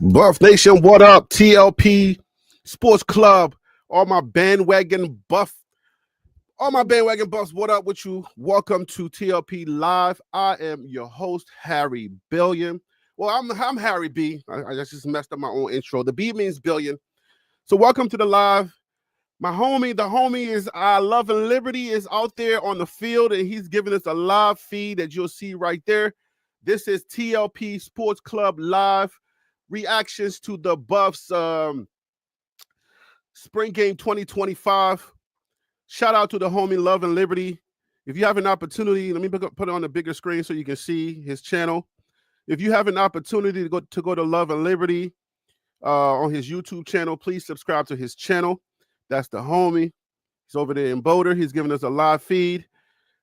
Buff Nation, what up? TLP Sports Club, all my bandwagon buffs, what up with you? Welcome to TLP Live. I am your host, Harry Billion. Well, I'm Harry B. I just messed up my own intro. The B means billion. So welcome to the live. The homie is Love and Liberty is out there on the field, and he's giving us a live feed that you'll see right there. This is TLP Sports Club Live. Reactions to the Buffs spring game 2025. Shout out to the homie Love and Liberty. If you have an opportunity, let me put it on the bigger screen so you can see his channel. If you have an opportunity to go to Love and Liberty on his YouTube channel, please subscribe to his channel. That's the homie. He's over there in Boulder. He's giving us a live feed.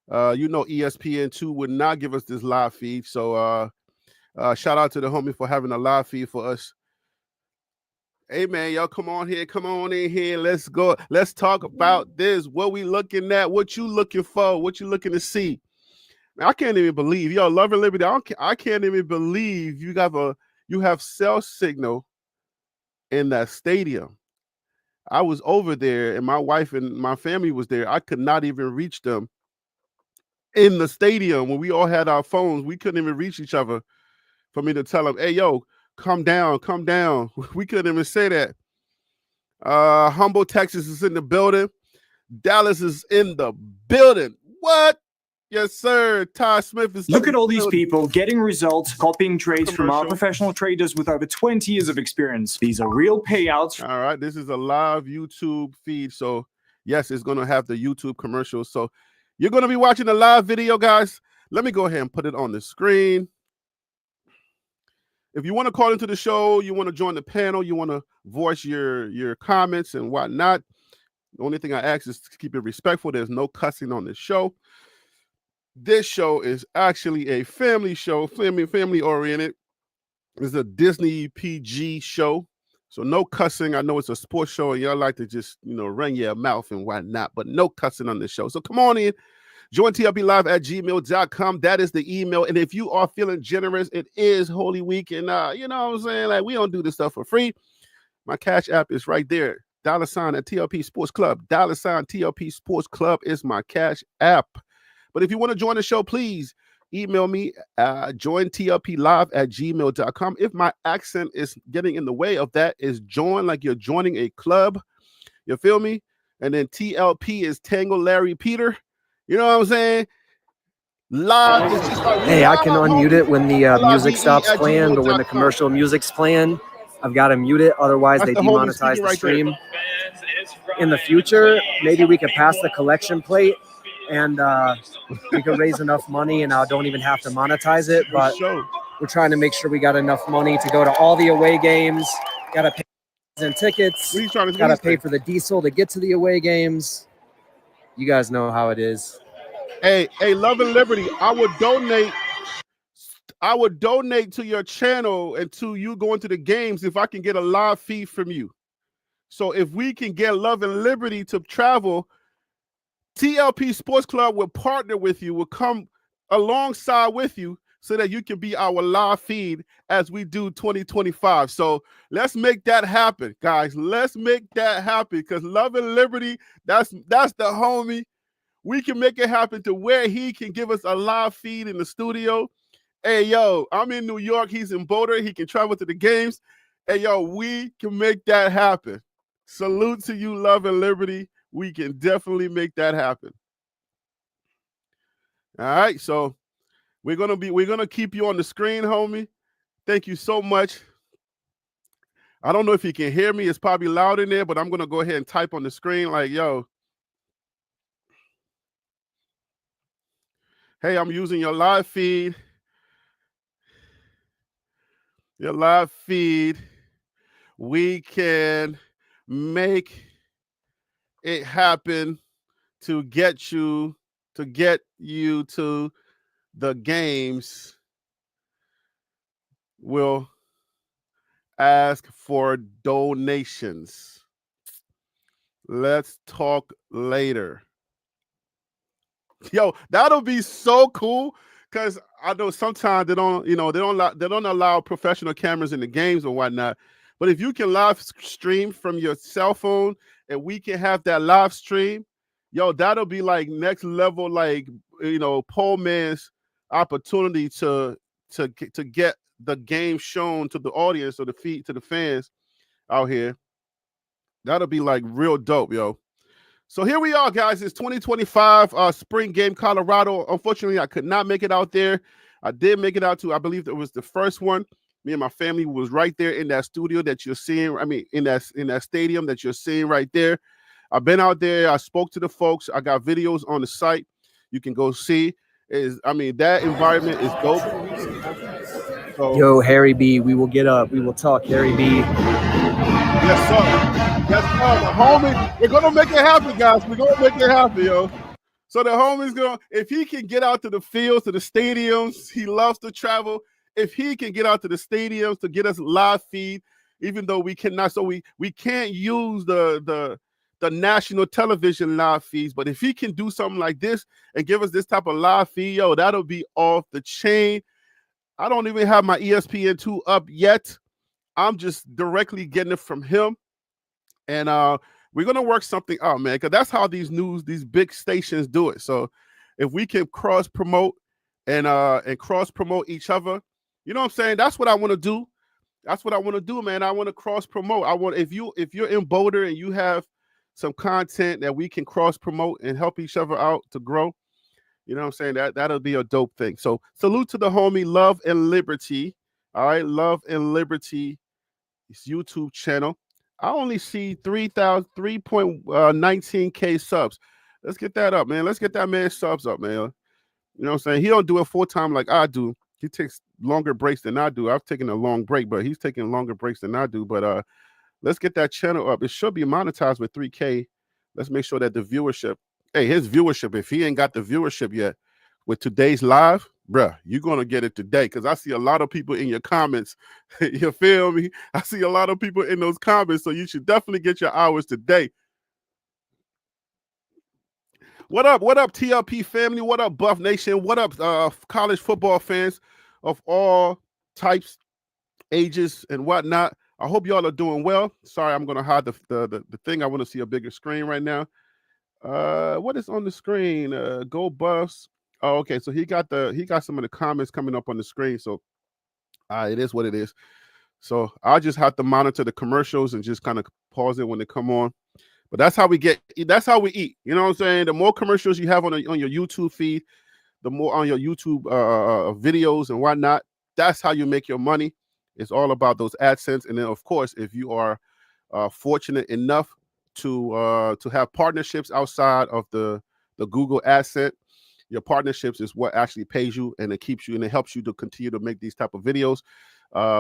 ESPN2 would not give us this live feed. So shout out to the homie for having a live feed for us. Hey man, y'all come on in here. Let's go. Let's talk about this. What we looking at? What you looking for? What you looking to see? Man, I can't even believe, Love and Liberty. I can't even believe you have cell signal in that stadium. I was over there, and my wife and my family was there. I could not even reach them in the stadium when we all had our phones. We couldn't even reach each other for me to tell them, hey, yo, come down. We couldn't even say that. Humboldt, Texas is in the building. Dallas is in the building. What? Yes, sir. Ty Smith is. Look at all these people getting results, copying trades from our professional traders with over 20 years of experience. These are real payouts. All right. This is a live YouTube feed. So, yes, it's going to have the YouTube commercials. So, you're going to be watching the live video, guys. Let me go ahead and put it on the screen. If you want to call into the show, you want to join the panel, you want to voice your comments and whatnot, the only thing I ask is to keep it respectful. There's no cussing on this show. This show is actually a family show, family oriented. It's a Disney PG show, so no cussing. I know it's a sports show, and y'all like to just run your mouth and whatnot, but no cussing on this show. So come on in. Join TLPlive@gmail.com. That is the email. And if you are feeling generous, it is Holy Week. And you know what I'm saying? Like, we don't do this stuff for free. My Cash App is right there. $ at TLP Sports Club. $ TLP Sports Club is my Cash App. But if you want to join the show, please email me, jointlplive@gmail.com. If my accent is getting in the way of that, is join like you're joining a club. You feel me? And then TLP is Tango Larry Peter. You know what I'm saying? Live. Hey, I can unmute it when the music stops playing, but when the commercial music's playing, I've got to mute it. Otherwise, they demonetize the stream. In the future, maybe we could pass the collection plate and we could raise enough money and I don't even have to monetize it. But we're trying to make sure we got enough money to go to all the away games. Got to pay for tickets. Got to pay for the diesel to get to the away games. You guys know how it is. Hey, Love and Liberty, I would donate to your channel and to you going to the games if I can get a live feed from you. So if we can get Love and Liberty to travel, TLP Sports Club will partner with you, will come alongside with you so that you can be our live feed as we do 2025. So let's make that happen, guys. Let's make that happen because Love and Liberty, that's the homie. We can make it happen to where he can give us a live feed in the studio. Hey, yo, I'm in New York. He's in Boulder. He can travel to the games. Hey, yo, we can make that happen. Salute to you, Love and Liberty. We can definitely make that happen. All right, so we're gonna keep you on the screen, homie. Thank you so much. I don't know if you can hear me. It's probably loud in there, but I'm gonna go ahead and type on the screen like, yo. Hey, I'm using your live feed. Your live feed. We can make it happen to get you to the games. We'll ask for donations. Let's talk later. Yo, that'll be so cool. because I know sometimes they don't allow professional cameras in the games or whatnot. But if you can live stream from your cell phone and we can have that live stream, yo, that'll be like next level, like pole man's opportunity to get the game shown to the audience or the feed to the fans out here. That'll be like real dope, yo. So here we are, guys. It's 2025 spring game, Colorado. Unfortunately, I could not make it out there. I did make it out to, I believe it was the first one. Me and my family was right there in that studio that you're seeing. I mean, in that stadium that you're seeing right there. I've been out there. I spoke to the folks. I got videos on the site. You can go see. That environment is dope. So, yo, Harry B, we will get up. We will talk, Harry B. Yes, sir. Yes, sir. The homie, we're gonna make it happen, guys. We're gonna make it happen, yo. So the homie's if he can get out to the fields, to the stadiums, he loves to travel. If he can get out to the stadiums to get us live feed, even though we cannot, so we can't use the national television live feeds. But if he can do something like this and give us this type of live feed, yo, that'll be off the chain. I don't even have my ESPN2 up yet. I'm just directly getting it from him. And we're going to work something out, man, because that's how these big stations do it. So if we can cross-promote and cross-promote each other, you know what I'm saying? That's what I want to do. That's what I want to do, man. I want to cross-promote. If you're in Boulder and you have some content that we can cross-promote and help each other out to grow, you know what I'm saying? That'll be a dope thing. So salute to the homie Love and Liberty. All right, Love and Liberty. His YouTube channel. I only see 3.19K subs. Let's get that up, man. Let's get that man subs up, man. You know what I'm saying? He don't do it full time like I do. He takes longer breaks than I do. I've taken a long break, but he's taking longer breaks than I do. But let's get that channel up. It should be monetized with 3K. Let's make sure that the viewership, his viewership, if he ain't got the viewership yet with today's live, bruh, you're going to get it today because I see a lot of people in your comments. You feel me? I see a lot of people in those comments, so you should definitely get your hours today. What up, TLP family? What up, Buff Nation? What up, college football fans of all types, ages, and whatnot? I hope y'all are doing well. Sorry, I'm going to hide the thing. I want to see a bigger screen right now. What is on the screen? Go Buffs. Oh, okay. So he got some of the comments coming up on the screen. So it is what it is. So I'll just have to monitor the commercials and just kind of pause it when they come on. But that's how we eat. You know what I'm saying? The more commercials you have on your YouTube feed, the more on your YouTube videos and whatnot, that's how you make your money. It's all about those AdSense. And then, of course, if you are fortunate enough to have partnerships outside of the Google AdSense, your partnerships is what actually pays you, and it keeps you, and it helps you to continue to make these type of videos.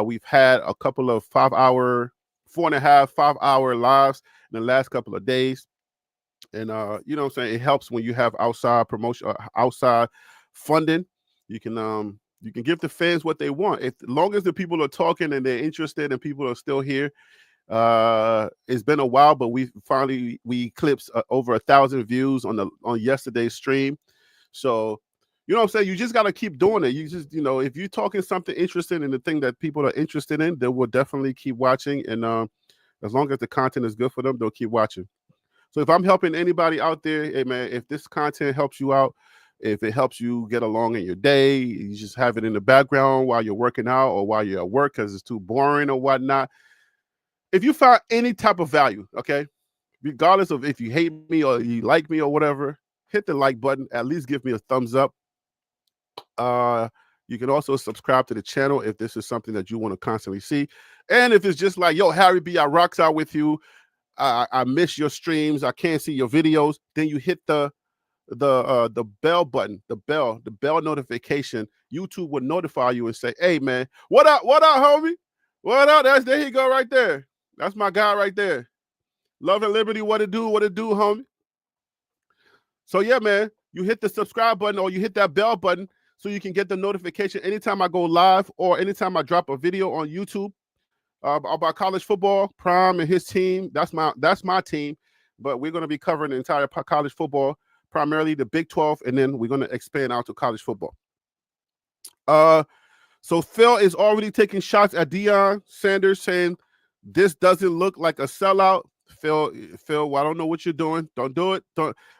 We've had a couple of 4.5, 5-hour lives in the last couple of days. And you know what I'm saying? It helps when you have outside promotion, outside funding. You can give the fans what they want. As long as the people are talking and they're interested and people are still here. It's been a while, but we eclipsed over 1,000 views on yesterday's stream. So, you know what I'm saying? You just got to keep doing it. You just, if you're talking something interesting and the thing that people are interested in, they will definitely keep watching. And as long as the content is good for them, they'll keep watching. So if I'm helping anybody out there, hey man, if this content helps you out, if it helps you get along in your day, you just have it in the background while you're working out or while you're at work because it's too boring or whatnot. If you find any type of value, okay, regardless of if you hate me or you like me or whatever, hit the like button. At least give me a thumbs up. You can also subscribe to the channel if this is something that you want to constantly see. And if it's just like, yo, Harry B, I rocks out with you. I miss your streams. I can't see your videos. Then you hit the bell button, the bell notification. YouTube will notify you and say, hey man, what up, homie? What up? There you go right there. That's my guy right there. Love and Liberty, what it do, homie? So yeah, man, you hit the subscribe button or you hit that bell button so you can get the notification anytime I go live or anytime I drop a video on YouTube about college football. Prime and his team, that's my team, but we're going to be covering the entire college football, primarily the Big 12, and then we're going to expand out to college football. So Phil is already taking shots at Deion Sanders, saying this doesn't look like a sellout. Phil, well, I don't know what you're doing. Don't do it.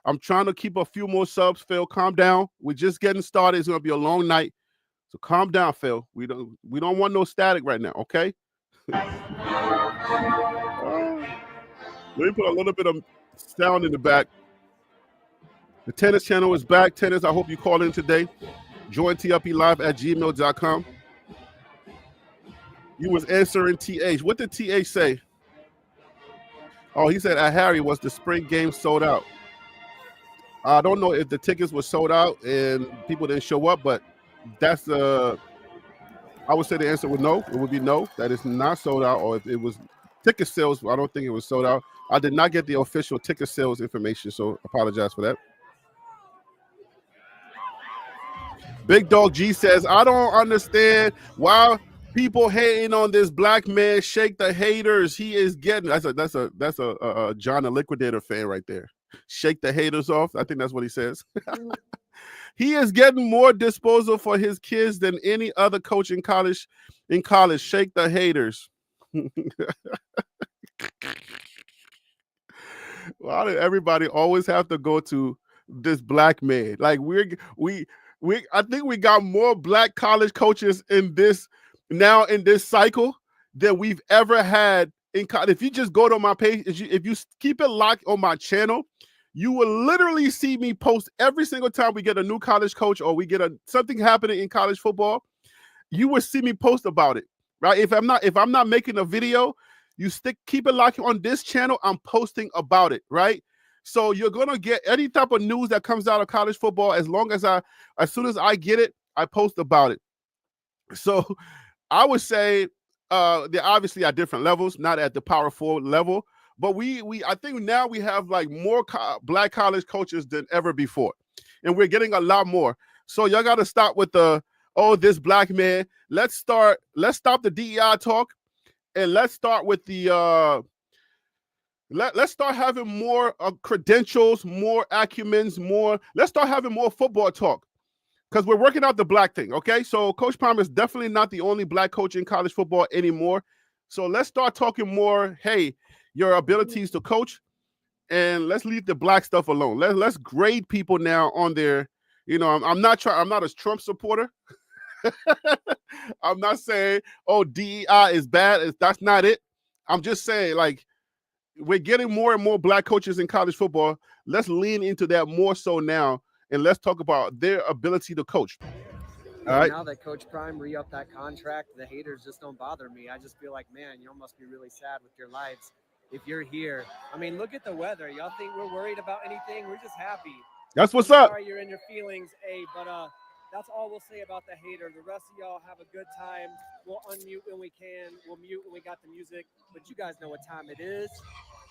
I'm trying to keep a few more subs. Phil, calm down. We're just getting started. It's gonna be a long night. So calm down, Phil. We don't want no static right now, okay? Let me put a little bit of sound in the back. The tennis channel is back. Tennis, I hope you call in today. Join TLPlive@gmail.com. You was answering TH. What did TH say? Oh, he said at Harry was the spring game sold out. I don't know if the tickets were sold out and people didn't show up, but that's I would say the answer was no. It would be no, that is not sold out. Or if it was ticket sales, I don't think it was sold out. I did not get the official ticket sales information, so apologize for that. Big Dog G says, I don't understand why people hating on this black man. Shake the haters. He is getting. That's a John the Liquidator fan right there. Shake the haters off. I think that's what he says. He is getting more disposal for his kids than any other coach in college. Shake the haters. Why did everybody always have to go to this black man? Like I think we got more black college coaches in this cycle than we've ever had in college. If you just go to my page, if you keep it locked on my channel, you will literally see me post every single time we get a new college coach or we get something happening in college football. You will see me post about it, right? If I'm not making a video, keep it locked on this channel. I'm posting about it, right? So you're gonna get any type of news that comes out of college football as soon as I get it, I post about it. So I would say they're obviously at different levels, not at the Power 4 level, but I think now we have like more black college coaches than ever before, and we're getting a lot more. So y'all got to stop with this black man. Let's stop the DEI talk, and let's start with the let's start having more credentials, more acumens, let's start having more football talk, because we're working out the black thing, okay? So Coach Prime is definitely not the only black coach in college football anymore. So let's start talking more, hey, your abilities to coach, and let's leave the black stuff alone. Let's grade people now on their, I'm not a Trump supporter. I'm not saying, DEI is bad. That's not it. I'm just saying, like, we're getting more and more black coaches in college football. Let's lean into that more so now, and let's talk about their ability to coach. All right. Now that Coach Prime re-upped that contract, the haters just don't bother me. I just feel like, man, you must be really sad with your lives if you're here. I mean, look at the weather. Y'all think we're worried about anything? We're just happy. That's what's up. Sorry you're in your feelings, but that's all we'll say about the hater. The rest of y'all have a good time. We'll unmute when we can. We'll mute when we got the music. But you guys know what time it is.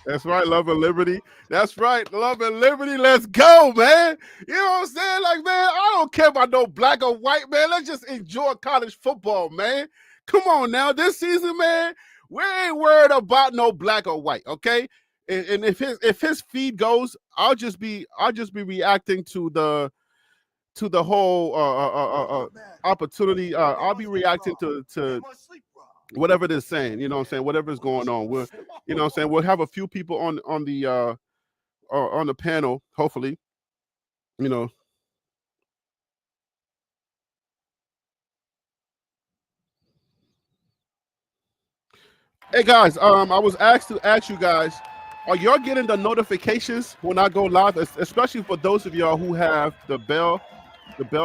That's right, Love and Liberty. That's right, Love and Liberty. Let's go, man. You know what I'm saying? Like, man, I don't care about no black or white, man. Let's just enjoy college football, man. Come on now. This season, man, we ain't worried about no black or white, okay? And if his feed goes, I'll just be reacting to the whole opportunity. I'll be reacting to whatever they're saying, you know what I'm saying, whatever's going on. We'll have a few people on the panel, hopefully, Hey guys, I was asked to ask you guys, are y'all getting the notifications when I go live, especially for those of y'all who have the bell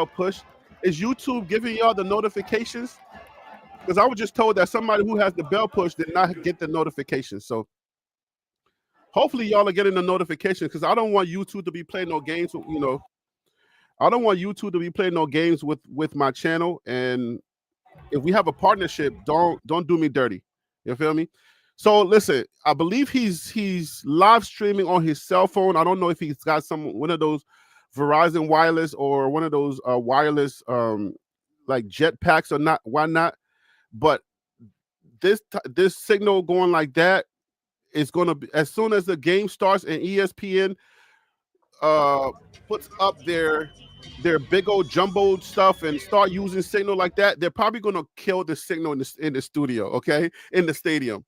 push? Is YouTube giving y'all the notifications? Because I was just told that somebody who has the bell push did not get the notification. So hopefully y'all are getting the notification, because I don't want YouTube to be playing no games. I don't want YouTube to be playing no games with my channel. And if we have a partnership, don't do me dirty. You feel me? So listen, I believe he's live streaming on his cell phone. I don't know if he's got one of those Verizon wireless or one of those wireless like jetpacks or not. Why not? But this signal going like that is going to be, as soon as the game starts and ESPN puts up their their big old jumbo stuff and start using signal like that, they're probably gonna kill the signal in the studio, okay, in the stadium.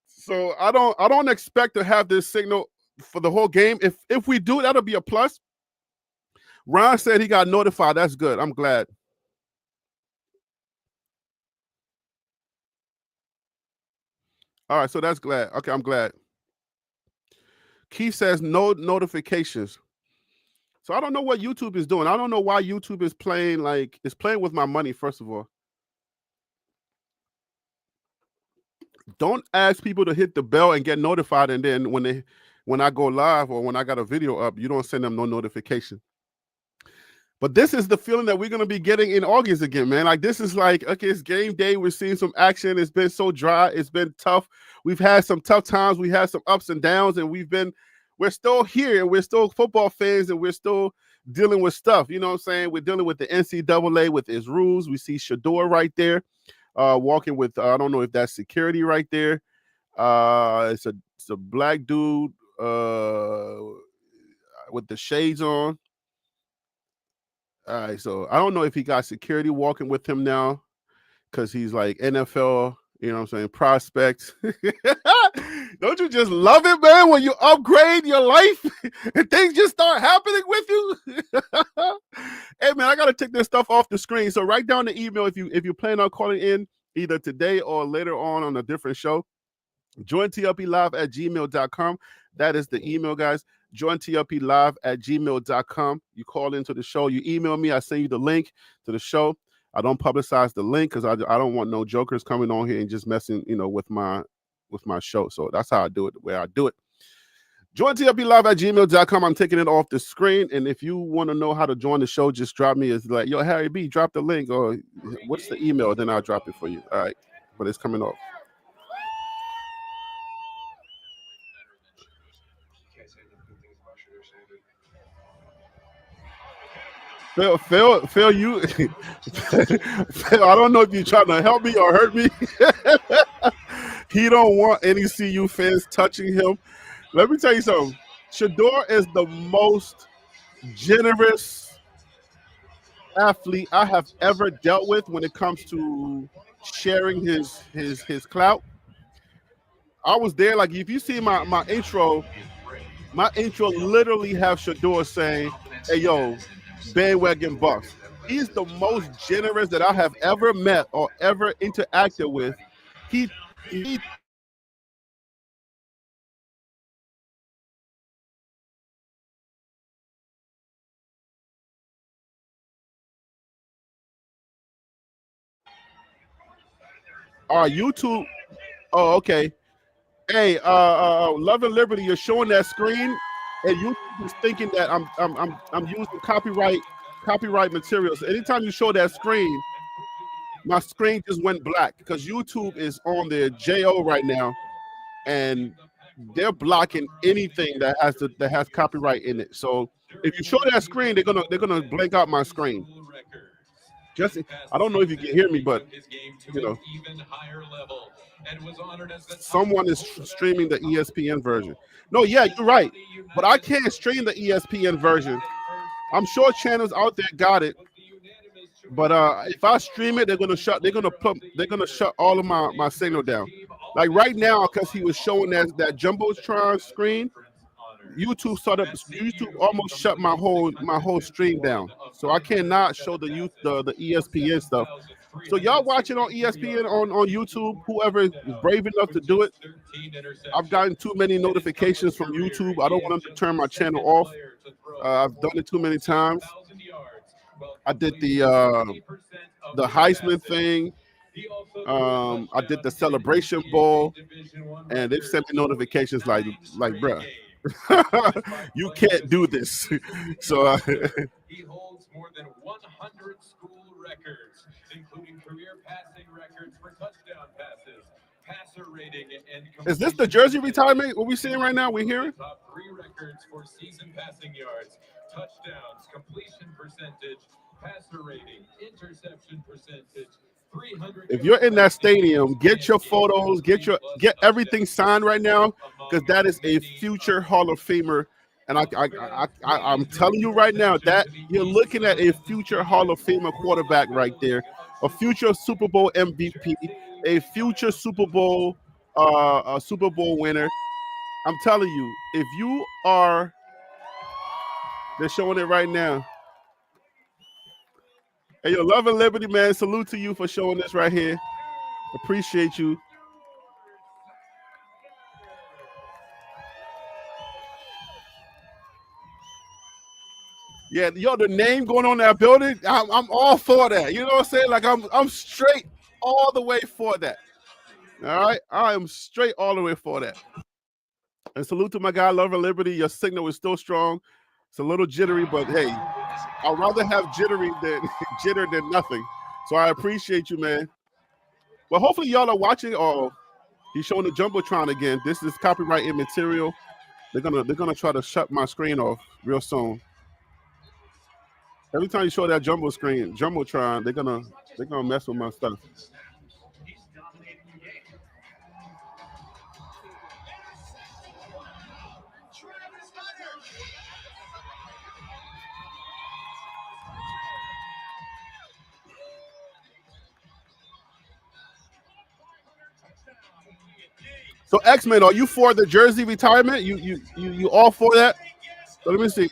So I don't expect to have this signal for the whole game. If we do, that'll be a plus. Ron said he got notified. That's good. I'm glad. All right, so that's glad. Okay, I'm glad. Keith says no notifications. So I don't know what YouTube is doing. I don't know why YouTube is playing with my money, first of all. Don't ask people to hit the bell and get notified, and then when I go live or when I got a video up, you don't send them no notification. But this is the feeling that we're going to be getting in August again, man. Like, this is like, okay, it's game day. We're seeing some action. It's been so dry. It's been tough. We've had some tough times. We had some ups and downs, and we're still here, and we're still football fans, and we're still dealing with stuff. You know what I'm saying? We're dealing with the NCAA with its rules. We see Shedeur right there walking with, I don't know if that's security right there. It's a black dude with the shades on. All right, so I don't know if he got security walking with him now because he's like NFL, you know what I'm saying, prospect. Don't you just love it, man, when you upgrade your life and things just start happening with you? Hey, man, I got to take this stuff off the screen. So write down the email if you plan on calling in either today or later on a different show. JoinTLPlive@gmail.com. That is the email, guys. JoinTLPlive@gmail.com. You call into the show. You email me. I send you the link to the show. I don't publicize the link because I don't want no jokers coming on here and just messing, with my show. So that's how I do it, the way I do it. JoinTLPlive@gmail.com. I'm taking it off the screen. And if you want to know how to join the show, just drop me. It's like, yo, Harry B, drop the link, or what's the email? Then I'll drop it for you. All right. But it's coming off. Phil, you, Phil, I don't know if you're trying to help me or hurt me. He don't want any CU fans touching him. Let me tell you something. Shedeur is the most generous athlete I have ever dealt with when it comes to sharing his clout. I was there. Like, if you see my intro literally have Shedeur saying, "Hey, yo, bandwagon Bucks." He's the most generous that I have ever met or ever interacted with. He YouTube. Oh, okay. Hey, Love and Liberty, you're showing that screen, and YouTube is thinking that I'm using copyright materials. Anytime you show that screen, my screen just went black because YouTube is on their JO right now, and they're blocking anything that has copyright in it. So if you show that screen, they're gonna blank out my screen. I don't know if you can hear me, but someone is streaming the ESPN version. No, yeah, you're right, but I can't stream the ESPN version. I'm sure channels out there got it, but if I stream it, they're gonna shut all of my signal down. Like right now, because he was showing that jumbotron screen, YouTube almost shut my whole stream down, so I cannot show the ESPN stuff. So y'all watching on ESPN on YouTube, whoever is brave enough to do it. I've gotten too many notifications from YouTube. I don't want them to turn my channel off. I've done it too many times. I did the Heisman thing. I did the Celebration Bowl, and they've sent me notifications like bruh, you can't do this. So he holds more than 100 school records, including career passing records for touchdown passes, passer rating, and is this the jersey retirement? What we seeing right now? We're hearing top 3 records for season passing yards, touchdowns, completion percentage, passer rating, interception percentage. If you're in that stadium, get your photos, get everything signed right now, because that is a future Hall of Famer And I'm telling you right now that you're looking at a future Hall of Famer quarterback right there, a future Super Bowl MVP, a future Super Bowl winner. I'm telling you, if you are, they're showing it right now. Hey, yo, Love and Liberty, man. Salute to you for showing this right here. Appreciate you. Yeah, yo, the name going on that building, I'm all for that. You know what I'm saying? Like I'm straight all the way for that. All right, I am straight all the way for that. And salute to my guy, Love and Liberty. Your signal is still strong. It's a little jittery, but hey, I'd rather have jittery than jitter than nothing. So I appreciate you, man. Well, hopefully y'all are watching. Oh, he's showing the Jumbotron again. This is copyright immaterial. They're gonna try to shut my screen off real soon. Every time you show that Jumbotron, they're gonna mess with my stuff. So X-Men, are you for the jersey retirement? You all for that? So let me see.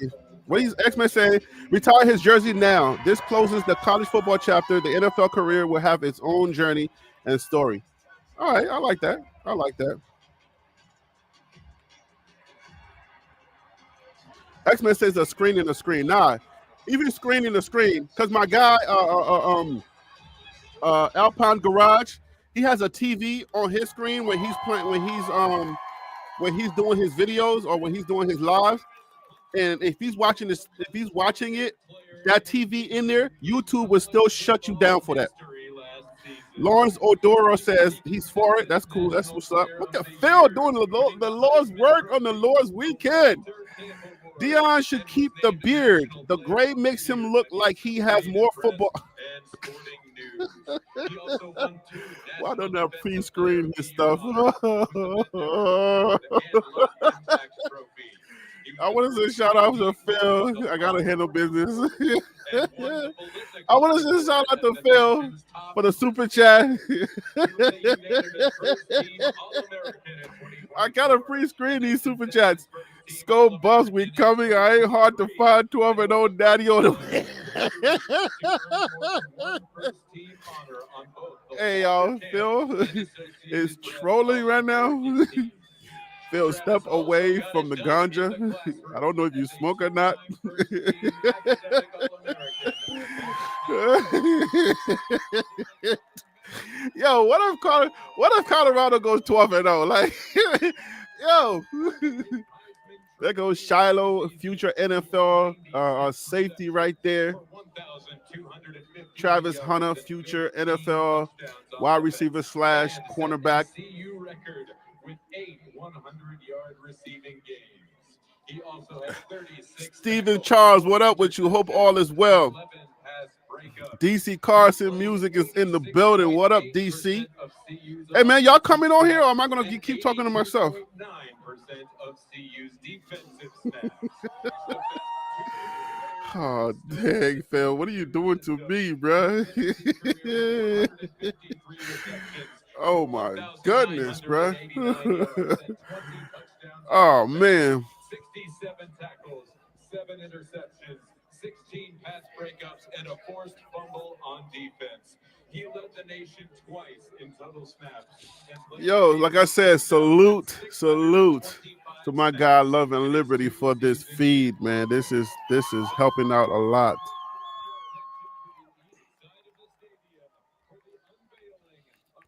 What is X-Men saying? Retire his jersey now. This closes the college football chapter. The NFL career will have its own journey and story. All right, I like that. I like that. X-Men says a screen in the screen. Nah, even screening the screen, because my guy, Alpine Garage, he has a TV on his screen when he's playing, when he's doing his videos or when he's doing his lives. And if he's watching this, if he's watching it, that TV in there, YouTube will still shut you down for that. Lawrence Odoro says he's for it. That's cool. That's what's up. Look at Phil doing the Lord's work on the Lord's weekend. Dion should keep the beard. The gray makes him look like he has more football. Why don't I pre-screen his stuff? I want to say shout out to Phil. I gotta handle business. I want to say shout out to Phil for the super chat. I gotta pre-screen these super chats. Scope Buffs, we coming. I ain't hard to find. 12-0 daddy on the way. Hey y'all, Phil is trolling right now. Phil, step away from the ganja. I don't know if you smoke or not. Yo, what if Colorado goes 12-0? Like, yo, there goes Shiloh, future NFL safety right there. Travis Hunter, future NFL wide receiver / cornerback. With 8 100-yard receiving games. He also has 36. Stephen Charles, what up with you? Hope all is well. DC Carson Music is in the building. What up, DC? Hey, man, y'all coming on here, or am I going to keep talking to myself? 9% of CU's defensive snaps. Oh, dang, Phil. What are you doing to me, bro? Oh, my goodness, bro. Oh, man. 67 tackles, 7 interceptions, 16 pass breakups, and a forced fumble on defense. He led the nation twice in total snaps. Yo, like I said, salute to my guy Love and Liberty for this feed, man. This is helping out a lot.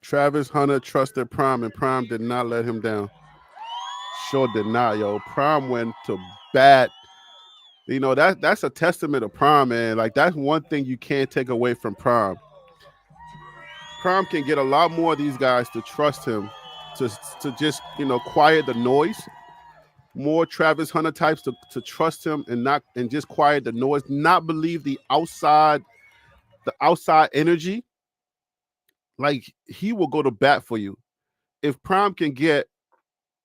Travis Hunter trusted Prime, and Prime did not let him down. Sure did not, yo. Prime went to bat. You know, that's a testament of Prime, man. Like, that's one thing you can't take away from Prime. Prime can get a lot more of these guys to trust him, to just, you know, quiet the noise. More Travis Hunter types to trust him and just quiet the noise, not believe the outside energy. Like, he will go to bat for you. If Prime can get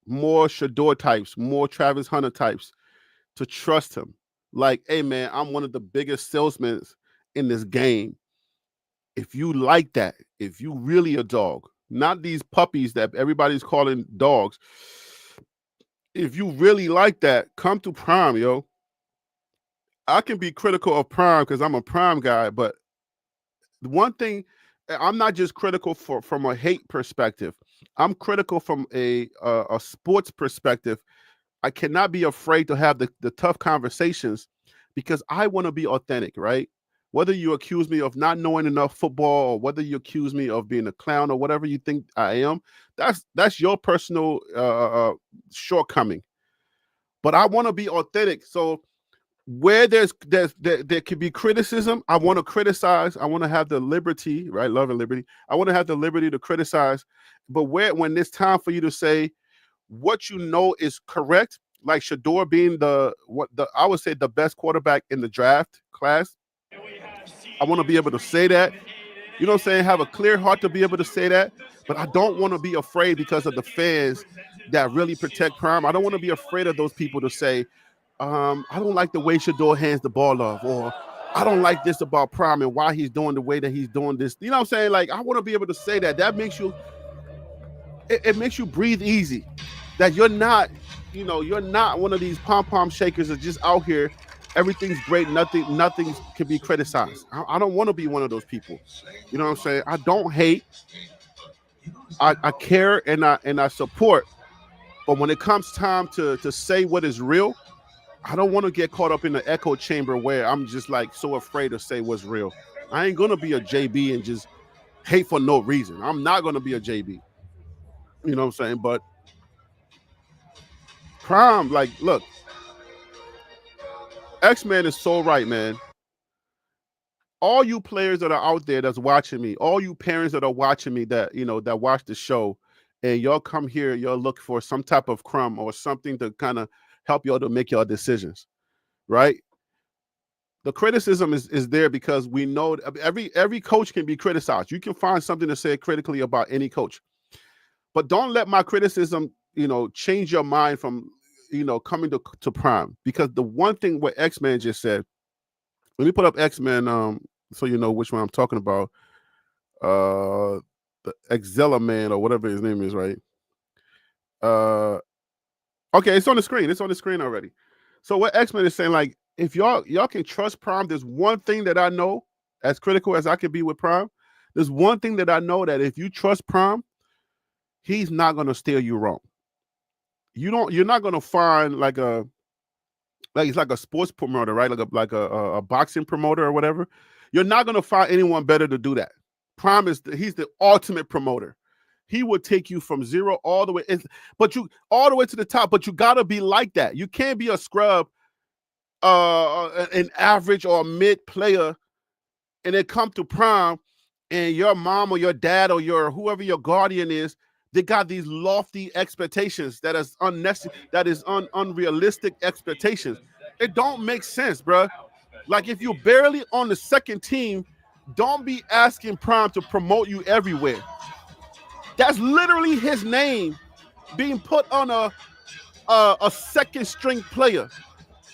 more Shador types, more Travis Hunter types to trust him. Like, hey man, I'm one of the biggest salesmen in this game. If you like that, if you really a dog, not these puppies that everybody's calling dogs. If you really like that, come to Prime, yo. I can be critical of Prime because I'm a Prime guy, but one thing, I'm not just critical from a hate perspective. I'm critical from a sports perspective. I cannot be afraid to have the tough conversations because I want to be authentic, right? Whether you accuse me of not knowing enough football or whether you accuse me of being a clown or whatever you think I am, that's your personal shortcoming. But I want to be authentic. So where there can be criticism, I want to criticize. I want to have the liberty, right? Love and liberty. I want to have the liberty to criticize. But when it's time for you to say what you know is correct, like Shedeur being I would say the best quarterback in the draft class. I want to be able to say that. You know what I'm saying? Have a clear heart to be able to say that. But I don't want to be afraid because of the fans that really protect Prime. I don't want to be afraid of those people to say, I don't like the way Shedeur hands the ball off, or I don't like this about Prime and why he's doing the way that he's doing this. You know what I'm saying? Like, I want to be able to say that. That makes you, it makes you breathe easy. That you're not one of these pom-pom shakers that's just out here. Everything's great. Nothing can be criticized. I don't want to be one of those people. You know what I'm saying? I don't hate. I care and I support. But when it comes time to say what is real, I don't want to get caught up in the echo chamber where I'm just like so afraid to say what's real. I ain't gonna be a JB and just hate for no reason. I'm not gonna be a JB. You know what I'm saying? But Prime, like, look, X-Man is so right, man. All you players that are out there that's watching me, all you parents that are watching me that watch the show, and y'all come here, y'all look for some type of crumb or something to kind of help y'all to make your decisions, right? The criticism is there because we know every coach can be criticized. You can find something to say critically about any coach, but don't let my criticism, change your mind from, coming to Prime. Because the one thing what X-Man just said, let me put up X-Man so you know which one I'm talking about. The Exela Man or whatever his name is, right? Okay, it's on the screen. It's on the screen already. So what X-Men is saying, like, if y'all can trust Prime, there's one thing that I know, as critical as I can be with Prime, there's one thing that I know, that if you trust Prime, he's not gonna steer you wrong. You're not gonna find it's like a sports promoter, right? Like a boxing promoter or whatever. You're not gonna find anyone better to do that. Prime he's the ultimate promoter. He would take you from zero all the way, all the way to the top. But you gotta be like that. You can't be a scrub, an average or a mid player, and then come to Prime, and your mom or your dad or whoever your guardian is, they got these lofty expectations that is unnecessary, that is unrealistic expectations. It don't make sense, bro. Like, if you're barely on the second team, don't be asking Prime to promote you everywhere. That's literally his name being put on a second string player.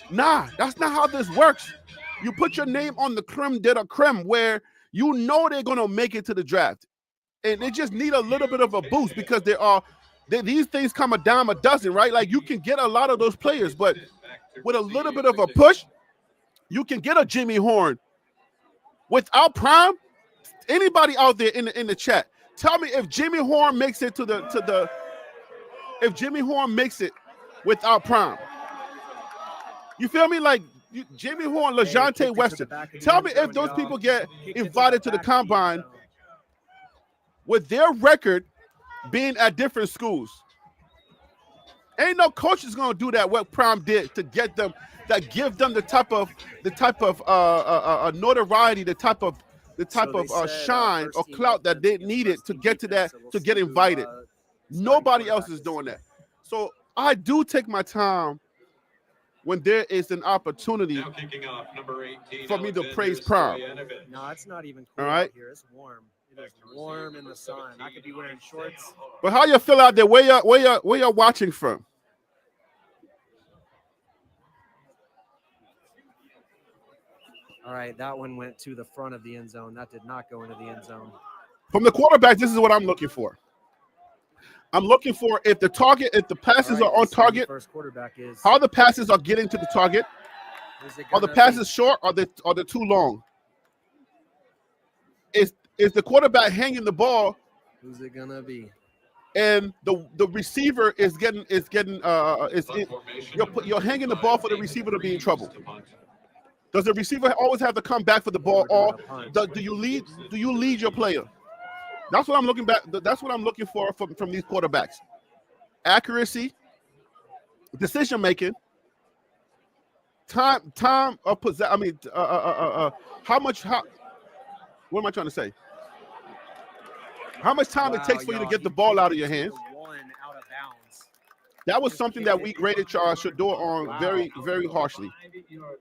Nah, that's not how this works. You put your name on the creme de la creme where you know they're gonna make it to the draft. And they just need a little bit of a boost because these things come a dime a dozen, right? Like, you can get a lot of those players, but with a little bit of a push, you can get a Jimmy Horn. Without Prime, anybody out there in the chat, tell me if Jimmy Horn makes it if Jimmy Horn makes it without Prime. You feel me? Like, Jimmy Horn, LaJohntay Weston. Tell me if those people get invited to the combine with their record being at different schools. Ain't no coach is gonna do that. What Prime did to get them, that give them the type of notoriety, the type of shine or clout that they needed to get to that, to get invited. Nobody else is doing that. So I do take my time when there is an opportunity for me to praise Prime. No, it's not even cool. All right. Out here. It's warm. It is warm in the sun. I could be wearing shorts. But how you feel out there? Where you're watching from? All right, that one went to the front of the end zone. That did not go into the end zone. From the quarterback, this is what I'm looking for. I'm looking for if the passes All right, are on let's see who the target, first quarterback is. how the passes are getting to the target. Is it Are the gonna passes short? Or are they too long? Is the quarterback hanging the ball be? Who's it gonna be? and the receiver is you're hanging the ball for the receiver to be in trouble? Does the receiver always have to come back for the ball, We're or doing a punt. do you lead your player? That's what I'm looking back. That's what I'm looking for from these quarterbacks: accuracy, decision making, time of possession. I mean, how much? What am I trying to say? How much time it takes for you to y'all, get the he ball out of kicked your it to hands? the one out of bounds. That was something that we graded Shador on Wow. very, very harshly.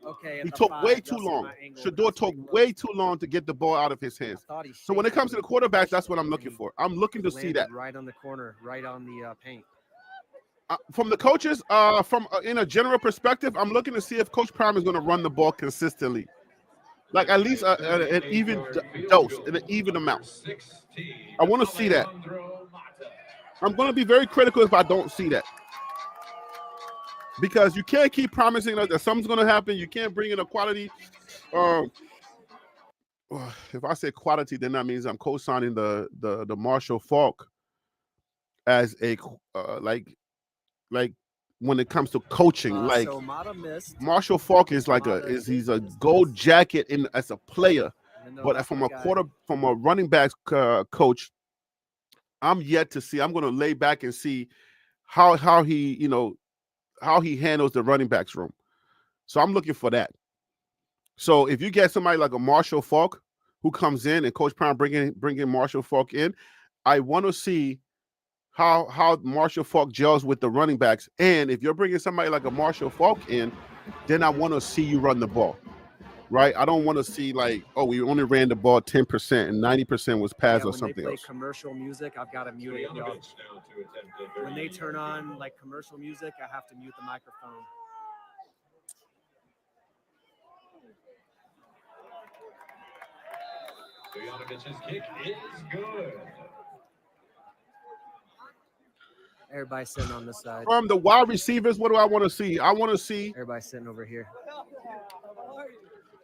Okay, He at the took 5, way too y'all see long. my angle, Shador that's took like way too long to get the ball out of his I hands. thought he So when it shaped comes to the quarterbacks, that's what I'm looking for. I'm looking to see that. landed right on the corner, right on the paint. From the coaches, from in a general perspective, I'm looking to see if Coach Prime is going to run the ball consistently, like at least an even dose, an even amount. I want to see that. I'm going to be very critical if I don't see that, because you can't keep promising us that something's going to happen. You can't bring in a quality. If I say quality, then that means I'm co-signing the Marshall Faulk as a like when it comes to coaching. Like So Mata missed. Marshall Faulk is like he's a gold jacket as a player, even though but that's from my a guy. from a running back coach, I'm yet to see. I'm going to lay back and see how he how he handles the running backs room. So I'm looking for that. So if you get somebody like a Marshall Faulk who comes in and Coach Prime bringing Marshall Faulk in, I want to see how Marshall Faulk gels with the running backs. And if you're bringing somebody like a Marshall Faulk in, then I want to see you run the ball, right? I don't want to see like, oh, we only ran the ball 10% and 90% was pass or when something they play else. commercial music, I've got to mute it, y'all. When they turn on like commercial music, I have to mute the microphone. Stoyanovic's kick is good. Everybody's sitting on this side. From the wide receivers, what do I want to see? I want to see Everybody's sitting over here.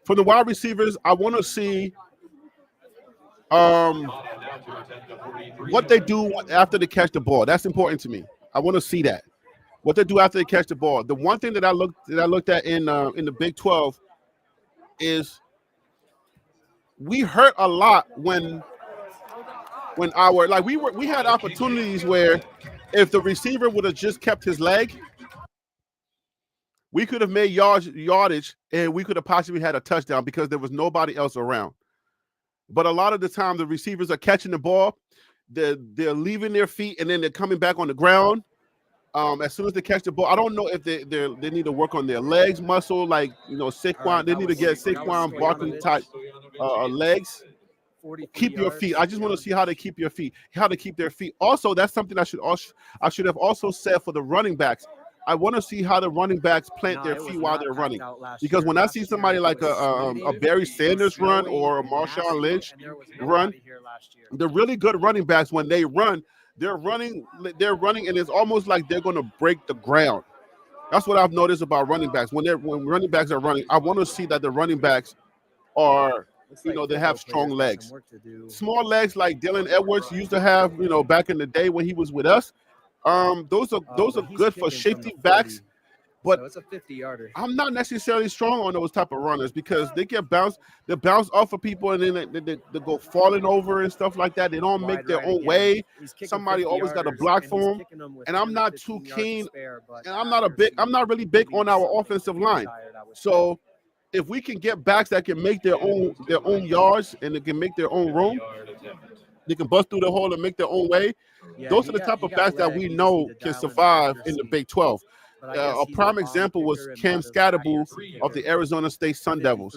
from the wide receivers, I want to see what they do after they catch the ball. That's important to me. I want to see that. What they do after they catch the ball. The one thing that I looked at in the Big 12 is we hurt a lot when our we had opportunities where if the receiver would have just kept his leg, we could have made yardage and we could have possibly had a touchdown because there was nobody else around. But a lot of the time the receivers are catching the ball, they're leaving their feet and then they're coming back on the ground. As soon as they catch the ball, I don't know if they need to work on their legs muscle, like Saquon. Right, they need to get Saquon Barkley type legs. Keep your feet. I just want to see how they keep your feet, how they keep their feet. Also, that's something I should have also said for the running backs. I want to see how the running backs plant their feet while they're running. Because when I see somebody like a Barry Sanders run or a Marshawn Lynch run, the really good running backs, when they run, they're running, and it's almost like they're going to break the ground. That's what I've noticed about running backs. When running backs are running, I want to see that the running backs are, they have strong legs. Small legs like Dylan Edwards used to have, back in the day when he was with us. Those are good for safety backs. But so it's a 50-yarder. I'm not necessarily strong on those type of runners because they bounce off of people and then they go falling over and stuff like that. They don't make their own way. Somebody always got a block for them. And I'm not too keen. And I'm not really big on our offensive line. So if we can get backs that can make their own yards and they can make their own room, they can bust through the hole and make their own way. Those are the type of backs that we know can survive in the Big 12. A prime example was Cam Scatterbull of the Arizona State Sun Devils.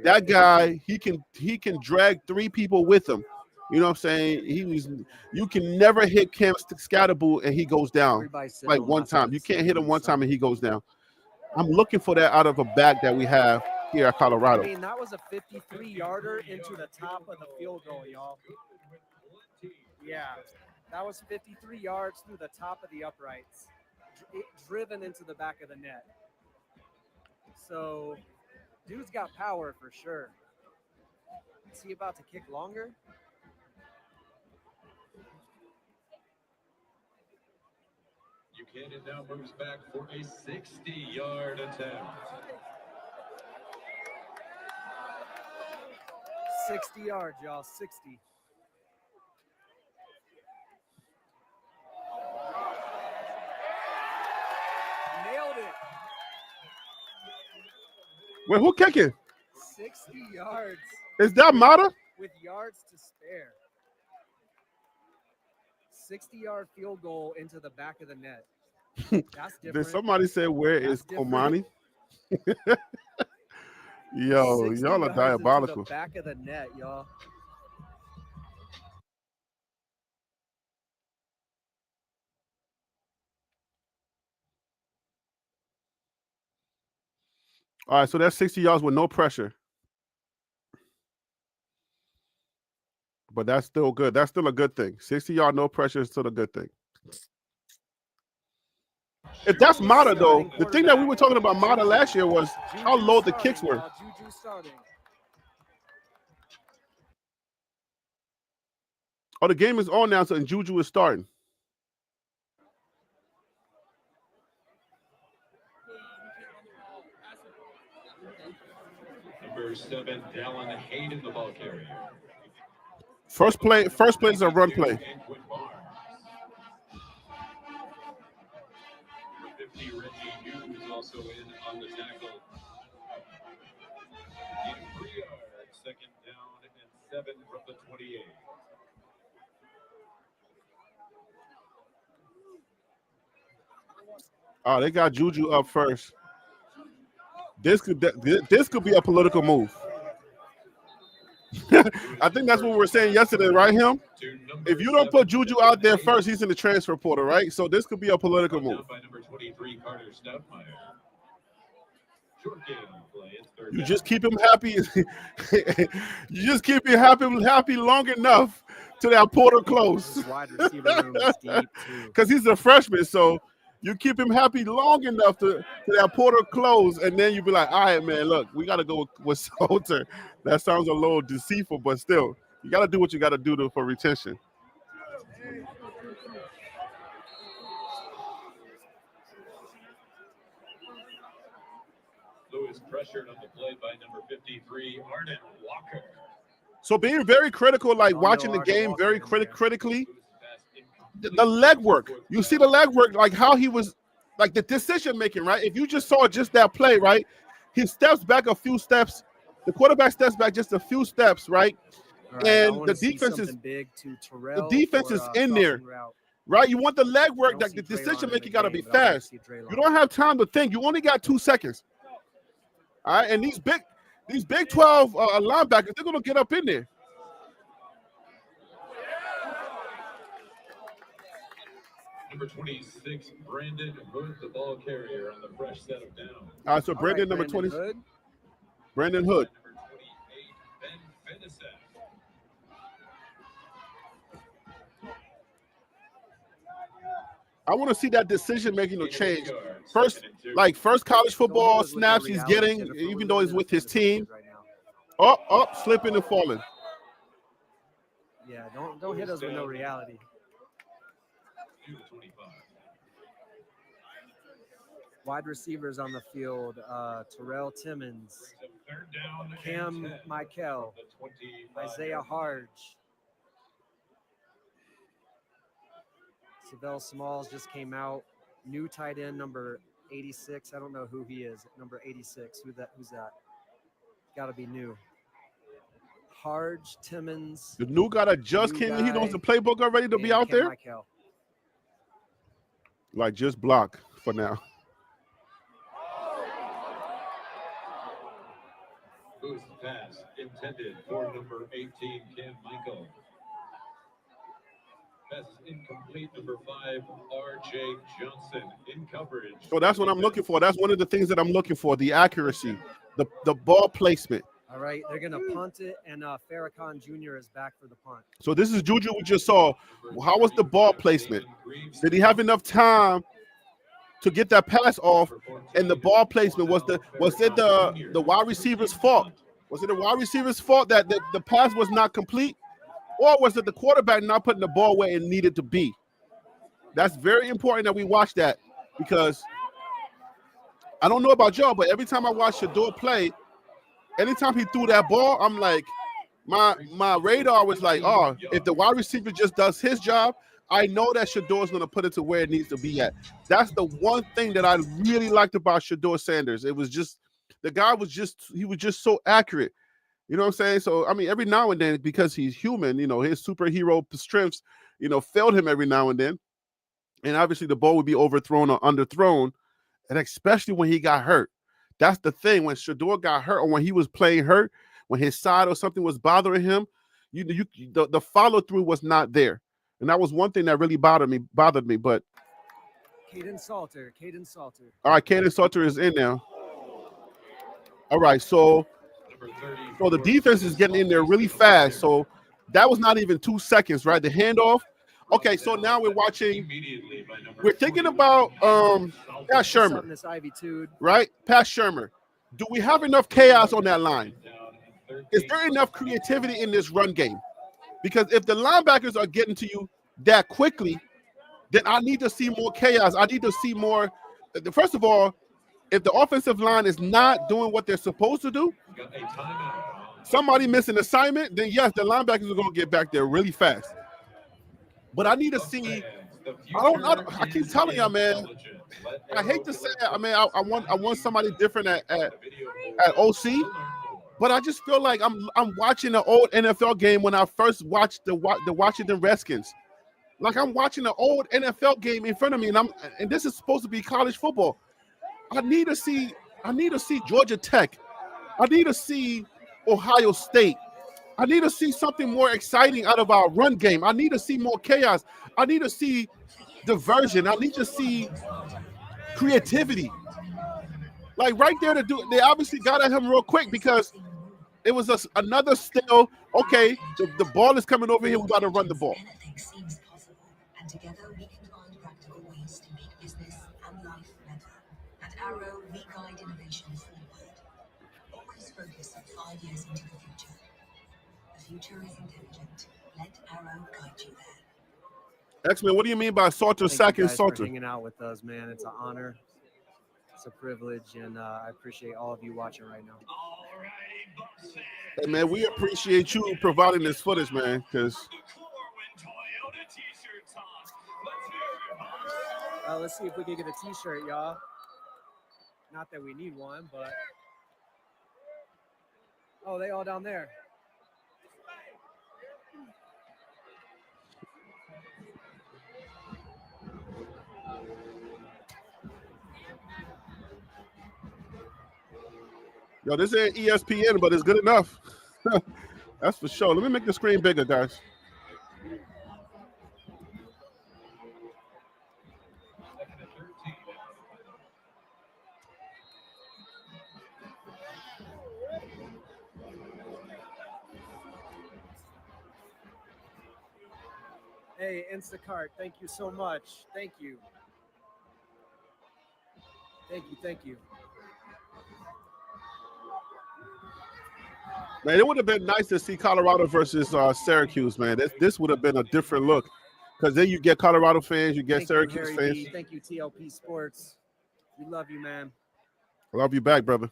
That guy, he can drag 3 people with him. You know what I'm saying? You can never hit Cam Scatterbull and he goes down like one time. You can't hit him one time and he goes down. I'm looking for that out of a back that we have here at Colorado. I mean, that was a 53-yarder into the top of the field goal, y'all. Yeah, that was 53 yards through the top of the uprights, driven into the back of the net. So, dude's got power for sure. Is he about to kick longer? Buchanan now moves back for a 60-yard attempt. 60 yards, y'all, 60. Nailed it. Wait, who kicking? 60 yards Is that Mata? with yards to spare. 60-yard field goal into the back of the net. That's Did different. somebody say where is That's different. Komani? Yo, 60 y'all are yards diabolical. into the back of the net, y'all. All right, so that's 60 yards with no pressure. But that's still good. That's still a good thing. 60 yard, no pressure is still a good thing. If that's Mata, though, the thing that we were talking about Mata last year was how low the kicks were. Juju starting. Oh, the game is on now, so and Juju is starting. Number 7, Dallin Hayden, the ball carrier. First play is a run play. 50, Reggie Hughes also in on the tackle. In 3 yards, second down and 7 from the 28. Oh, they got Juju up first. This could be a political move. I think that's what we were saying yesterday, right, him? If you don't put Juju out there first, he's in the transfer portal, right? So this could be a political move. By number 23, Carter Stoudemire. Short game play. It's third You down. just keep him happy. You just keep him happy long enough till that portal close. This wide receiver room is deep, too. Because he's a freshman, so you keep him happy long enough to that portal close, and then you be like, all right, man, look, we got to go with Salter. That sounds a little deceitful, but still, you got to do what you got to do for retention. Lewis pressured on the play by number 53, Arden Walker. So being very critical, like watching the game very critically, the leg work. You see the leg work, like how he was, like the decision making, right? If you just saw just that play, right? He steps back a few steps. The quarterback steps back just a few steps, right? All right, And I the wanna see defense is something big to Terrell the defense or, is in there, crossing route. right? You want the leg I work, don't like see the Draylon decision in the making got to be game, but I wanna fast. see Draylon. You don't have time to think. You only got 2 seconds. All right, and these Big 12 linebackers, they're gonna get up in there. Number 26, Brandon Hood, the ball carrier on the fresh set of down. All right, so All Brandon, right, number 20, Hood. Brandon Hood. Number 28, Ben Fenisek. I want to see that decision making to change. 8 yards, First, second and 2. like first college football Don't hit us with no snaps he's reality, getting, Jennifer. even We're though he's living with in a his fantasy team. right now. Up, slipping and falling. Yeah, don't hit us with no reality. 2 to 25. Wide receivers on the field: Terrell Timmons, Brings up third down and Cam 10 Michael, from the 25. Isaiah Harge, Savell Smalls just came out. New tight end number 86. I don't know who he is. Number 86. Who's that? Got to be new. Harge, Timmons. The new guy that just New came in, he knows guy, the playbook already to be and out Cam there. Michael. Like just block for now. Boost pass intended for number 18, Cam Michael. Pass is incomplete. Number 5, R.J. Johnson in coverage. So that's what I'm looking for. That's one of the things that I'm looking for, the accuracy. the ball placement. All right, they're gonna punt it, and Farrakhan Jr. is back for the punt. So this is Juju we just saw. How was the ball placement? Did he have enough time to get that pass off? And the ball placement was it the wide receiver's fault? Was it the wide receiver's fault that the pass was not complete, or was it the quarterback not putting the ball where it needed to be? That's very important that we watch that, because I don't know about y'all, but every time I watch Shedeur play, anytime he threw that ball, I'm like, my radar was like, oh, if the wide receiver just does his job, I know that Shedeur's going to put it to where it needs to be at. That's the one thing that I really liked about Shedeur Sanders. It was just, the guy was just so accurate. You know what I'm saying? So, I mean, every now and then, because he's human, his superhero strengths, failed him every now and then. And obviously the ball would be overthrown or underthrown, and especially when he got hurt. That's the thing. When Shedeur got hurt, or when he was playing hurt, when his side or something was bothering him, the follow-through was not there. And that was one thing that really bothered me. But Kaden Salter. All right, Kaden Salter is in now. All right, so the defense is getting in there really fast. So that was not even 2 seconds, right? The handoff. Okay, so now we're thinking about Pat Shurmur, This Ivy Tude. right? Pat Shurmur. Do we have enough chaos on that line? Is there enough creativity in this run game? Because if the linebackers are getting to you that quickly, then I need to see more chaos. I need to see more. First of all, if the offensive line is not doing what they're supposed to do, somebody missed an assignment, then yes, the linebackers are going to get back there really fast. But I need to see. I keep telling y'all, man. I hate to say it. I mean, I want somebody different at OC, but I just feel like I'm watching an old NFL game when I first watched the Washington Redskins. Like I'm watching an old NFL game in front of me, and this is supposed to be college football. I need to see Georgia Tech. I need to see Ohio State. I need to see something more exciting out of our run game. I need to see more chaos. I need to see diversion. I need to see creativity. Like right there to do it. They obviously got at him real quick because it was another still, okay, the ball is coming over here. We got to run the ball. And together we can find practical ways to make business and life better. At Arrow, we guide innovation forward. Always focus on 5 years into the future. The future is intelligent. Let Arrow guide you there. X-Men, what do you mean by Salter sacking Salter? Hanging out with us, man. It's an honor. It's a privilege, and I appreciate all of you watching right now. Hey, man, we appreciate you providing this footage, man, because let's see if we can get a t-shirt, y'all. Not that we need one, but oh, they all down there. yo, this ain't ESPN, but it's good enough. That's for sure. Let me make the screen bigger, guys. Hey, Instacart, thank you so much. Thank you. Thank you. Man, it would have been nice to see Colorado versus Syracuse, man. This would have been a different look, because then you get Colorado fans, you get Syracuse fans. B. Thank you, TLP Sports. We love you, man. I love you back, brother.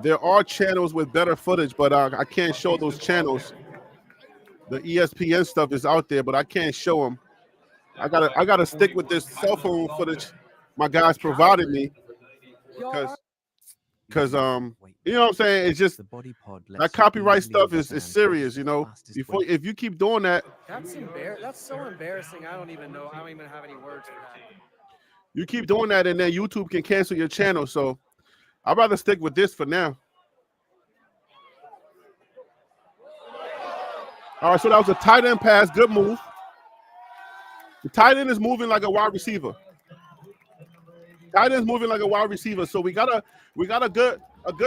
There are channels with better footage, but I can't show those channels. The ESPN stuff is out there, but I can't show them. I gotta stick with this cell phone footage my guys provided me, because you know what I'm saying. It's just that copyright stuff is serious, you know. If you keep doing that, that's so embarrassing. I don't even know. I don't even have any words for that. You keep doing that, and then YouTube can cancel your channel. So I'd rather stick with this for now. All right, so that was a tight end pass. Good move. The tight end is moving like a wide receiver. Tight end's moving like a wide receiver. So we got a good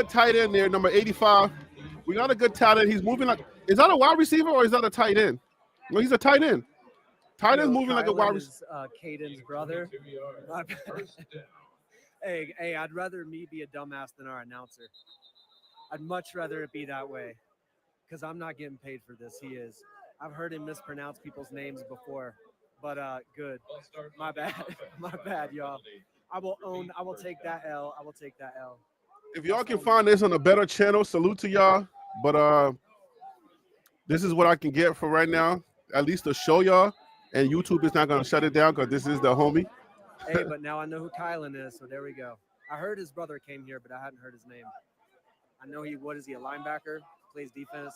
tight end there, number 85. We got a good tight end. He's moving like, is that a wide receiver or is that a tight end? No, he's a tight end. Tight end's moving like a wide receiver. Caden's brother. Hey, I'd rather me be a dumbass than our announcer. I'd much rather it be that way, because I'm not getting paid for this. He is. I've heard him mispronounce people's names before, but good. My bad. My bad, y'all. I will take that L. I will take that L. If y'all can find this on a better channel, salute to y'all. But this is what I can get for right now, at least to show y'all. And YouTube is not going to shut it down because this is the homie. Hey, but now I know who Kylan is, so there we go. I heard his brother came here, but I hadn't heard his name. I know what is he, a linebacker? Plays defense.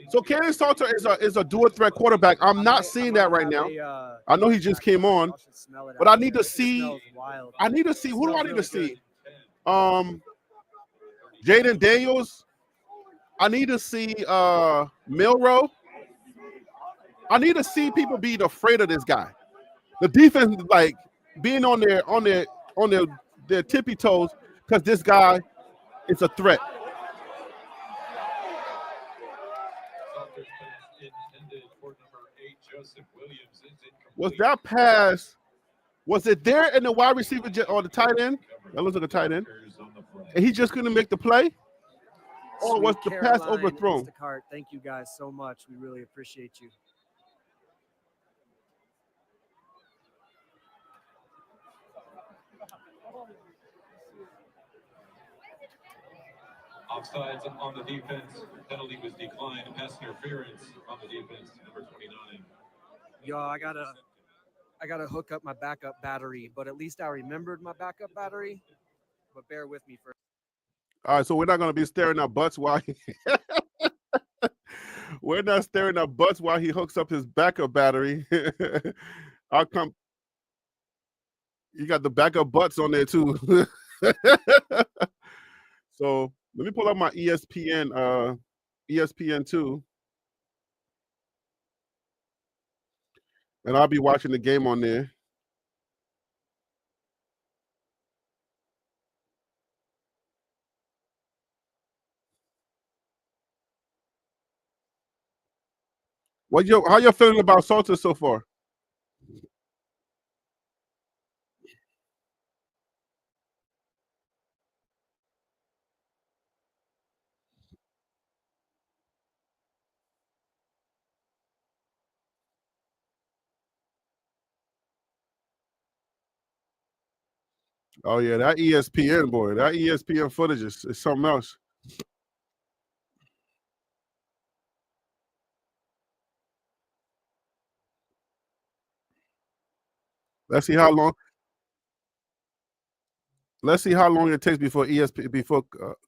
So Candace Salter is a dual threat quarterback. I'm not seeing that right now. I know he just came on, but I need to see. Who do I need to see? Jaden Daniels. I need to see Milroe. I need to see people be afraid of this guy. The defense, like being on their tippy toes, because this guy is a threat. Was that pass? Was it there in the wide receiver or the tight end? That looks like a tight end. And he just couldn't make the play? Or was the pass overthrown? Instacart, thank you guys so much. We really appreciate you. Offsides on the defense. Penalty was declined. Pass interference on the defense, number 29. Yo, I gotta hook up my backup battery, but at least I remembered my backup battery. But bear with me for. All right, so we're not gonna be staring at butts while we're not staring at butts while he hooks up his backup battery. I'll come. You got the backup butts on there too. So let me pull up my ESPN, ESPN2. And I'll be watching the game on there. How you feeling about Salter so far? Oh yeah, that ESPN boy, that ESPN footage is something else. Let's see how long it takes before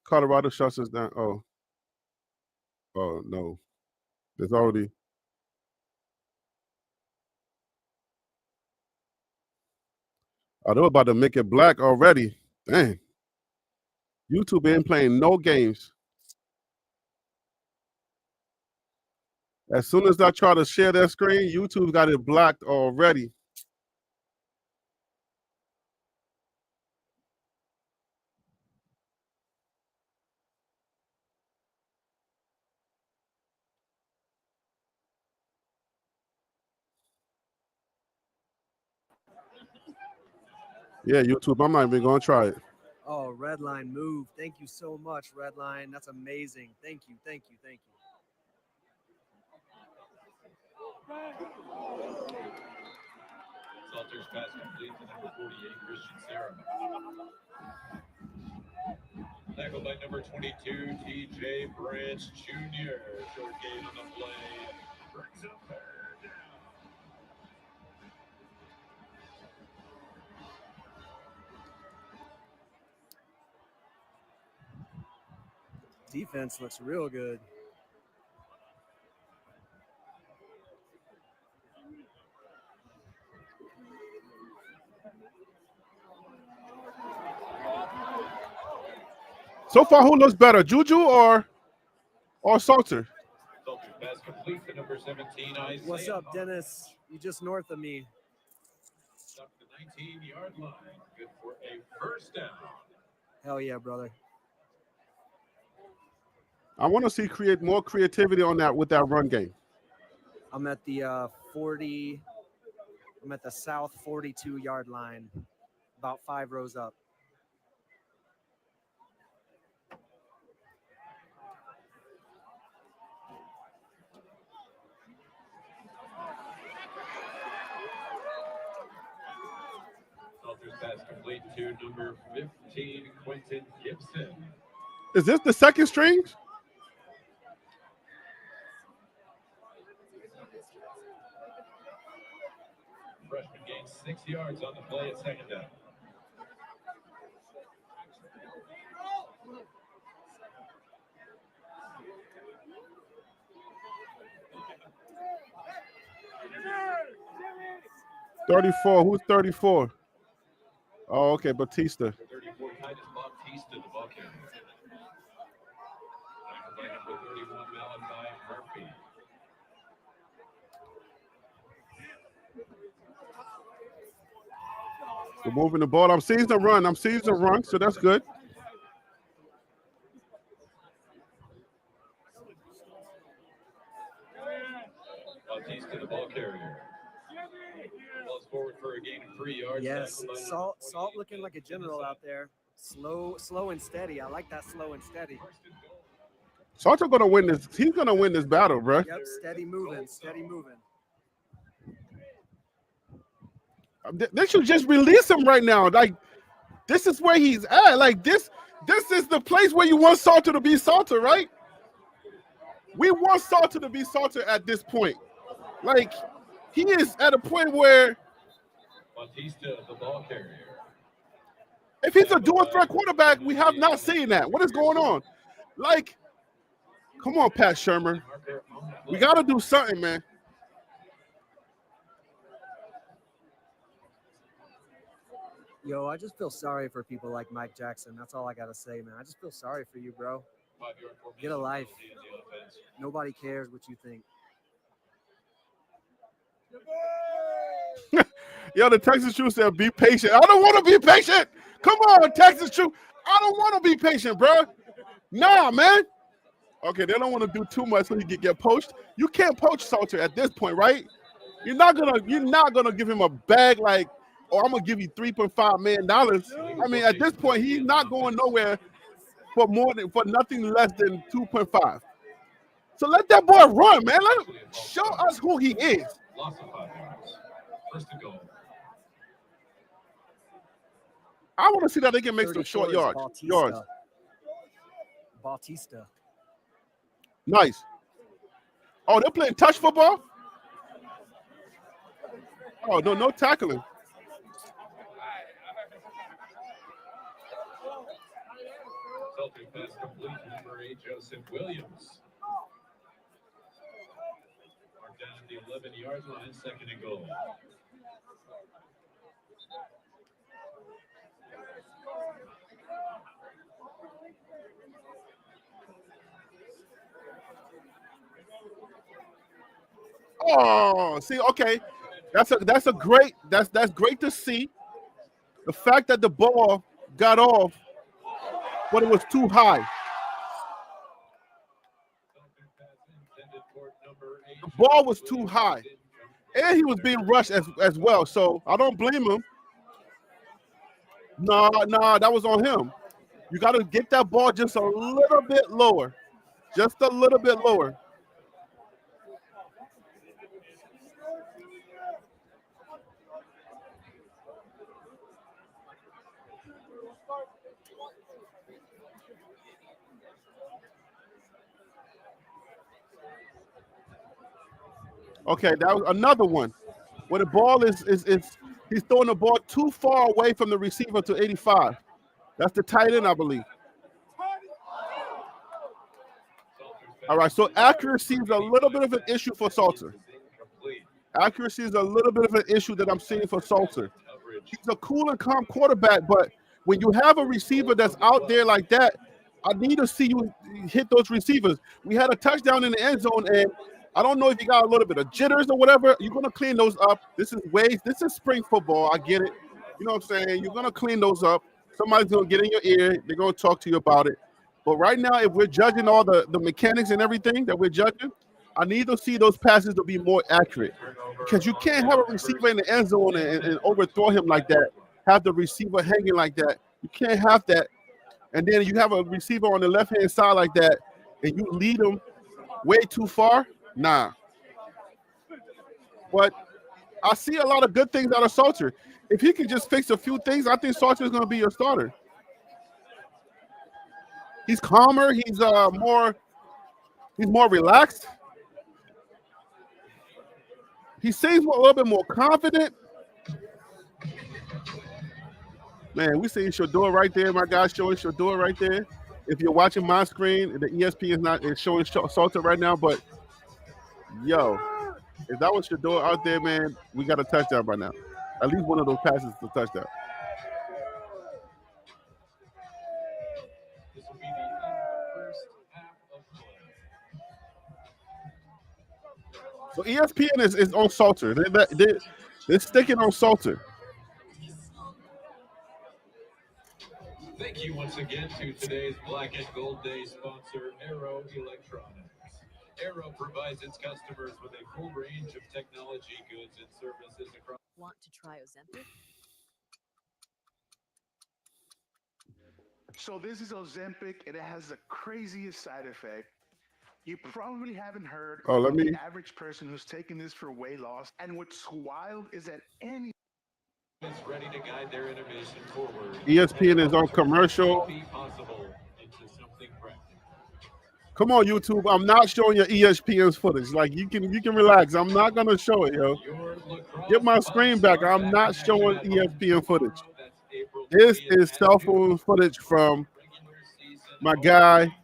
Colorado shuts us down. Oh no, there's already. Oh, they're about to make it black already. Dang. YouTube ain't playing no games. As soon as I try to share that screen, YouTube got it blocked already. Yeah, YouTube, I'm not even going to try it. Oh, Redline move. Thank you so much, Redline. That's amazing. Thank you. Salters pass complete to number 48, Christian Sarah. Tackled by number 22, TJ Branch Jr. Short gain on the play. Brings up third down. Defense looks real good. So far, who looks better, Juju or or Salter? Salter's pass complete to number 17, Isaiah. What's up, Dennis? You just north of me. Up to the 19-yard line. Good for a first down. Hell yeah, brother. I want to see more creativity on that with that run game. I'm at the 40. I'm at the south 42-yard line, about 5 rows up. Salter's pass complete to number 15, Quentin Gibson. Is this the second string? Freshman gains 6 yards on the play at second down. $34. Who's 34? Oh, okay, Batista. 34, Titus Bautista, the ball carrier. Tackled by number 31, Malachi Murphy. We're moving the ball. I'm seeing the run. So that's good. Bautista, the ball carrier. Ball's forward for a gain of 3 yards. Yes, Tackled by Salt looking like a general out there. Slow and steady. I like that slow and steady. Salter gonna win this. He's gonna win this battle, bro. Yep, steady moving. They should just release him right now. Like, this is where he's at. Like, this is the place where you want Salter to be Salter, right? We want Salter to be Salter at this point. Like, he is at a point where Bautista, the ball carrier. if he's a dual threat quarterback, we have not seen that. What is going on? Like, come on, Pat Shermer. We got to do something, man. Yo, I just feel sorry for people like Mike Jackson. That's all I got to say, man. I just feel sorry for you, bro. 5-yard formation. Get a life. In the offense. Nobody cares what you think. Yo, the Texas True said, be patient. I don't want to be patient. Come on, Texas True. I don't want to be patient, bro. Nah, man. Okay, they don't want to do too much so he can get poached. You can't poach Salter at this point, right? You're not gonna give him a bag like, oh, I'm gonna give you $3.5 million. I mean, at this point, he's not going nowhere for nothing less than 2.5. So let that boy run, man. Let him show us who he is. Loss of 5 yards. First and goal. I want to see that they can make some short yards. Bautista. Nice. Oh, they're playing touch football? Oh, no tackling. Celtic pass complete to number 8, Joseph Williams. Marked down at the 11-yard line, second and goal. Oh, see, okay. That's great to see. The fact that the ball got off, but it was too high. The ball was too high. And he was being rushed as well. So I don't blame him. No, that was on him. You got to get that ball just a little bit lower. Just a little bit lower. Okay, that was another one where the ball is he's throwing the ball too far away from the receiver to 85. That's the tight end, I believe. All right, so accuracy is a little bit of an issue for Salter. Accuracy is a little bit of an issue that I'm seeing for Salter. He's a cool and calm quarterback, but when you have a receiver that's out there like that, I need to see you hit those receivers. We had a touchdown in the end zone, and I don't know if you got a little bit of jitters or whatever. You're gonna clean those up. This is spring football. I get it. You know what I'm saying? You're gonna clean those up. Somebody's gonna get in your ear. They're gonna talk to you about it. But right now, if we're judging all the mechanics and everything that we're judging, I need to see those passes to be more accurate. Because you can't have a receiver in the end zone and overthrow him like that. Have the receiver hanging like that. You can't have that. And then you have a receiver on the left-hand side like that, and you lead him way too far. Nah. But I see a lot of good things out of Salter. If he can just fix a few things, I think Salter is going to be your starter. He's calmer. He's more relaxed. He seems a little bit more confident. Man, we see Shedeur right there. My guy's showing Shedeur right there. If you're watching my screen, the ESPN is showing Salter right now. But, yo, if that was Shedeur out there, man, we got a touchdown by now. At least one of those passes is a touchdown. This will be the first half of play. So ESPN is on Salter. They're sticking on Salter. Thank you once again to today's Black and Gold Day sponsor, Arrow Electronics. Arrow provides its customers with a full range of technology goods and services across. Want to try Ozempic? So this is Ozempic, and it has the craziest side effect. You probably haven't heard Oh, let of me- the average person who's taking this for weight loss. And what's wild is that any is ready to guide their innovation forward. ESPN is on commercial. Be possible into something practical. Come on, YouTube. I'm not showing you ESPN's footage. Like you can relax. I'm not gonna show it, yo. Your lacrosse Get my screen back. I'm not showing ESPN footage. This is cell phone footage from my guy,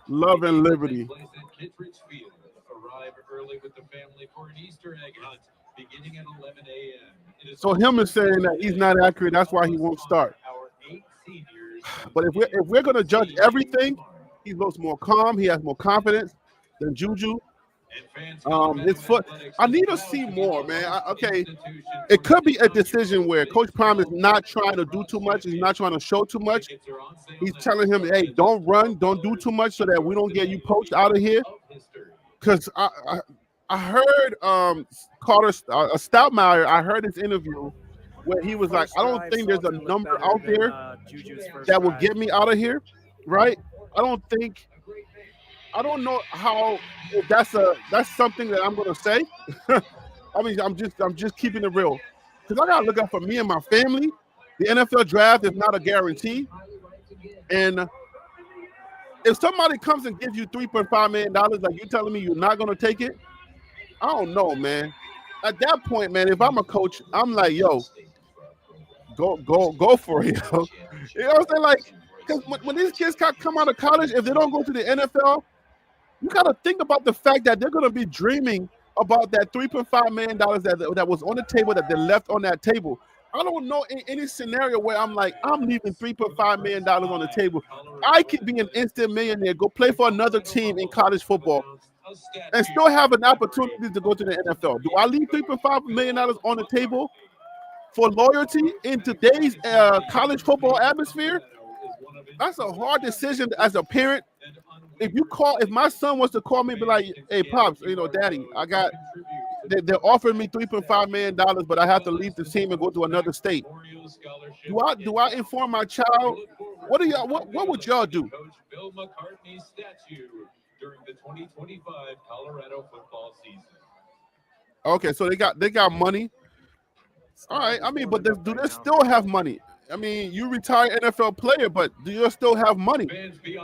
Love and Liberty. Place at Kittredge Field. Arrive early with the family for an Easter egg hunt beginning at 11 a.m. So him is saying that he's not accurate. That's why he won't start. Our 8 seniors. But if we're gonna judge everything, he looks more calm. He has more confidence than Juju. His foot. I need to see more, man. Okay, it could be a decision where Coach Prime is not trying to do too much. He's not trying to show too much. He's telling him, "Hey, don't run, don't do too much, so that we don't get you poached out of here." Because I heard Carter Stoutmeyer. I heard his interview where he was like, "I don't think there's a number out there that will get me out of here." Right? I don't know how if that's something that I'm gonna say. I mean, I'm just keeping it real because I gotta look out for me and my family. The NFL draft is not a guarantee, and if somebody comes and gives you $3.5 million, like you telling me you're not gonna take it, I don't know, man. At that point, man, if I'm a coach, I'm like, yo, go for it, yo. You know what I'm saying? Like, because when these kids come out of college, if they don't go to the NFL, you got to think about the fact that they're going to be dreaming about that $3.5 million that was on the table that they left on that table. I don't know any scenario where I'm like, I'm leaving $3.5 million on the table. I could be an instant millionaire, go play for another team in college football, and still have an opportunity to go to the NFL. Do I leave $3.5 million on the table for loyalty in today's college football atmosphere? That's a hard decision as a parent. If my son was to call me and be like, "Hey, Pops, Daddy, they're offering me $3.5 million, but I have to leave the team and go to another state." Do I inform my child? What would y'all do? Coach Bill McCartney's statue during the 2025 Colorado football season. Okay, so they got money. All right, I mean, but do they still have money? I mean, you retire NFL player, but do you still have money?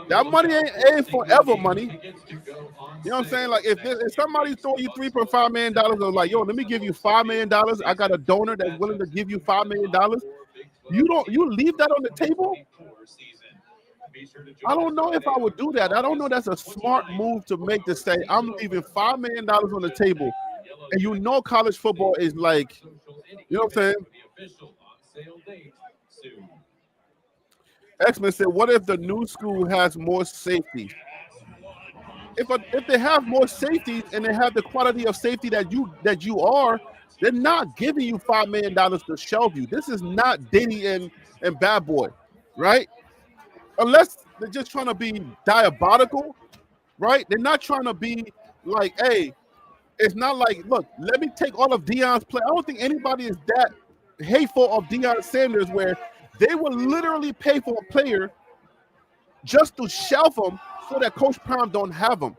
That money ain't forever money. You know what I'm saying? Like, if somebody throw you $3.5 million, they're like, yo, let me give you $5 million. I got a donor that's willing to give you $5 million. You leave that on the table? I don't know if I would do that. I don't know that's a smart move to make to say, I'm leaving $5 million on the table. And college football is like, you know what I'm saying? X-Men said, what if the new school has more safety? If they have more safeties and they have the quality of safety that you are, they're not giving you $5 million to shelve you. This is not Diddy and Bad Boy, right? Unless they're just trying to be diabolical, right? They're not trying to be like, hey, it's not like, look, let me take all of Deion's play. I don't think anybody is that hateful of Deion Sanders where they will literally pay for a player just to shelf him so that Coach Prime don't have him.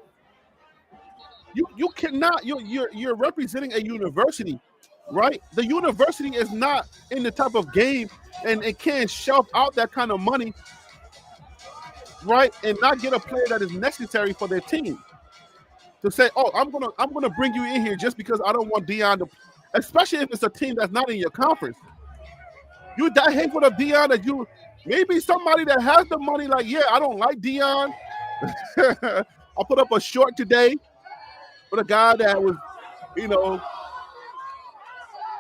You cannot. You're representing a university, right? The university is not in the type of game, and it can't shelf out that kind of money, right? And not get a player that is necessary for their team. To say, oh, I'm gonna bring you in here just because I don't want Deion to, especially if it's a team that's not in your conference. You that hateful of Deion that you maybe somebody that has the money, like, yeah, I don't like Deion. I put up a short today with a guy that was,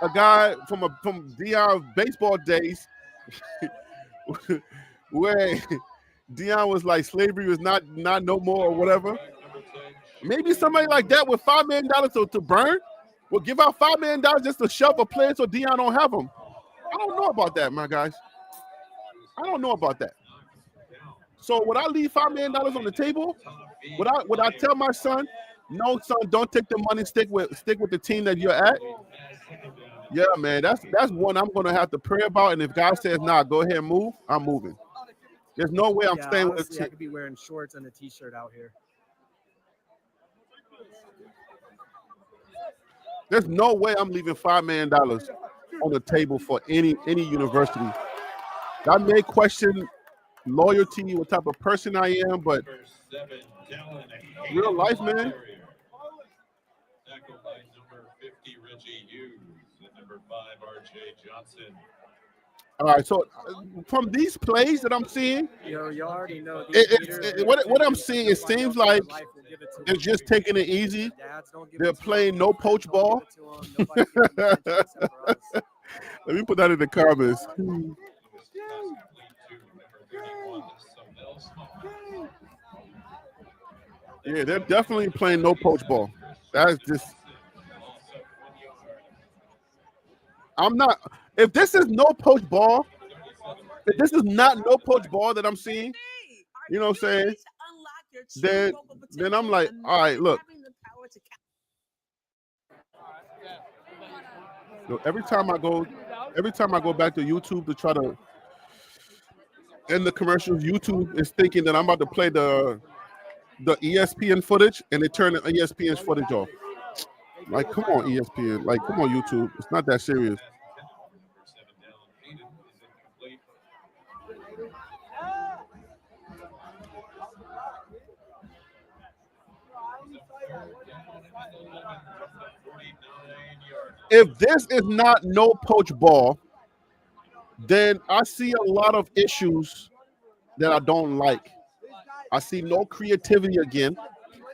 a guy from Deion baseball days, where Deion was like slavery was not no more or whatever. Maybe somebody like that with $5 million to burn will give out $5 million just to shove a player so Deion don't have him. I don't know about that, my guys. I don't know about that. So would I leave $5 million on the table? Would I tell my son, no, son, don't take the money, stick with the team that you're at? Yeah, man, that's one I'm gonna have to pray about. And if God says, nah, go ahead and move, I'm moving. There's no way I'm staying with the team. I could be wearing shorts and a t-shirt out here. There's no way I'm leaving $5 million on the table for any university. I may question loyalty, what type of person I am, but real life, man. Tackle by number 50, Reggie Hughes, and number 5, RJ Johnson. All right, so from these plays that I'm seeing, you already know what I'm seeing, it seems like they're just taking it easy. They're playing no poach ball. Let me put that in the comments. Yeah, they're definitely playing no poach ball. That's just. I'm not. If this is no poach ball, if this is not no poach ball that I'm seeing, you know what I'm saying? Then I'm like, all right, look. Every time I go back to YouTube to try to end the commercials, YouTube is thinking that I'm about to play the ESPN footage, and they turn the ESPN's footage off. Like, come on, ESPN. Like, come on, YouTube. It's not that serious. If this is not no poach ball, then I see a lot of issues that I don't like. I see no creativity again.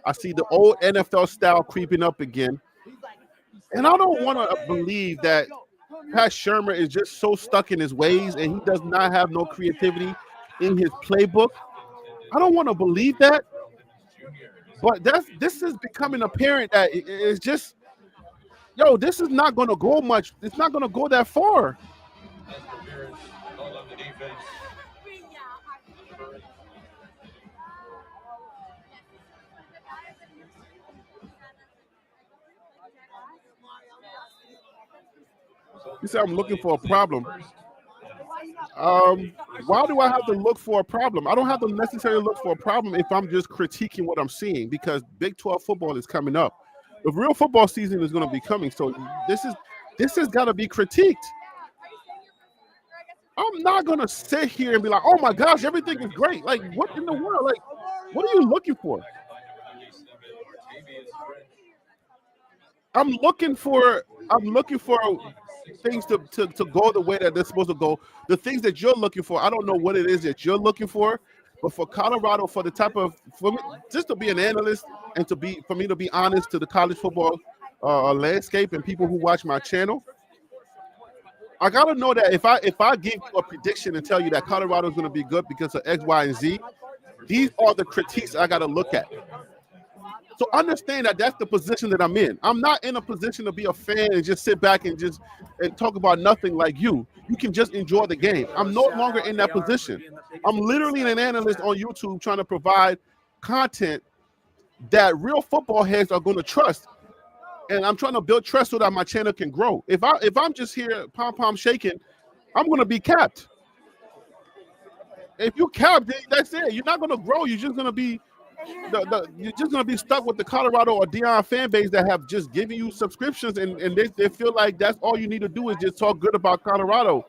I see the old NFL style creeping up again. And I don't want to believe that Pat Shurmur is just so stuck in his ways and he does not have no creativity in his playbook. I don't want to believe that. But this is becoming apparent that it's just, this is not going to go much. It's not going to go that far. You said I'm looking for a problem. Why do I have to look for a problem? I don't have to necessarily look for a problem if I'm just critiquing what I'm seeing, because Big 12 football is coming up. The real football season is going to be coming. So this has got to be critiqued. I'm not going to sit here and be like, oh my gosh, everything is great. Like, what in the world? Like, what are you looking for? I'm looking for things to go the way that they're supposed to go. The things that you're looking for, I don't know what it is that you're looking for, but for Colorado, for me, just to be an analyst and for me to be honest to the college football landscape and people who watch my channel, I gotta know that if I give you a prediction and tell you that Colorado is going to be good because of X, Y, and Z, these are the critiques I gotta look at. So understand that that's the position that I'm in. I'm not in a position to be a fan and just sit back and talk about nothing like you. You can just enjoy the game. I'm no longer in that position. I'm literally an analyst on YouTube trying to provide content that real football heads are going to trust. And I'm trying to build trust so that my channel can grow. If I'm just here pom shaking, I'm going to be capped. If you cap, that's it. You're not going to grow. You're just going to be you're just going to be stuck with the Colorado or Deion fan base that have just given you subscriptions and they feel like that's all you need to do is just talk good about Colorado.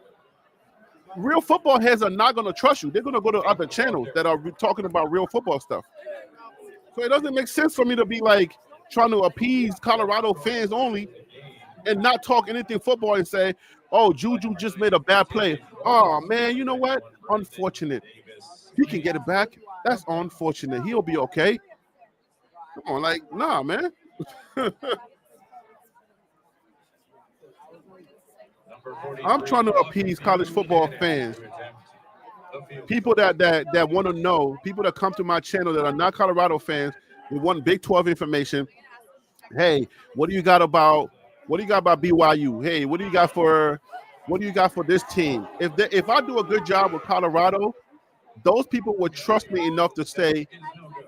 Real football heads are not going to trust you. They're going to go to other channels that are talking about real football stuff. So it doesn't make sense for me to be like trying to appease Colorado fans only and not talk anything football and say, oh, Juju just made a bad play. Oh, man, you know what? Unfortunate. He can get it back. That's unfortunate. He'll be okay. Come on, like, nah, man. I'm trying to appease college football fans. People that want to know, people that come to my channel that are not Colorado fans, they want Big 12 information. Hey, what do you got about BYU? Hey, what do you got for this team? If I do a good job with Colorado, those people would trust me enough to say,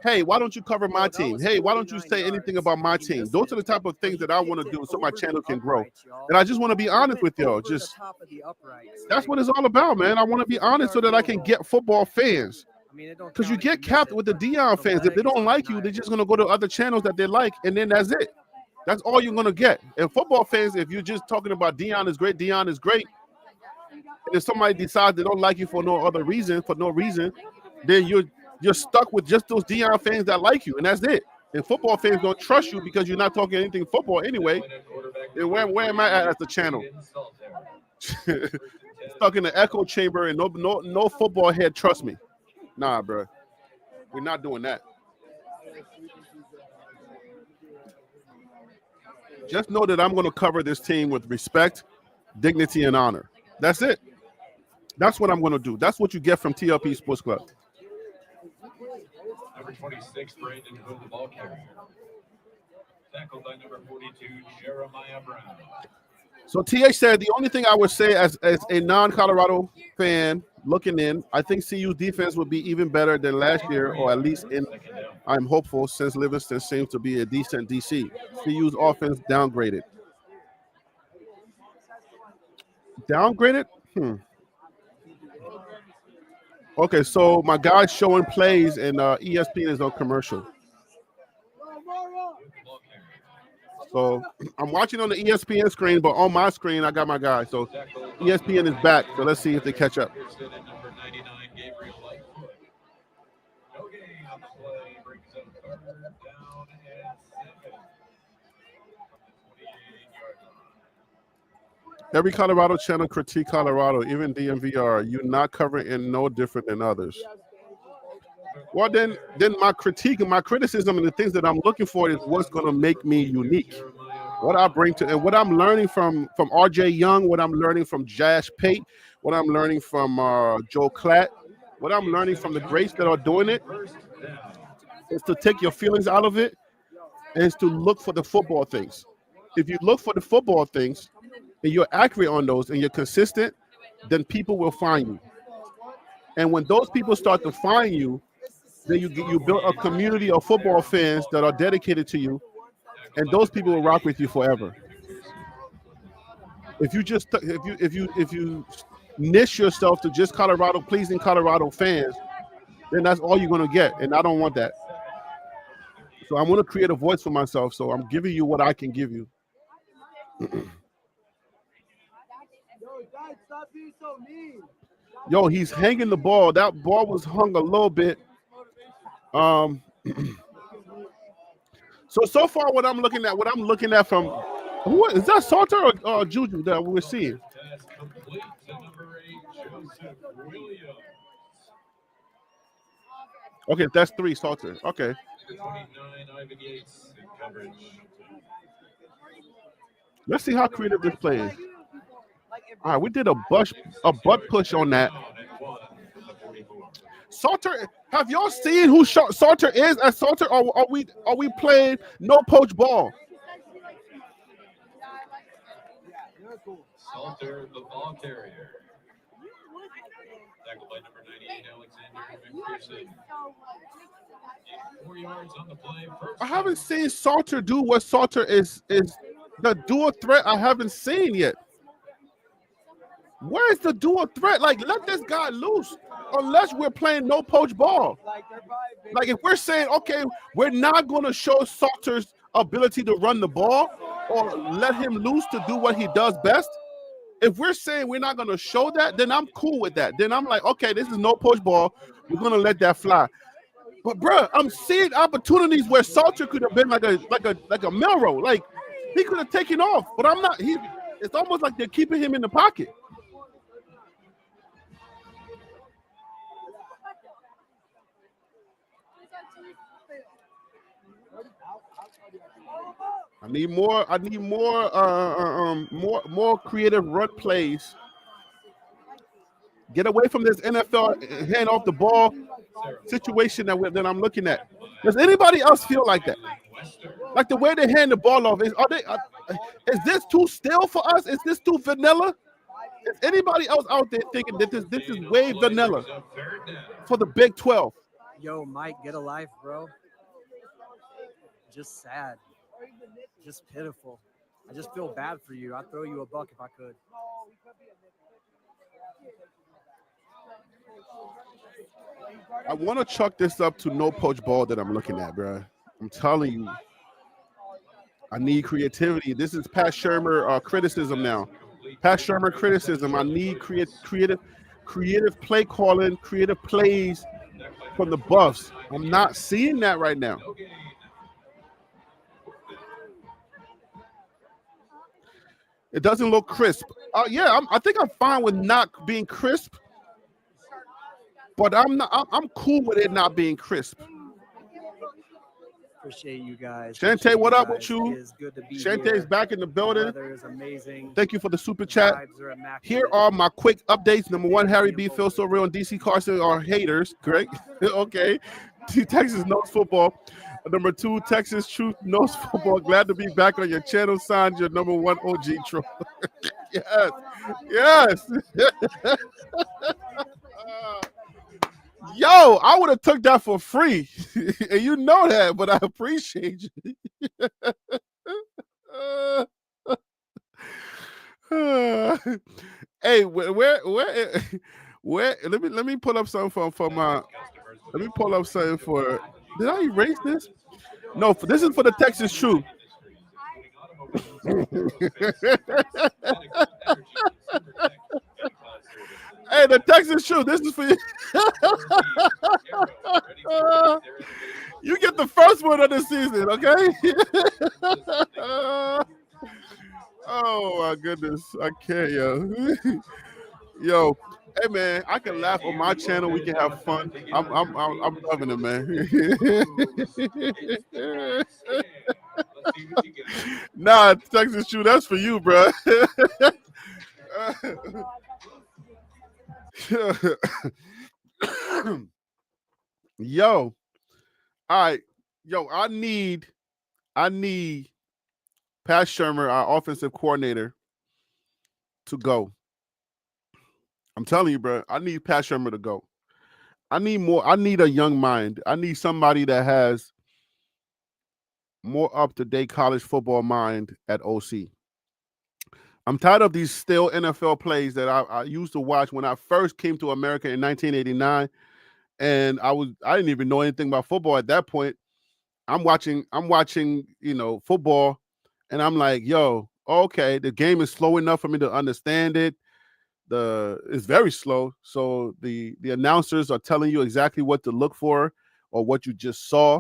hey, why don't you cover my team? Hey, why don't you say anything about my team? Those are the type of things that I want to do so my channel can grow. And I just want to be honest with y'all. Just that's what it's all about, man. I want to be honest so that I can get football fans. Because you get capped with the Deion fans. If they don't like you, they're just going to go to other channels that they like, and then that's it. That's all you're going to get. And football fans, if you're just talking about Deion is great, and if somebody decides they don't like you for no reason, then you're stuck with just those Deion fans that like you, and that's it. And football fans don't trust you because you're not talking anything football anyway. And where am I at as the channel? Stuck in the echo chamber, and no football head trust me. Nah, bro, we're not doing that. Just know that I'm going to cover this team with respect, dignity, and honor. That's it. That's what I'm going to do. That's what you get from TLP Sports Club. Number 26, Brandon Hood, the ball carrier. Tackled by number 42, Jeremiah Brown. So TH said the only thing I would say as a non-Colorado fan looking in, I think CU's defense would be even better than last year, or at least I'm hopeful since Livingston seems to be a decent DC. CU's offense downgraded. Downgraded? Okay, so my guy's showing plays and ESPN is on commercial. So I'm watching on the ESPN screen, but on my screen, I got my guy. So ESPN is back. So let's see if they catch up. Every Colorado channel critique Colorado, even DMVR. You're not covering it no different than others. Well, then my critique and my criticism and the things that I'm looking for is what's going to make me unique. What I bring to, and what I'm learning from RJ Young, what I'm learning from Josh Pate, what I'm learning from Joe Klatt, what I'm learning from the greats that are doing it is to take your feelings out of it and is to look for the football things. If you look for the football things and you're accurate on those and you're consistent, then people will find you. And when those people start to find you, then you build a community of football fans that are dedicated to you, and those people will rock with you forever. If you niche yourself to just pleasing Colorado fans, then that's all you're going to get, and I don't want that. So I want to create a voice for myself. So I'm giving you what I can give you. Yo, he's hanging the ball. That ball was hung a little bit. So far what I'm looking at from who is that, Salter or Juju that we're seeing? Okay, that's 3 Salter. Okay. Let's see how creative this play is. All right, we did a butt push on that. Salter, have y'all seen who Salter is as Salter? Or are we playing no poach ball? Salter, the ball carrier. Tackled by number 98, Alexander McPherson. 4 yards on the play. I haven't seen Salter do what Salter is the dual threat. I haven't seen yet. Where is the dual threat? Like, let this guy loose. Unless we're playing no poach ball. Like, if we're saying, okay, we're not going to show Salter's ability to run the ball or let him loose to do what he does best. If we're saying we're not going to show that, then I'm cool with that. Then I'm like, okay, this is no poach ball. We're going to let that fly. But bro, I'm seeing opportunities where Salter could have been like a Milrow. Like, he could have taken off, but I'm not. It's almost like they're keeping him in the pocket. I need more creative run plays. Get away from this NFL hand off the ball situation that I'm looking at. Does anybody else feel like that? Like the way they hand the ball off, is this too still for us? Is this too vanilla? Is anybody else out there thinking that this is way vanilla for the Big 12? Yo, Mike, get a life, bro. Just sad. Just pitiful. I just feel bad for you. I'd throw you a buck if I could. I want to chuck this up to no poach ball that I'm looking at, bro. I'm telling you. I need creativity. This is Pat Shurmur criticism now. Pat Shurmur criticism. I need creative play calling, creative plays from the Buffs. I'm not seeing that right now. It doesn't look crisp. I think I'm fine with not being crisp, but I'm cool with it not being crisp. Appreciate you guys. Shante, what up with you? It is good to be Shantae's here. back in the building. The weather is amazing. Thank you for the super chat. Vibes are immaculate. Here are my quick updates. Number one, Harry B. Phil So Real and DC Carson are haters. Great. Okay. Texas knows football. Number two, Texas Truth knows football. Glad to be back on your channel. Signed, your number one OG troll. Yes. Yo, I would have took that for free. And you know that, but I appreciate you. Hey, where let me pull up something for my let me pull up something for. Did I erase this? No, this is for the Texas Truth. Hey, the Texas Truth. This is for you. You get the first one of the season, okay? Oh my goodness, I can't, yo. Yo, hey man, I can laugh on my channel. We can have fun. I'm loving it, man. Nah, Texas Truth, that's for you, bro. Yo, all right, yo, I need Pat Shurmur, our offensive coordinator, to go. I'm telling you, bro, I need Pat Shurmur to go. I need a young mind. I need somebody that has more up-to-date college football mind at OC. I'm tired of these still NFL plays that I used to watch when I first came to America in 1989, and I didn't even know anything about football at that point. I'm watching, football, and I'm like, yo, okay, the game is slow enough for me to understand it. It's very slow, so the announcers are telling you exactly what to look for or what you just saw.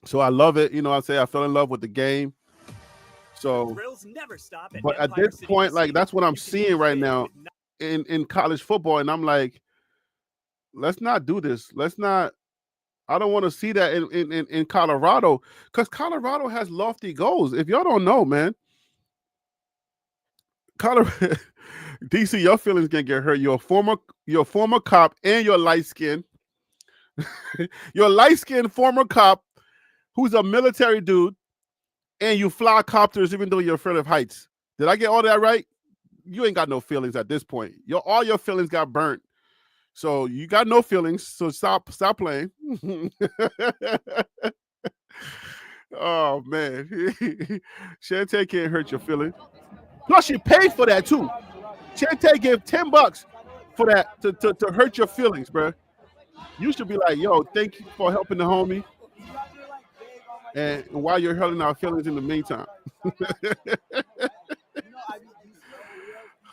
So I love it. I fell in love with the game. So, but at this point, like, that's what I'm seeing right now in college football, and I'm like, let's not do this. I don't want to see that in Colorado, because Colorado has lofty goals. If y'all don't know, man, Colorado, DC, your feelings gonna get hurt. You're a former cop, and you're light skinned. You're a light skinned former cop who's a military dude, and you fly copters even though you're afraid of heights. Did I get all that right? You ain't got no feelings at this point. All your feelings got burnt. So you got no feelings. So stop playing. Oh man. Shantae can't hurt your feelings. Plus she paid for that too. Shantae gave $10 for that to hurt your feelings, bro. You should be like, yo, thank you for helping the homie. And while you're hurting our feelings in the meantime.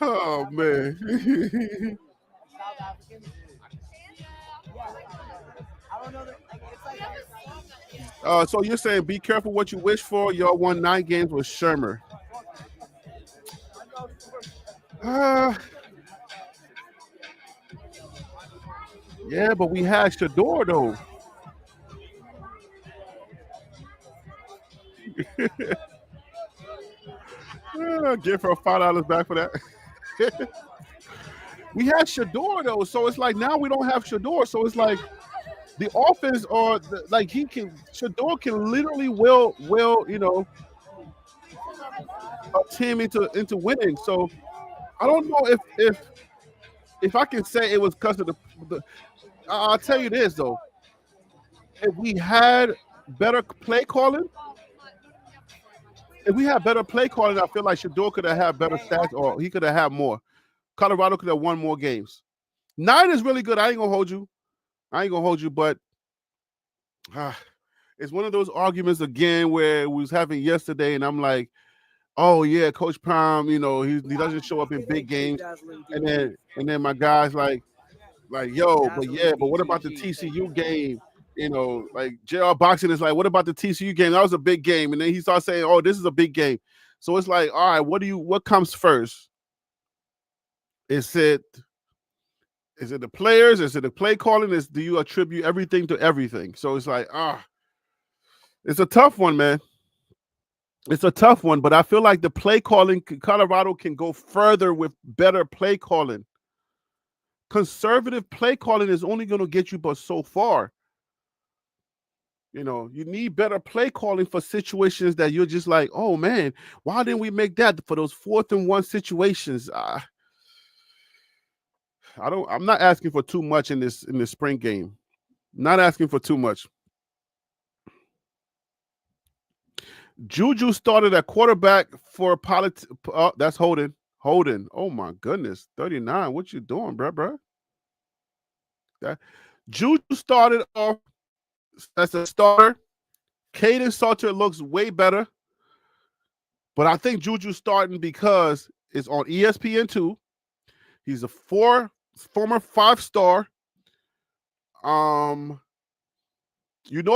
Oh man. So you're saying be careful what you wish for. Y'all won 9 games with Shermer. Yeah, but we had Shador though. Give her $5 back for that. We had Shador though, so it's like now we don't have Shador, so it's like the offense or like Shador can literally will a team into winning. So I don't know if I can say it was because of the. I'll tell you this though, if we had better play calling. If we had better play calling, I feel like Shador could have had better stats, or he could have had more. Colorado could have won more games. 9 is really good. I ain't gonna hold you, but it's one of those arguments again where we was having yesterday, and I'm like, oh yeah, Coach Prime, he doesn't show up in big games, and then my guys like yo, but what about the TCU game? Like JR Boxing is like, what about the TCU game? That was a big game. And then he starts saying, oh, this is a big game. So it's like, all right, what comes first? Is it the players? Is it the play calling? Do you attribute everything to everything? So it's like, it's a tough one, man. It's a tough one, but I feel like the play calling, Colorado can go further with better play calling. Conservative play calling is only going to get you but so far. You need better play calling for situations that you're just like, oh man, why didn't we make that for those 4th and 1 situations? I'm not asking for too much in this spring game. Not asking for too much. Juju started at quarterback for that's Holden. Holden. Oh my goodness. 39. What you doing, bro? Juju started off as a starter. Caden Salter looks way better. But I think Juju's starting because it's on ESPN2. He's a former 5-star.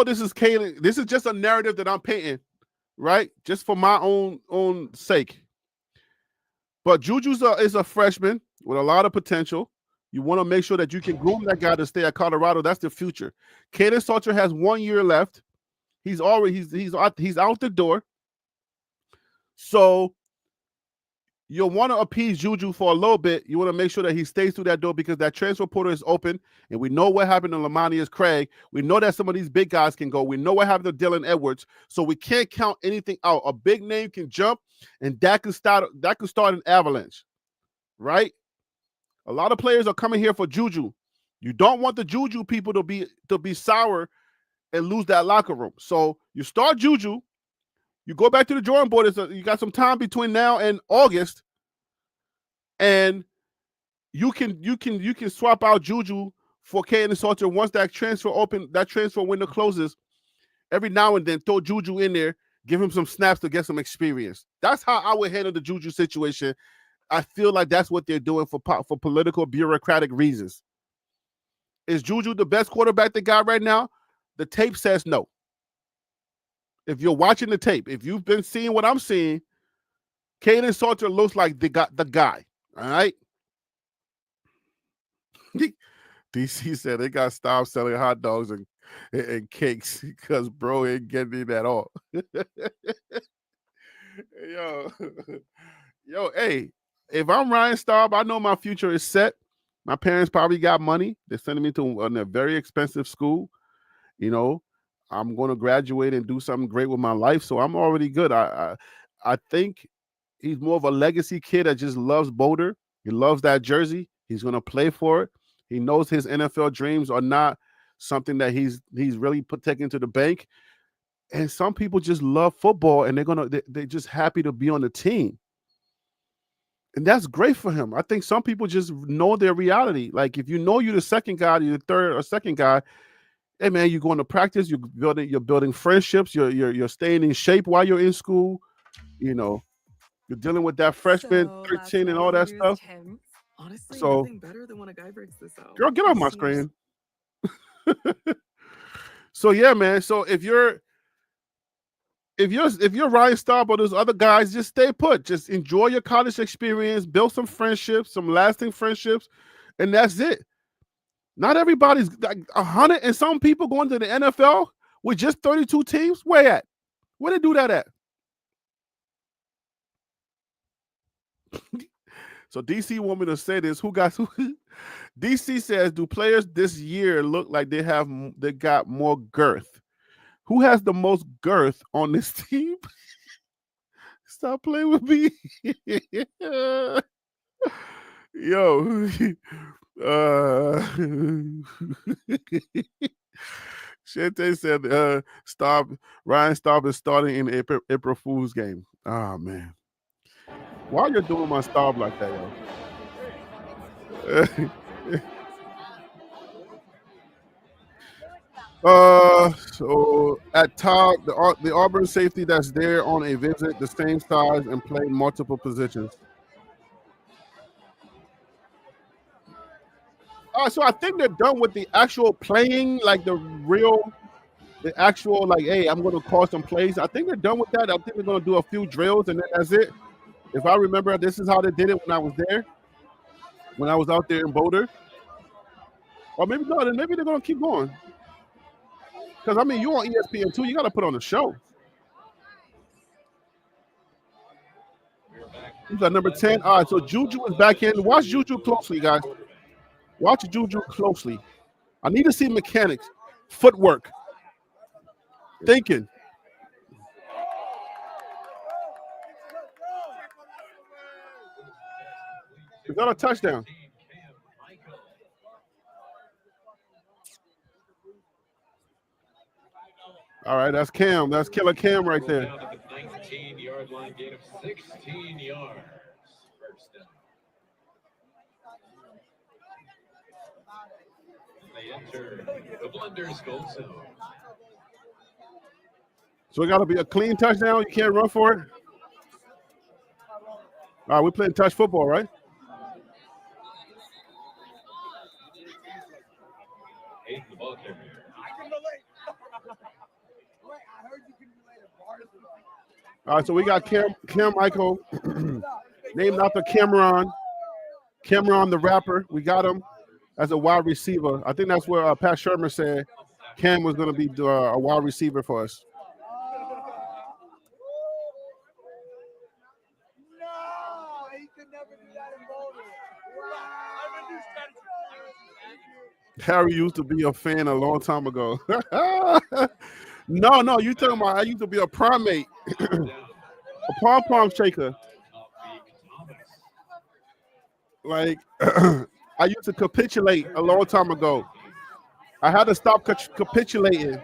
This is Caden. This is just a narrative that I'm painting, right? Just for my own sake. But Juju is a freshman with a lot of potential. You want to make sure that you can groom that guy to stay at Colorado. That's the future. Caden Salter has 1 year left. He's out the door. So you'll want to appease Juju for a little bit. You want to make sure that he stays through that door because that transfer portal is open, and we know what happened to Lamonius Craig. We know that some of these big guys can go. We know what happened to Dylan Edwards. So we can't count anything out. A big name can jump, and that could start an avalanche, right? A lot of players are coming here for Juju. You don't want the Juju people to be sour and lose that locker room. So you start Juju. You go back to the drawing board. You got some time between now and August, and you can swap out Juju for Caden Salter once that transfer window closes. Every now and then, throw Juju in there, give him some snaps to get some experience. That's how I would handle the Juju situation. I feel like that's what they're doing for political, bureaucratic reasons. Is Juju the best quarterback they got right now? The tape says no. If you're watching the tape, if you've been seeing what I'm seeing, Caden Salter looks like the guy. All right. DC said they got to stop selling hot dogs and cakes because bro ain't getting it at all. Yo, hey, if I'm Ryan Staub, I know my future is set. My parents probably got money. They're sending me to a very expensive school. You know, I'm going to graduate and do something great with my life. So I'm already good. I think he's more of a legacy kid that just loves Boulder. He loves that jersey. He's going to play for it. He knows his NFL dreams are not something that he's really taking to the bank. And some people just love football and they're just happy to be on the team. And that's great for him. I think some people just know their reality. Like if you know you're the second guy, you're the third or second guy, hey man, you're going to practice, you're building friendships, you're staying in shape while you're in school, you know, you're dealing with that freshman 13 and all that stuff. Honestly, So, nothing better than when a guy breaks this out. Girl, get off my screen. So yeah, man. So if you're Ryan Staub or those other guys, just stay put. Just enjoy your college experience, build some friendships, some lasting friendships, and that's it. Not everybody's like 100 and some people going to the NFL with just 32 teams. Where at? Where they do that at? So DC want me to say this. Who? DC says, do players this year look like they got more girth? Who has the most girth on this team? Stop playing with me. Yo. Shante said, Ryan Staub is starting in April Fool's game. Oh, man. Why are you doing my Staub like that, yo? So at top, the Auburn safety that's there on a visit, the same size and play multiple positions. So I think they're done with the actual playing, like the actual, like, hey, I'm going to call some plays. I think they're done with that. I think they're going to do a few drills and then that's it. If I remember, this is how they did it when I was there, when I was out there in Boulder. Or maybe no, then maybe they're going to keep going. Because, I mean, you're on ESPN too. You got to put on a show. Who's at number 10? All right, so Juju is back in. Watch Juju closely, guys. Watch Juju closely. I need to see mechanics, footwork, thinking. Is that a touchdown? All right, that's Cam. That's Killer Cam right there. Down to the 19-yard line, gain of 16 yards. First down. They enter the Blunders goal zone. So it got to be a clean touchdown. You can't run for it. All right, we're playing touch football, right? Hayden, the ball carrier. All right, so we got Cam Michael, named after Cameron the rapper. We got him as a wide receiver. I think that's where Pat Shermer said Cam was going to be a wide receiver for us. Harry used to be a fan a long time ago. No, you talking about I used to be a primate, a pom-pom shaker. Like, I used to capitulate a long time ago. I had to stop capitulating.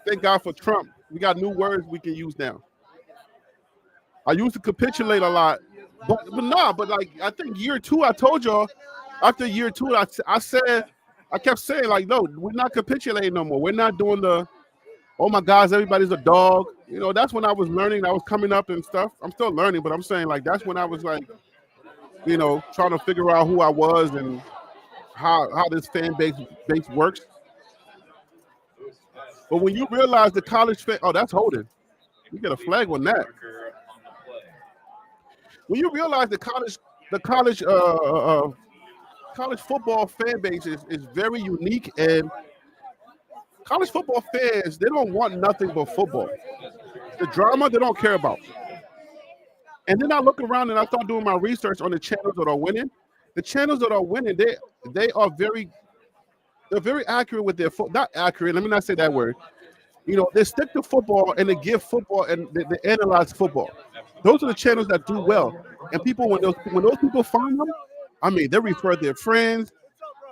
Thank God for Trump. We got new words we can use now. I used to capitulate a lot, but like I think year 2, I told y'all. After year 2, I kept saying like, no, we're not capitulating no more. We're not doing the, oh my gosh, everybody's a dog. You know, that's when I was learning. I was coming up and stuff. I'm still learning, but I'm saying like that's when I was like, you know, trying to figure out who I was and how this fan base works. But when you realize the college fan, oh, that's holding. You get a flag on that. When you realize the college football fan base is very unique, and college football fans, they don't want nothing but football. The drama they don't care about. And then I look around and I start doing my research on the channels that are winning. The channels that are winning, they are very accurate with their not accurate. Let me not say that word. You know, they stick to football and they give football and they analyze football. Those are the channels that do well. And people, when those people find them, I mean, they refer their friends.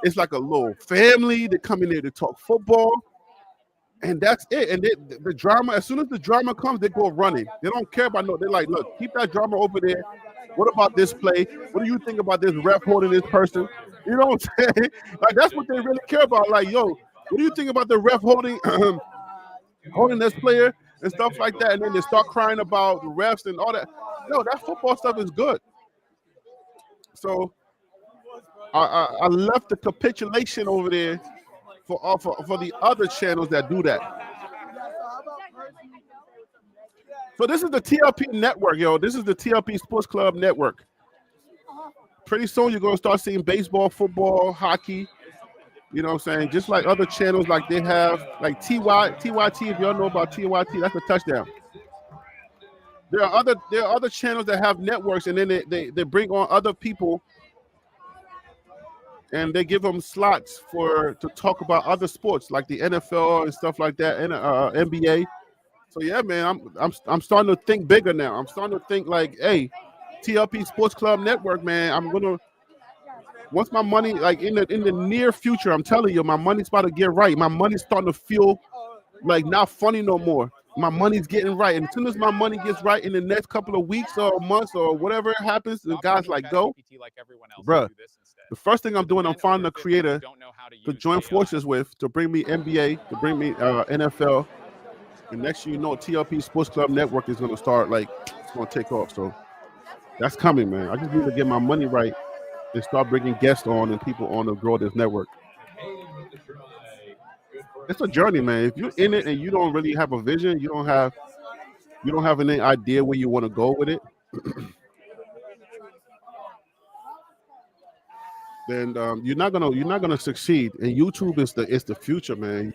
It's like a little family. They come in there to talk football. And that's it. And the drama, as soon as the drama comes, they go running. They don't care about no. They're like, look, keep that drama over there. What about this play? What do you think about this ref holding this person? You know what I'm saying? Like, that's what they really care about. Like, yo, what do you think about the ref holding this player and stuff like that? And then they start crying about the refs and all that. Yo, that football stuff is good. So I left the capitulation over there for the other channels that do that. So this is the TLP network, yo. This is the TLP Sports Club network. Pretty soon you're going to start seeing baseball, football, hockey. You know what I'm saying? Just like other channels like they have, like TYT, if y'all know about TYT, that's a touchdown. There are other channels that have networks, and then they bring on other people and they give them slots to talk about other sports like the NFL and stuff like that, and NBA. So yeah, man, I'm starting to think bigger now. I'm starting to think like, hey, TLP Sports Club Network, man. I'm gonna, once my money, like in the near future, I'm telling you, my money's about to get right. My money's starting to feel like not funny no more. My money's getting right, and as soon as my money gets right in the next couple of weeks or months or whatever happens, the guys like go, bruh. The first thing I'm doing, I'm finding a creator to join forces with to bring me NBA, to bring me NFL. And next thing you know, TLP Sports Club Network is going to start, like, it's going to take off. So that's coming, man. I just need to get my money right and start bringing guests on and people on to grow this network. It's a journey, man. If you're in it and you don't really have a vision, you don't have any idea where you want to go with it, then you're not gonna succeed. And YouTube is the future, man.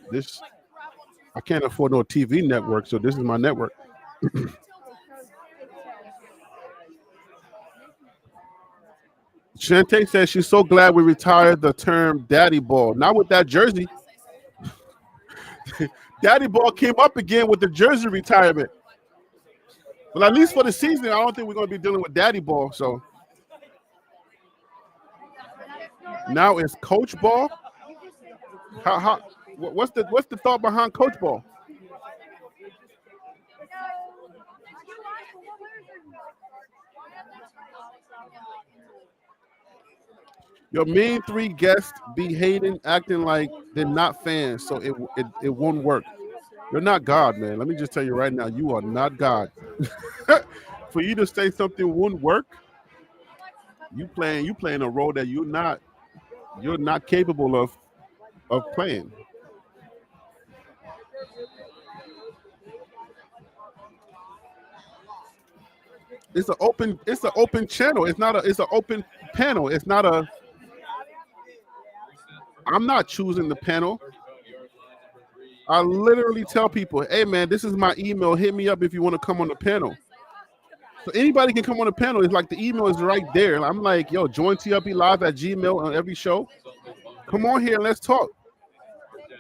I can't afford no TV network, so this is my network. Shantae says she's so glad we retired the term daddy ball. Not with that jersey. Daddy ball came up again with the jersey retirement. Well, at least for the season, I don't think we're going to be dealing with daddy ball. So now it's coach ball. What's the thought behind coach ball? Your main three guests be hating, acting like they're not fans, so it won't work. You're not God, man. Let me just tell you right now, you are not God. For you to say something won't work, you playing a role that you're not capable of playing. It's an open channel. It's an open panel. It's not a. I'm not choosing the panel. I literally tell people, hey man, this is my email. Hit me up if you want to come on the panel. So anybody can come on the panel. It's like the email is right there. I'm like, yo, join TLP Live at Gmail on every show. Come on here and let's talk.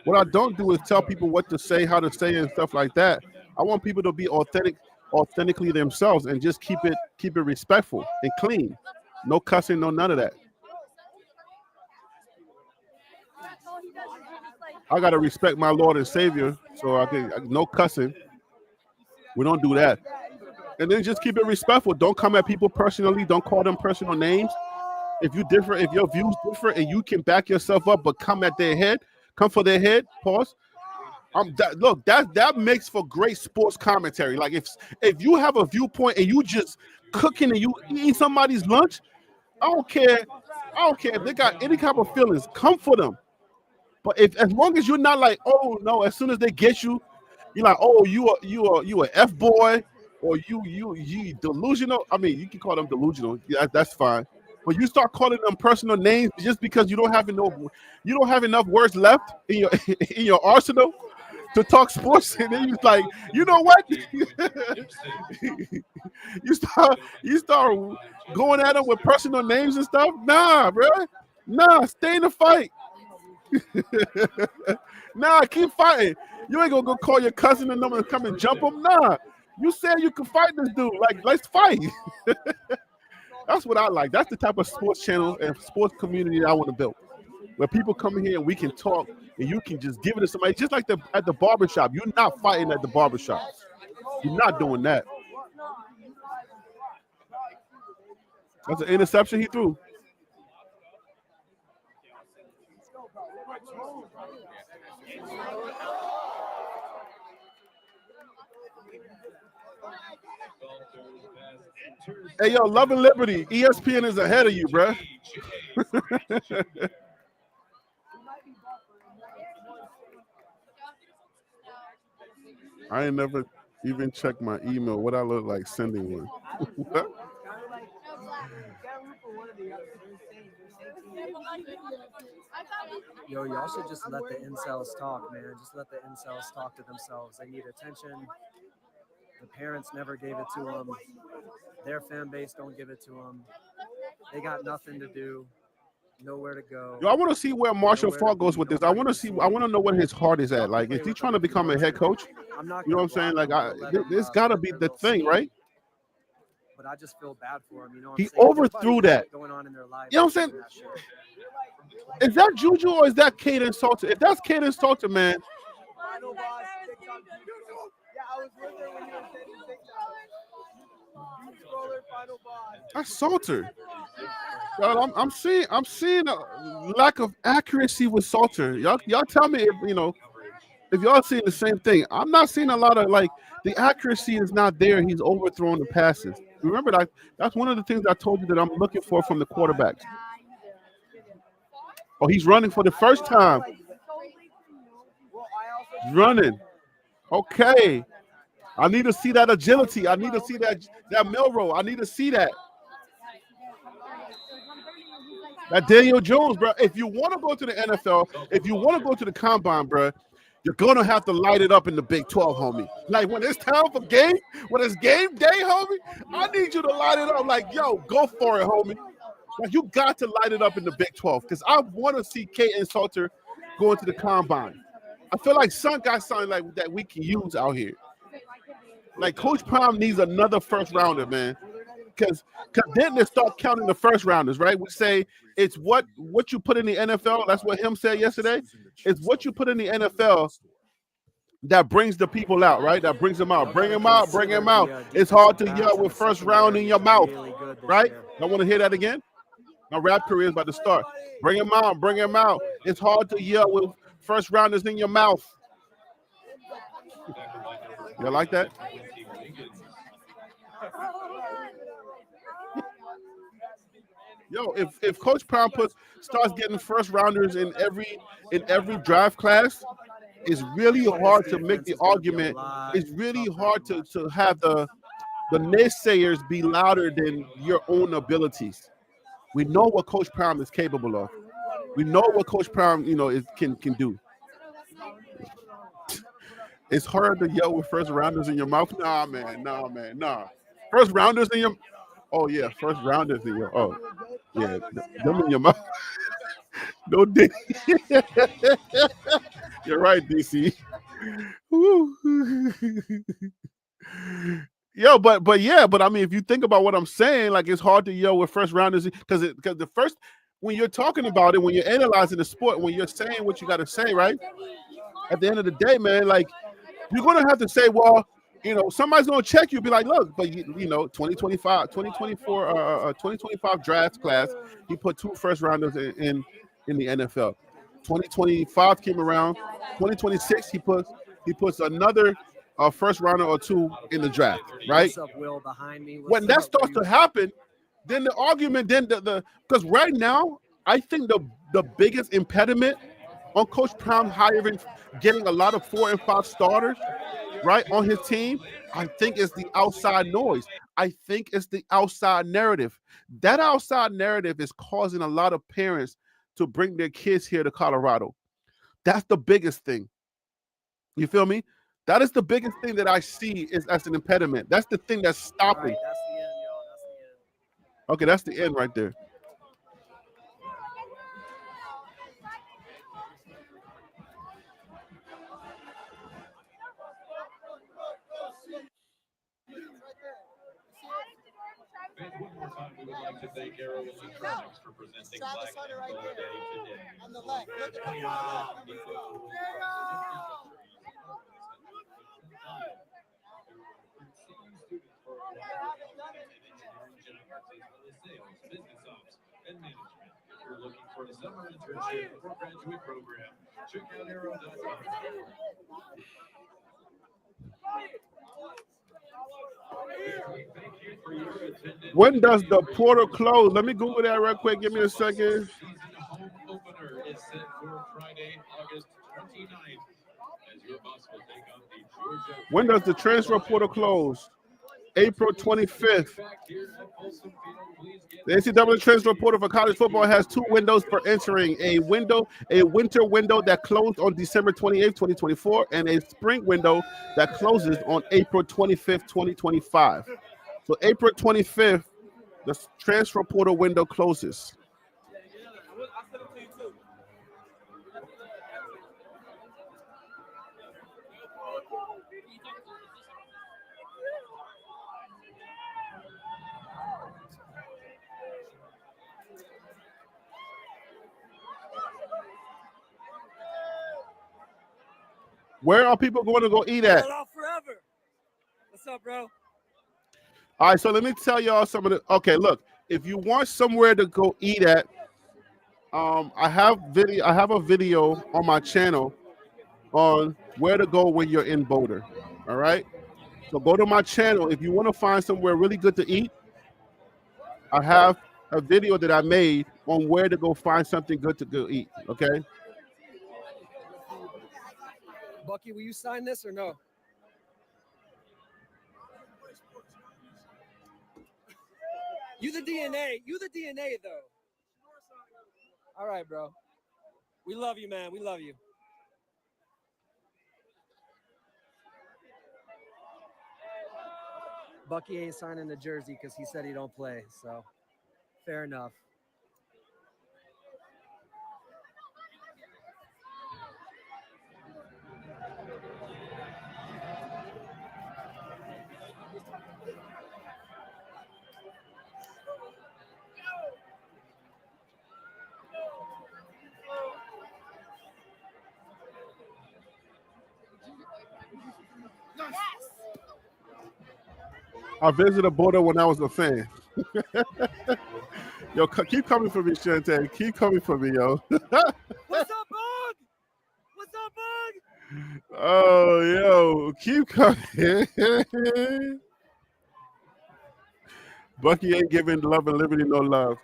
What I don't do is tell people what to say, how to say it, and stuff like that. I want people to be authentically themselves and just keep it respectful and clean. No cussing, no none of that. I gotta respect my Lord and Savior, so I can no cussing. We don't do that. And then just keep it respectful. Don't come at people personally. Don't call them personal names. If you're different, if your view's different, and you can back yourself up, but come for their head. Pause. Look, that makes for great sports commentary. Like if you have a viewpoint and you just cooking and you eating somebody's lunch, I don't care if they got any kind of feelings. Come for them. But as long as you're not like, oh no, as soon as they get you, you're like, oh, you a F boy, or you delusional. I mean, you can call them delusional. Yeah, that's fine. But you start calling them personal names just because you don't have enough words left in your arsenal. to talk sports, and then he's like, you know what? you start going at him with personal names and stuff. Nah, bro. Nah, stay in the fight. Nah, keep fighting. You ain't gonna go call your cousin and them and come and jump him. Nah, you said you can fight this dude. Like, let's fight. That's what I like. That's the type of sports channel and sports community that I want to build, where people come in here and we can talk and you can just give it to somebody. Just like at the barbershop. You're not fighting at the barbershop. You're not doing that. That's an interception he threw. Hey, yo, Love and Liberty. ESPN is ahead of you, bruh. I ain't never even checked my email. What I look like sending one. Yo, y'all should just let the incels talk, man. Just let the incels talk to themselves. They need attention. The parents never gave it to them. Their fan base don't give it to them. They got nothing to do, nowhere to go. Yo, I want to see where Marshall Faulk goes with this. I want to know what his heart is at. Like, is he trying to become a head coach? You know what I'm saying? Like, this got to be the thing, right? But I just feel bad for him. You know, he overthrew that. Going on in their life. You know what I'm saying? Is that Juju or is that Kaden Salter? If that's Kaden Salter, man. That's Salter. I'm seeing a lack of accuracy with Salter. Y'all tell me if y'all seeing the same thing. I'm not seeing a lot of, like, the accuracy is not there. He's overthrowing the passes. Remember that's one of the things I told you that I'm looking for from the quarterbacks. Oh, he's running for the first time. He's running. Okay. I need to see that agility. I need to see that Milrow. I need to see that. That Daniel Jones, bro. If you want to go to the NFL, if you want to go to the combine, bro, you're going to have to light it up in the Big 12, homie. Like, when it's time for game, when it's game day, homie, I need you to light it up. Like, yo, go for it, homie. Like, you got to light it up in the Big 12 because I want to see Kaden Salter go into the combine. I feel like Son got something like that we can use out here. Like, Coach Prime needs another first rounder, man. Because then they start counting the first rounders, right? We say it's what you put in the NFL. That's what him said yesterday. It's what you put in the NFL that brings the people out, right? That brings them out. Bring them out, bring them out. It's hard to yell with first round in your mouth, right? I want to hear that again. My rap career is about to start. Bring them out, bring them out. It's hard to yell with first rounders in your mouth. You like that? Yo, if Coach Prime starts getting first rounders in every draft class, it's really hard to make the argument. It's really hard to have the naysayers be louder than your own abilities. We know what Coach Prime is capable of. We know what Coach Prime, can do. It's hard to yell with first rounders in your mouth. Nah, man. First rounders in your. Oh yeah, first rounders in your. Oh yeah, them in your mouth. No dick. You're right, DC. Yo, but I mean, if you think about what I'm saying, like, it's hard to yell with first rounders because the first, when you're talking about it, when you're analyzing the sport, when you're saying what you got to say, right? At the end of the day, man, like, you're gonna have to say, well, somebody's gonna check you, be like, look, but 2025 draft class, he put 2 first rounders in the NFL. 2025 came around. 2026, he puts another first rounder or 2 in the draft, right? What's up, Will, behind me? When that starts to happen, then the argument, because right now, I think the biggest impediment on Coach Prime hiring, getting a lot of 4 and 5 starters, right, on his team, I think it's the outside noise. I think it's the outside narrative. That outside narrative is causing a lot of parents to bring their kids here to Colorado. That's the biggest thing. You feel me? That is the biggest thing that I see is as an impediment. That's the thing that's stopping. Right, that's the end, y'all. That's the end. Okay, that's the end right there. Fans, one more time, we would like to thank Arrow Electronics for presenting Black and Gold Day today. On the left. Look at the front. And management. If you're looking for a summer internship or graduate program, check out Arrow.com. Thank you for your attendance. When does the portal close? Let me Google that real quick. Give me a second. Season home opener is set for Friday, August 29th. As your boss will take on the Georgia. When does the transfer portal close? April 25th. Back here at Folsom Field, please get The NCAA transfer portal for college football has two windows for entering: a winter window that closed on December 28th, 2024, and a spring window that closes on April 25th, 2025. So April 25th, the transfer portal window closes. Where are people going to go eat at? Forever. What's up, bro? All right, so let me tell y'all some of the. Okay, look, if you want somewhere to go eat at, I have a video on my channel on where to go when you're in Boulder. All right, so go to my channel if you want to find somewhere really good to eat. I have a video that I made on where to go find something good to go eat. Okay. Bucky, will you sign this or no? You the DNA. You the DNA, though. All right, bro. We love you, man. We love you. Bucky ain't signing the jersey because he said he don't play. So, fair enough. I visited Boulder when I was a fan. Yo, keep coming for me, Shante. Keep coming for me, yo. What's up, Bug? What's up, Bug? Oh, yo, keep coming. Bucky ain't giving love and liberty no love.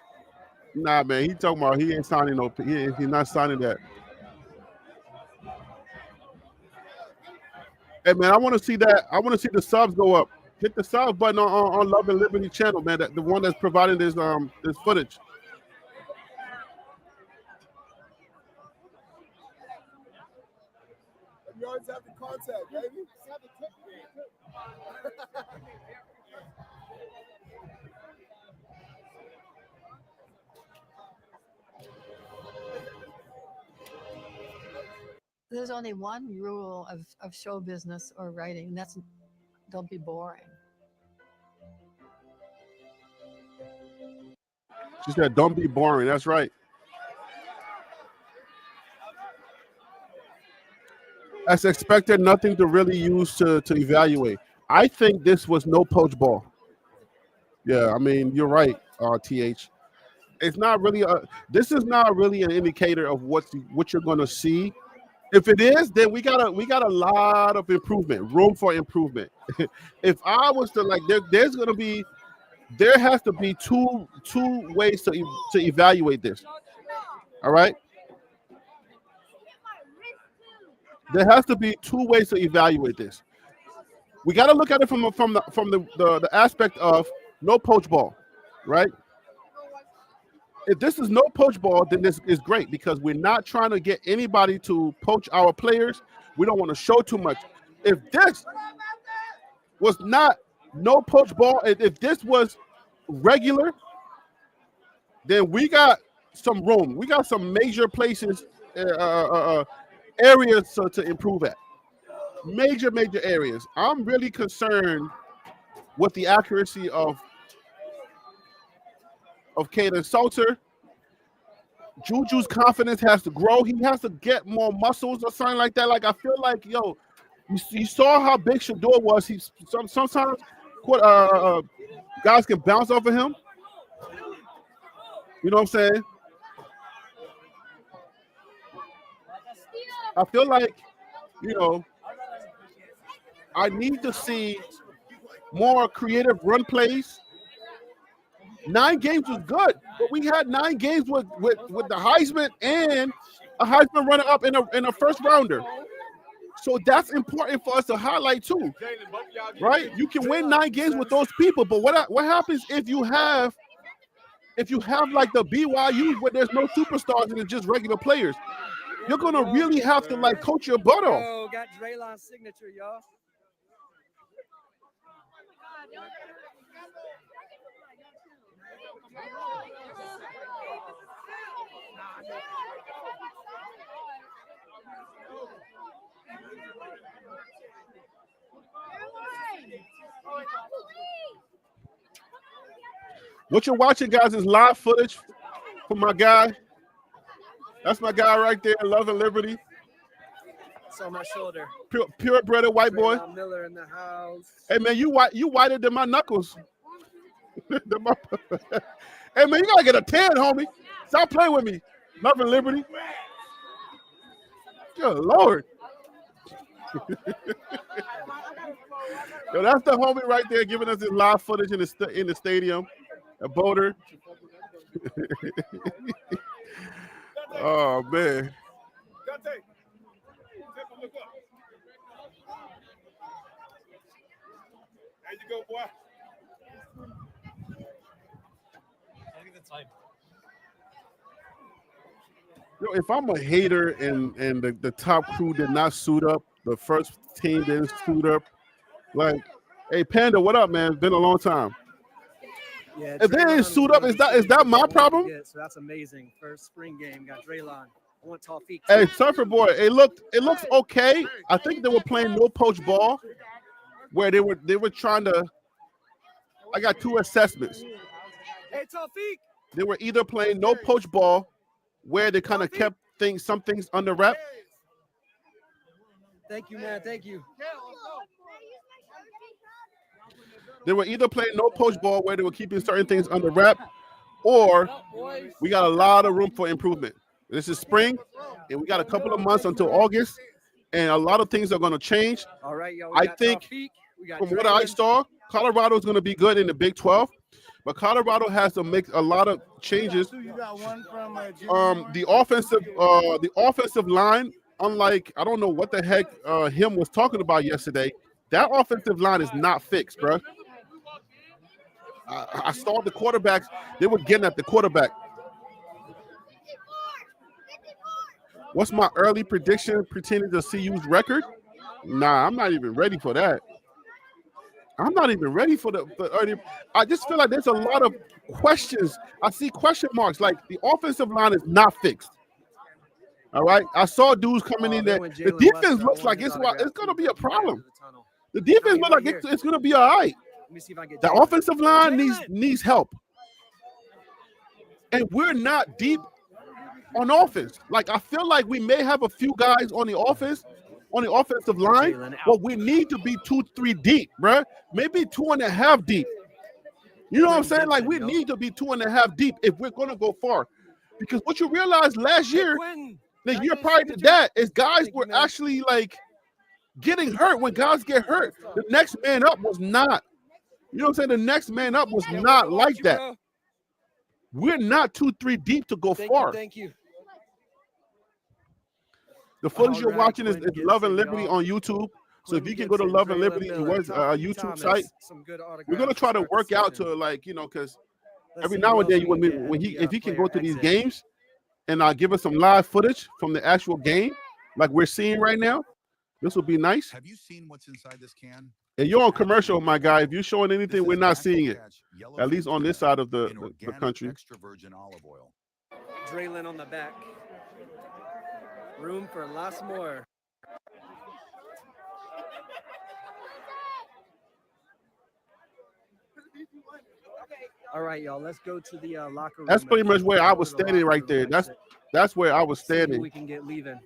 Nah, man, he talking about he ain't signing no. He's not signing that. Hey, man, I want to see that. I want to see the subs go up. Hit the sub button on Love and Liberty channel, man. The one that's providing this footage. You always have the contact, baby. There's only one rule of show business or writing, and that's don't be boring. She said, don't be boring. That's right. As expected, nothing to really use to evaluate. I think this was no poach ball. Yeah, I mean, you're right, TH. It's not really this is not really an indicator of what you're going to see. If it is, then we got a lot of improvement, room for improvement. If I was to there has to be two ways to evaluate this. All right. There has to be two ways to evaluate this. We got to look at it from the aspect of no poach ball, right? If this is no poach ball, then this is great because we're not trying to get anybody to poach our players. We don't want to show too much. If this was not no poach ball, if this was regular, then we got some room. We got some major places, areas to improve at. Major areas. I'm really concerned with the accuracy of Kaden Salter. Juju's confidence has to grow. He has to get more muscles or something like that. Like, I feel like, yo, you saw how big Shador was. Sometimes guys can bounce off of him. You know what I'm saying? I feel like, you know, I need to see more creative run plays. 9 games was good, but we had 9 games with the Heisman and a Heisman runner-up in a first rounder. So that's important for us to highlight too, right? You can win 9 games with those people, but what happens if you have like the BYU where there's no superstars and it's just regular players? You're gonna really have to like coach your butt off. Oh, got Draylon's signature, y'all. What you're watching, guys, is live footage from my guy. That's my guy right there, Love and Liberty. It's on my shoulder. Purebred white boy. Miller in the house. Hey man, you whiter than my knuckles. Hey man, you gotta get a tan, homie. Stop playing with me. Love and Liberty. Good Lord. Yo, that's the homie right there giving us this live footage in the stadium. A Boulder. Oh man. There you go, boy. Look at the time. Yo, if I'm a hater and the top crew did not suit up, the first team didn't suit up, like, hey Panda, what up, man? It's been a long time. Yeah, if they didn't suit up, is that my problem? Yeah, so that's amazing. First spring game, got Draylon. I want Tawfiq. Hey, Surfer Boy, it looks okay. I think they were playing no poach ball, where they were trying to. I got 2 assessments. Hey, Tawfiq. They were either playing no poach ball, where they kind of kept some things under wrap. Thank you, man. Thank you. They were either playing no poach ball, where they were keeping certain things under wrap, or we got a lot of room for improvement. This is spring, and we got a couple of months until August, and a lot of things are going to change. All right, yo. I think from what I saw, Colorado is going to be good in the Big 12, but Colorado has to make a lot of changes. The offensive line, unlike, I don't know what the heck him was talking about yesterday, that offensive line is not fixed, bro. I saw the quarterbacks, they were getting at the quarterback. What's my early prediction pertaining to CU's record? Nah, I'm not even ready for that. I'm not even ready for the early. I just feel like there's a lot of questions. I see question marks. Like, the offensive line is not fixed. All right. I saw dudes coming in there. The defense looks like it's going to be a problem. The defense looks like it's going to be all right. The offensive line needs help. And we're not deep on offense. Like, I feel like we may have a few guys on the offensive line, but we need to be 2-3 deep, bro. Maybe 2.5 deep. You know what I'm saying? Like, we need to be 2.5 deep if we're going to go far. Because what you realized last year, the year prior to that, is guys were actually, like, getting hurt. When guys get hurt, the next man up was not. You know what I'm saying? The next man up was not like that. We're not 2-3 deep to go far. Thank you. The footage you're watching is Love and Liberty on YouTube. So if you can go to Love and Liberty YouTube site, we're gonna try to work out to, like, you know, because every now and then if he can go to these games and give us some live footage from the actual game, like we're seeing right now, This would be nice. Have you seen what's inside this can? And you're on commercial, my guy. If you're showing anything, we're not seeing it. At least on this side of the country. Extra virgin olive oil. Draylen on the back. Room for lots more. All right, y'all. Let's go to the locker room. That's pretty much where I was standing right there. That's where I was standing. We can get leaving.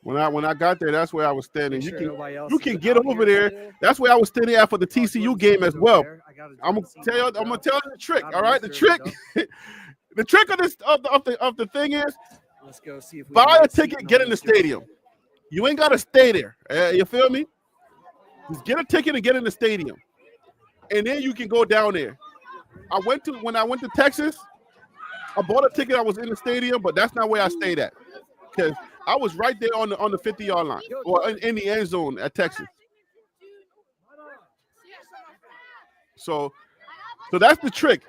When I got there, that's where I was standing. Sure You can get over there. That's where I was standing at for the TCU game as well. I'm gonna tell you the trick. All right, the trick. The trick of this of the thing is, let's go see if we buy a ticket, get in the stadium. You ain't gotta stay there. You feel me? Just get a ticket and get in the stadium, and then you can go down there. When I went to Texas, I bought a ticket. I was in the stadium, but that's not where I stayed at, because I was right there on the 50-yard line or in the end zone at Texas. So that's the trick.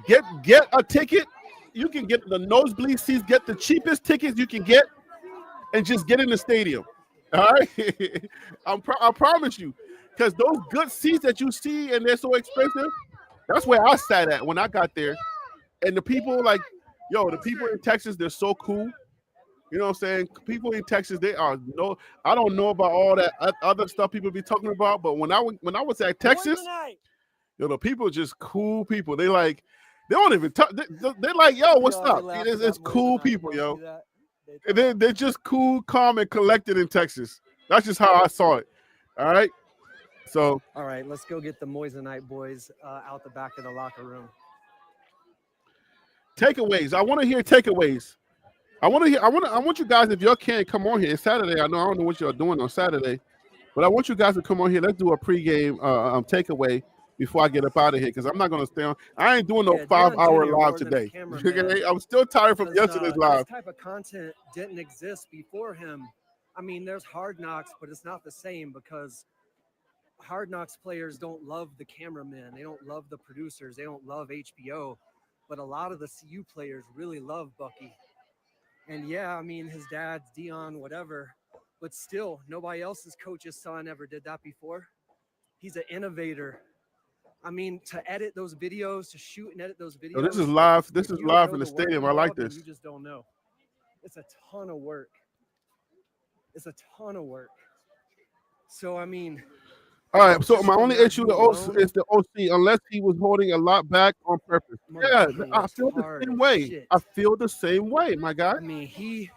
Get a ticket. You can get the nosebleed seats, get the cheapest tickets you can get, and just get in the stadium. All right? I promise you, because those good seats that you see and they're so expensive, that's where I sat at when I got there. And the people the people in Texas, they're so cool. You know what I'm saying? People in Texas, I don't know about all that other stuff people be talking about, but when I was at Texas, the people are just cool people. They don't even talk. They're like, yo, what's up? It's cool people, yo. They're just cool, calm, and collected in Texas. That's just how I saw it. All right. So. All right, let's go get the Moissanite boys out the back of the locker room. Takeaways. I want to hear takeaways. I want you guys, if y'all can, come on here. It's Saturday. I don't know what y'all doing on Saturday, but I want you guys to come on here. Let's do a pregame takeaway before I get up out of here, because I'm not going to stay on. I ain't doing no 5-hour live today. I'm still tired from yesterday's live. This type of content didn't exist before him. I mean, there's Hard Knocks, but it's not the same, because Hard Knocks players don't love the cameramen. They don't love the producers. They don't love HBO. But a lot of the CU players really love Bucky. And yeah, I mean, his dad's Dion, whatever, but still, nobody else's coach's son ever did that before. He's an innovator. I mean, to edit those videos, to shoot and edit those videos. Oh, this is live. This is live in the stadium. I like this. You just don't know. It's a ton of work. It's a ton of work. So, I mean. All right, so my only issue is the OC, unless he was holding a lot back on purpose. Yeah, I feel the same way. I feel the same way, my guy. I mean, he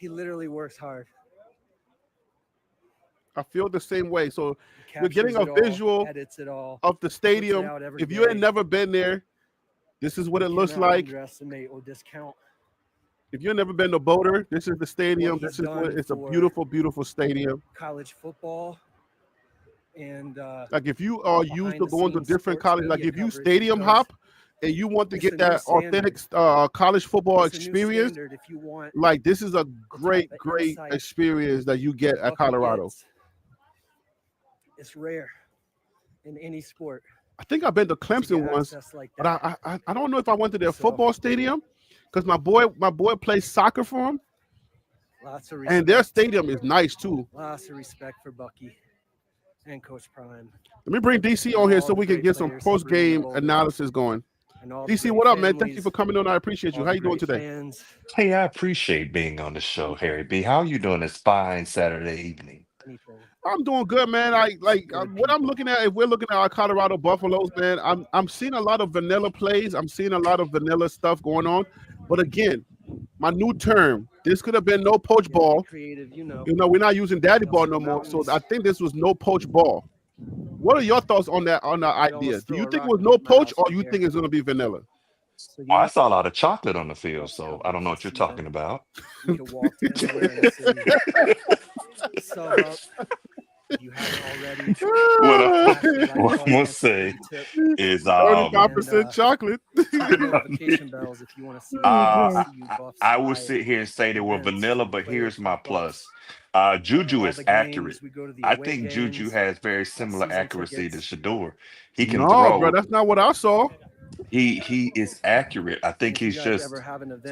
literally works hard. I feel the same way. So you're getting a visual of the stadium. If you ain't never been there, this is what it looks like. Underestimate or discount. If you've never been to Boulder, this is the stadium. This is what it's a beautiful, beautiful stadium. College football. And like if you are used to going to different colleges, like if you stadium hop and you want to get that authentic college football experience, like this is a great experience that you get at Colorado. It's rare in any sport. I think I've been to Clemson once, but I don't know if I went to their football stadium, because my boy plays soccer for him. Lots of respect. And their stadium is nice too. Lots of respect for Bucky and Coach Prime. Let me bring DC on here so we can get some post-game analysis going. DC, what up, man? Thank you for coming on. I appreciate you. How you doing today? Hey, I appreciate being on the show, Harry B. How are you doing this fine Saturday evening? I'm doing good, man. What I'm looking at, if we're looking at our Colorado Buffaloes, man, I'm seeing a lot of vanilla plays. I'm seeing a lot of vanilla stuff going on. But again, my new term, this could have been no poach ball. Creative, we're not using daddy ball no more. So I think this was no poach ball. What are your thoughts on that idea? Do you think it was no poach, or you think it's going to be vanilla? Well, I saw a lot of chocolate on the field, so I don't know what you're talking about. You have already. What I'm gonna say is 35% chocolate. Notification bells if you want to see. I will sit here and say they were vanilla, but here's my plus. Juju is accurate. I think Juju has very similar accuracy to Shador. He can throw. Bro, that's not what I saw. He is accurate. I think he's just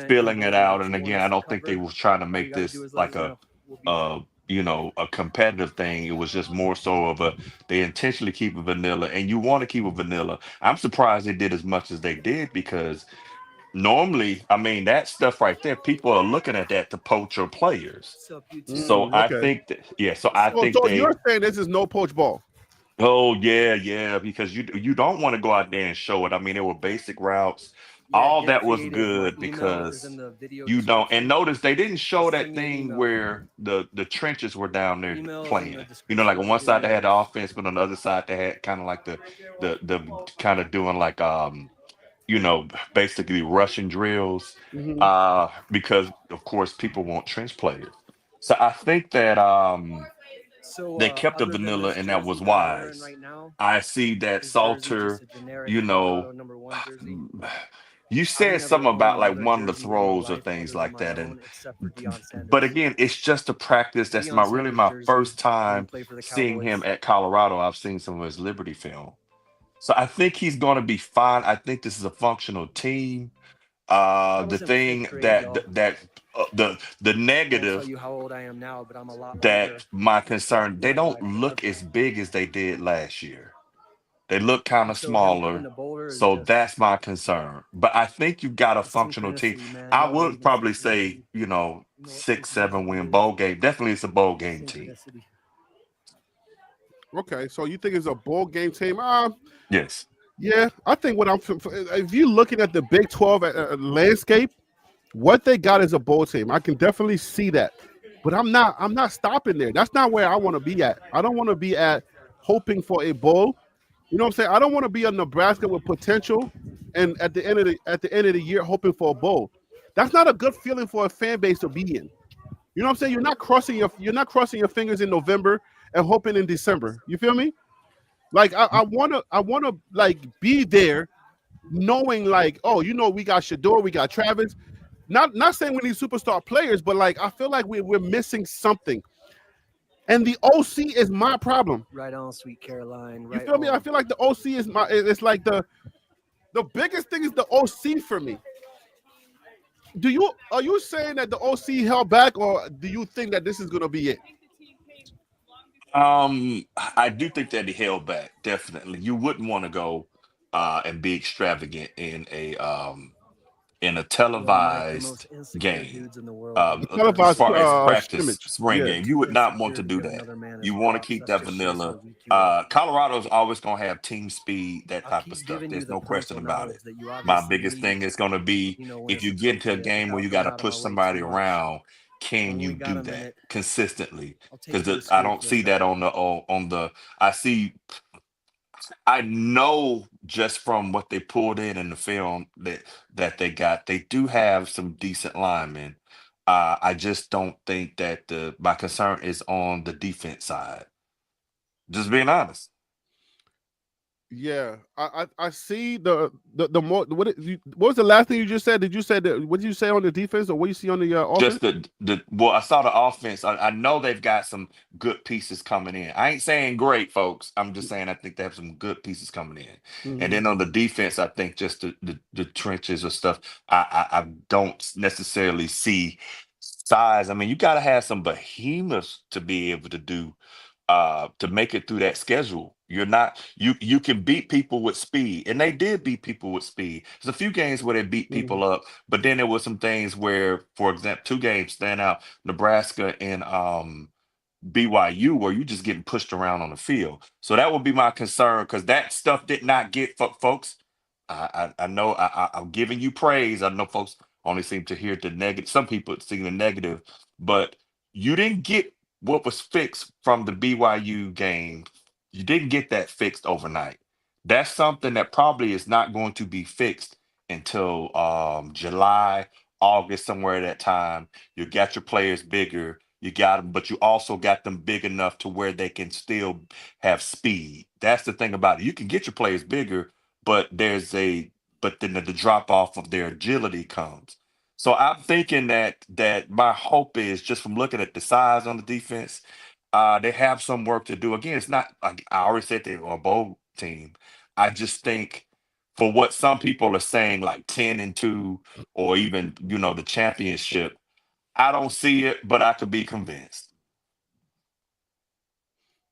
spilling it out. And again, I don't think they was trying to make this like a a competitive thing. It was just more so of they intentionally keep it vanilla, and you want to keep it vanilla. I'm surprised they did as much as they did, because normally, I mean, that stuff right there, people are looking at that to poach your players. So I Okay. think that, yeah, so I think So they, you're saying this is no poach ball? oh yeah, because you don't want to go out there and show it. I mean, there were basic routes. All that was good because you don't. And notice they didn't show that thing where the trenches were down there playing. Like on one side they had the offense, but on the other side they had kind of like the kind of doing like basically Russian drills, because of course people want trench players. So I think that they kept the vanilla, and that was wise. I see that Salter, you said something about like one of the throws or things like that, but again, it's just a practice. That's really my first time seeing him at Colorado. I've seen some of his Liberty film. So I think he's going to be fine. I think this is a functional team. The thing the negative how old I am now, but I'm a lot that my concern, they don't look as big as they did last year. They look kind of smaller. So that's my concern. But I think you've got a functional team. I would probably say, 6-7 win bowl game. Definitely it's a bowl game team. Okay, so you think it's a bowl game team? Yes. Yeah, I think if you're looking at the Big 12 landscape, what they got is a bowl team. I can definitely see that, but I'm not stopping there. That's not where I want to be at. I don't want to be at hoping for a bowl. You know what I'm saying? I don't want to be a Nebraska with potential, and at the end of the year hoping for a bowl. That's not a good feeling for a fan base to be in. You know what I'm saying? You're not crossing your fingers in November and hoping in December. You feel me? Like I wanna like be there, knowing like, oh, we got Shedeur, we got Travis. Not saying we need superstar players, but like I feel like we're missing something. And the OC is my problem. Right on, Sweet Caroline. You feel me? I feel like the OC is it's like the biggest thing is the OC for me. Are you saying that the OC held back, or do you think that this is gonna be it? I do think that he held back. Definitely, you wouldn't want to go and be extravagant in a televised game, as far as practice spring game. You would not want to do that. You want to keep that vanilla. Colorado's always going to have team speed, that type of stuff. There's no question about it. My biggest thing is going to be, if you get into a game where you got to push somebody around, can you do that consistently? Because I don't see that on the I know just from what they pulled in the film that they got, they do have some decent linemen. I just don't think that my concern is on the defense side. Just being honest. Yeah, I see the more. What was the last thing you just said? Did you say that? What did you say on the defense, or what you see on the offense? Just well, I saw the offense. I know they've got some good pieces coming in. I ain't saying great, folks. I'm just saying I think they have some good pieces coming in. And then on the defense, I think just the trenches or stuff. I don't necessarily see size. I mean, you got to have some behemoths to be able to do to make it through that schedule. You can beat people with speed, and they did beat people with speed. There's a few games where they beat people up, but then there were some things where, for example, 2 games stand out: Nebraska and BYU, where you just getting pushed around on the field. So that would be my concern, because that stuff did not get folks. I know I'm giving you praise. I know folks only seem to hear the negative. Some people see the negative, but you didn't get what was fixed from the BYU game. You didn't get that fixed overnight. That's something that probably is not going to be fixed until July, August, somewhere at that time. You got your players bigger. You got them, but you also got them big enough to where they can still have speed. That's the thing about it. You can get your players bigger, but then the drop off of their agility comes. So I'm thinking that my hope is, just from looking at the size on the defense, they have some work to do. Again, it's not, I already said they were a bowl team. I just think, for what some people are saying, like 10-2, or even the championship, I don't see it, but I could be convinced.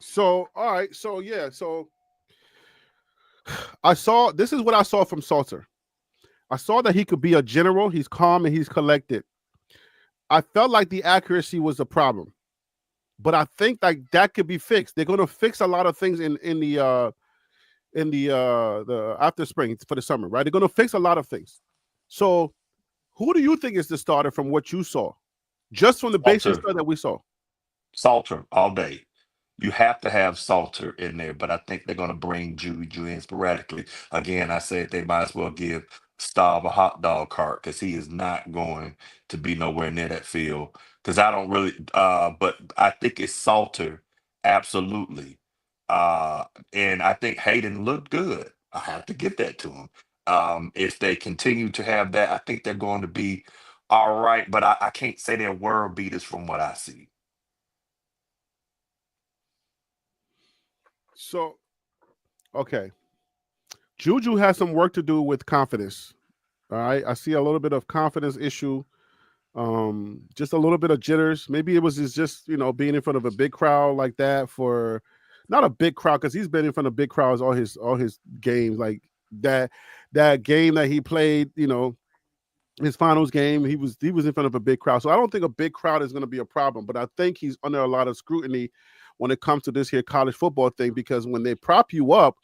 So, all right. So, yeah. So, this is what I saw from Salter. I saw that he could be a general. He's calm and he's collected. I felt like the accuracy was a problem, but I think like that could be fixed. They're going to fix a lot of things in the after spring for the summer, right? They're going to fix a lot of things. So, who do you think is the starter from what you saw, just from the basic stuff that we saw? Salter all day. You have to have Salter in there, but I think they're going to bring Juju in sporadically. Again, I said they might as well give Staub a hot dog cart because he is not going to be nowhere near that field. Because I don't really, but I think it's Salter, absolutely. And I think Hayden looked good. I have to give that to him. If they continue to have that, I think they're going to be all right. But I can't say they're world beaters from what I see. So, okay. Juju has some work to do with confidence. All right. I see a little bit of confidence issue. Just a little bit of jitters. Maybe it was just, being in front of a big crowd like that for not a big crowd, because he's been in front of big crowds all his games. Like that game that he played, his finals game, he was in front of a big crowd. So I don't think a big crowd is going to be a problem, but I think he's under a lot of scrutiny when it comes to this here college football thing, because when they prop you up,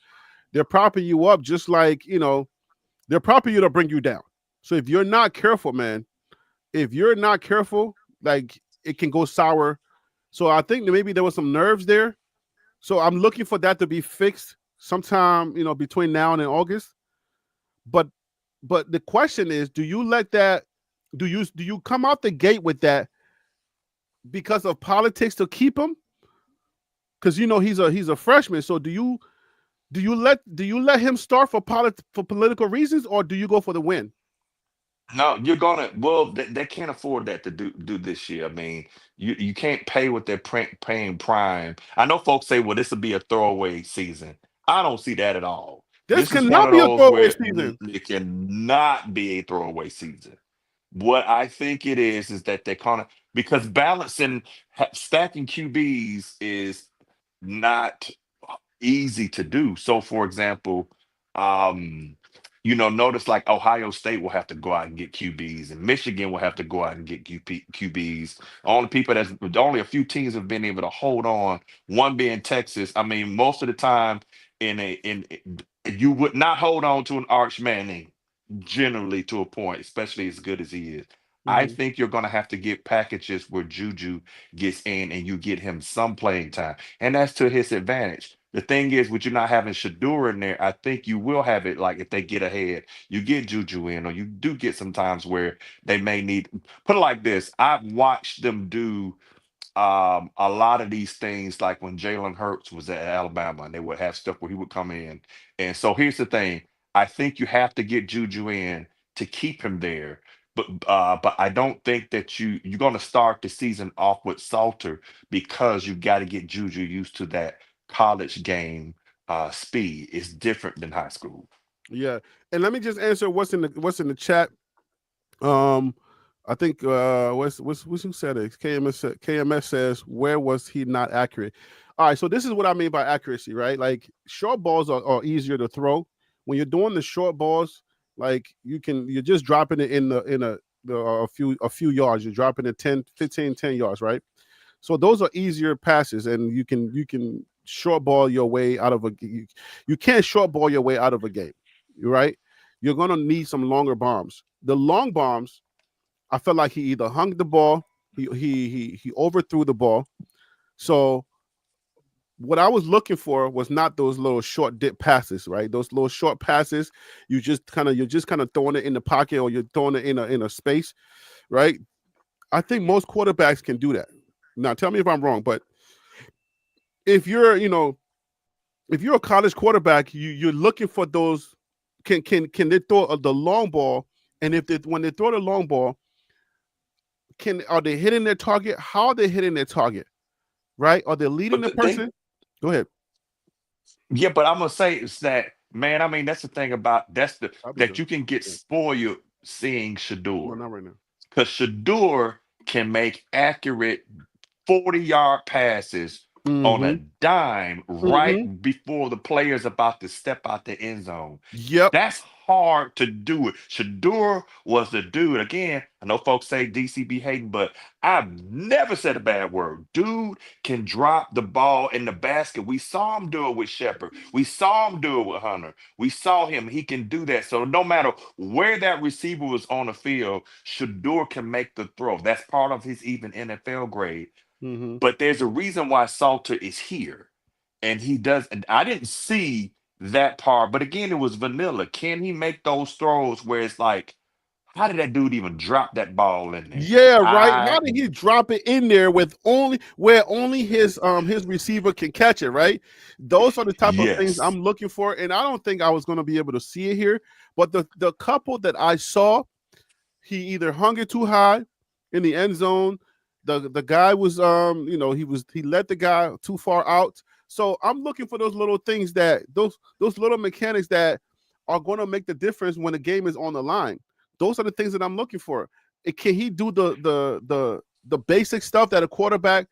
they're propping you up just like, they're propping you to bring you down. So if you're not careful, man, like it can go sour. So I think that maybe there was some nerves there. So I'm looking for that to be fixed sometime, between now and in August. But the question is, do you let that, do you come out the gate with that because of politics to keep him? Because he's a freshman. So do you let him start for political reasons, or do you go for the win? No, they can't afford that to do this year. I mean, you can't pay what they're paying Prime. I know folks say, well, this will be a throwaway season. I don't see that at all. This is one cannot of be a those throwaway where season. it cannot be a throwaway season. What I think it is that they're kind of, because balancing, stacking QBs is not easy to do. So, for example, notice like Ohio State will have to go out and get QBs, and Michigan will have to go out and get QBs. Only a few teams have been able to hold on. One being Texas. I mean, most of the time, you would not hold on to an Arch Manning generally to a point, especially as good as he is. I think you're going to have to get packages where Juju gets in and you get him some playing time, and that's to his advantage. The thing is, with you not having Shador in there, I think you will have it like if they get ahead, you get Juju in, or you do get some times where they may need. Put it like this: I've watched them do a lot of these things, like when Jalen Hurts was at Alabama, and they would have stuff where he would come in. And so here's the thing: I think you have to get Juju in to keep him there. But I don't think that you're going to start the season off with Salter, because you got to get Juju used to that college game speed. Is different than high school. Yeah, and let me just answer what's in the chat. I think what's who said it? KMS says, where was he not accurate? All right, so this is what I mean by accuracy, right? Like short balls are easier to throw. When you're doing the short balls, like you're just dropping it in a few yards. You're dropping it 10 yards, right? So those are easier passes, and you can short ball your way out of you can't short ball your way out of a game, right? You're gonna need some longer bombs. The long bombs, I felt like he either hung the ball, he overthrew the ball. So what I was looking for was not those little short dip passes, right? Those little short passes, you're just kind of throwing it in the pocket, or you're throwing it in a space, right? I think most quarterbacks can do that. Now, tell me if I'm wrong, but if you're a college quarterback, you're looking for those. Can they throw the long ball? And when they throw the long ball, are they hitting their target? How are they hitting their target? Right? Are they leading the person? Go ahead. Yeah, but I'm gonna say is that, man. I mean, that's the thing about that you can get spoiled seeing Shador. Well, not right now. Because Shador can make accurate 40-yard passes on a dime right before the player's about to step out the end zone. Yep. That's hard to do it. Shador was the dude. Again, I know folks say DC be hating, but I've never said a bad word. Dude can drop the ball in the basket. We saw him do it with Shepard. We saw him do it with Hunter. We saw him. He can do that. So no matter where that receiver was on the field, Shador can make the throw. That's part of his even NFL grade. But there's a reason why Salter is here. And he does. And I didn't see that part. But again, it was vanilla. Can he make those throws where it's like, how did that dude even drop that ball in there? Yeah, right. How did he drop it in there with where only his receiver can catch it, right? Those are the type of things I'm looking for. And I don't think I was going to be able to see it here. But the couple that I saw, he either hung it too high in the end zone. The guy was he let the guy too far out. So I'm looking for those little things that those little mechanics that are going to make the difference when the game is on the line. Those are the things that I'm looking for. Can he do the basic stuff that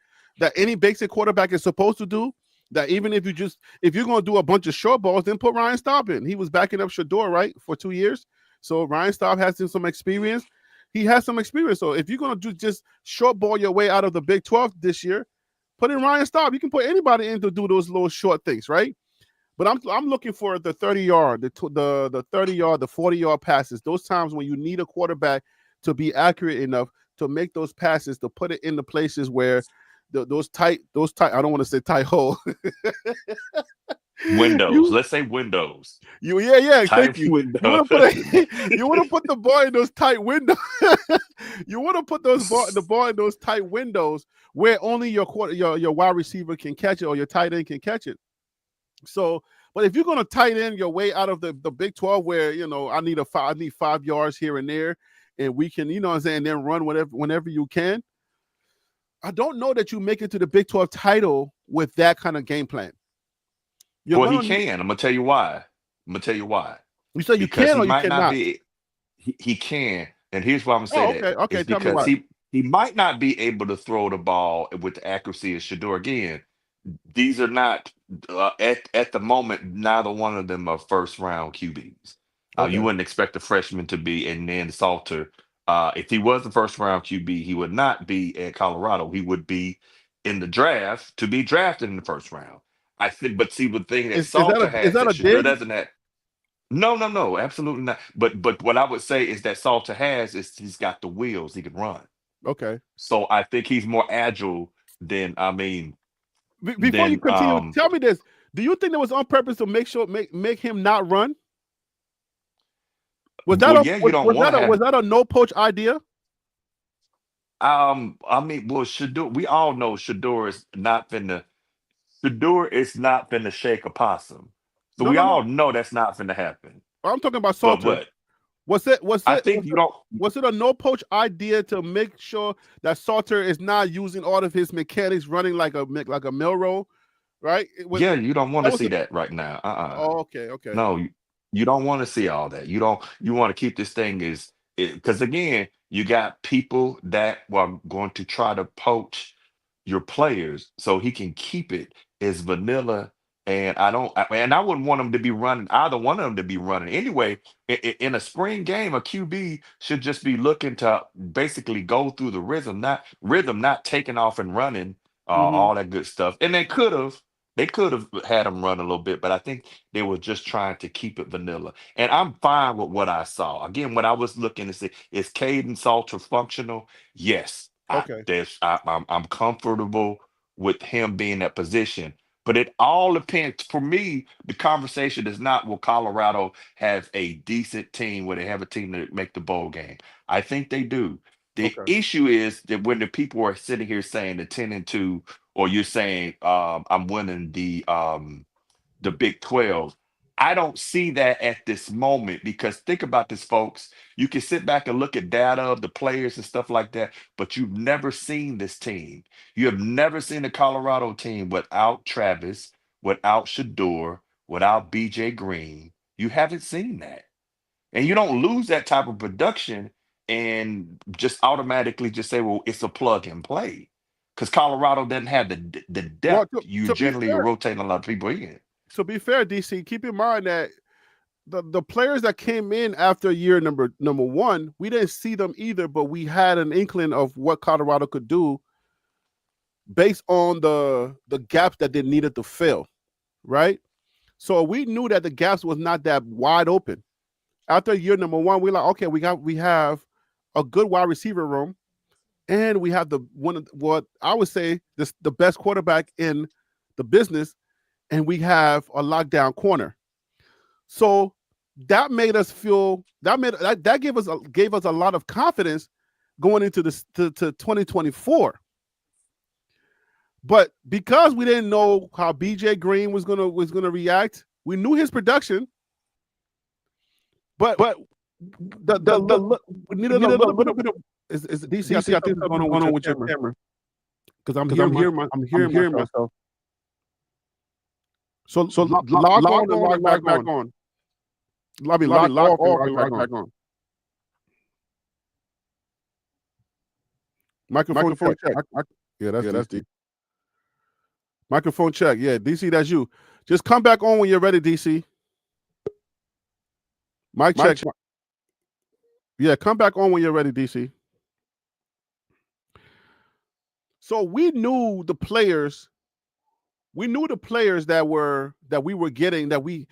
any basic quarterback is supposed to do? That even if you're going to do a bunch of short balls, then put Ryan Staub in. He was backing up Shador, right, for 2 years. So Ryan Staub has some experience. He has some experience. So if you're going to do just short ball your way out of the Big 12 this year, put in Ryan Staub. You can put anybody in to do those little short things, right? But I'm looking for the 30-yard, the 30-yard, the 40-yard passes. Those times when you need a quarterback to be accurate enough to make those passes, to put it in the places where those tight. I don't want to say tight hole. Windows. Let's say windows. Thank you. Windows. You want to put the ball in those tight windows. You want to put the ball in those tight windows where only your wide receiver can catch it or your tight end can catch it. So, but if you're going to tight end your way out of the Big 12, where I need 5 yards here and there, and we can then run whenever you can. I don't know that you make it to the Big 12 title with that kind of game plan. He can. I'm gonna tell you why. You say you because can or he you might cannot? not be. He can, and here's why I'm gonna say that. Okay. It's Tell me because why. he might not be able to throw the ball with the accuracy of Shador. Again, these are not at the moment. Neither one of them are first round QBs. You wouldn't expect a freshman to be, and then Salter. If he was the first round QB, he would not be at Colorado. He would be in the draft to be drafted in the first round. I think, but see, the thing that Salter has that Shador doesn't have. No, absolutely not. But what I would say is that Salter has is he's got the wheels. He can run. Okay. So I think he's more agile than Before you continue, tell me this: do you think that was on purpose to make him not run? Was that a no poach idea? Shador. We all know Shador is not finna shake a possum. So we all know that's not finna happen. I'm talking about Salter. Was it a no poach idea to make sure that Salter is not using all of his mechanics running like a Milroe, right? You don't want to see that right now. Oh, okay. No, you don't want to see all that. You want to keep this thing because again, you got people that are going to try to poach your players so he can keep it as vanilla. And I wouldn't want them to be running, either one of them to be running. Anyway, in a spring game, a QB should just be looking to basically go through the rhythm, not taking off and running, all that good stuff. And they could have had him run a little bit, but I think they were just trying to keep it vanilla. And I'm fine with what I saw. Again, when I was looking to see, is Caden Salter functional? Yes. Okay. I'm comfortable with him being in that position. But it all depends. For me, the conversation is not, will Colorado have a decent team where they have a team that make the bowl game? I think they do. The issue is that when the people are sitting here saying the 10-2, or you're saying I'm winning the Big 12, I don't see that at this moment, because think about this, folks. You can sit back and look at data of the players and stuff like that, but you've never seen this team. You have never seen a Colorado team without Travis, without Shador, without BJ Green. You haven't seen that. And you don't lose that type of production and just automatically just say, well, it's a plug and play, because Colorado doesn't have the Well, depth you to be generally fair, rotate a lot of people in. to be fair, DC, keep in mind that the players that came in after year number one, we didn't see them either, but we had an inkling of what Colorado could do based on the gaps that they needed to fill, right? So we knew that the gaps was not that wide open. After year number one, we're like, okay, we have a good wide receiver room, and we have what I would say the best quarterback in the business, and we have a lockdown corner. So that made us feel that gave us a lot of confidence going into this to 2024. But because we didn't know how BJ Green was gonna react, we knew his production. But we needed a little bit of is DC. I think something's going on with your camera, because I'm hearing myself. So log on and log back on. Log off and log back on. Microphone check. Yeah, that's deep. Microphone check. Yeah, DC, that's you. Just come back on when you're ready, DC. Mic check. Yeah, come back on when you're ready, DC. So we knew the players. We knew the players that we were getting that we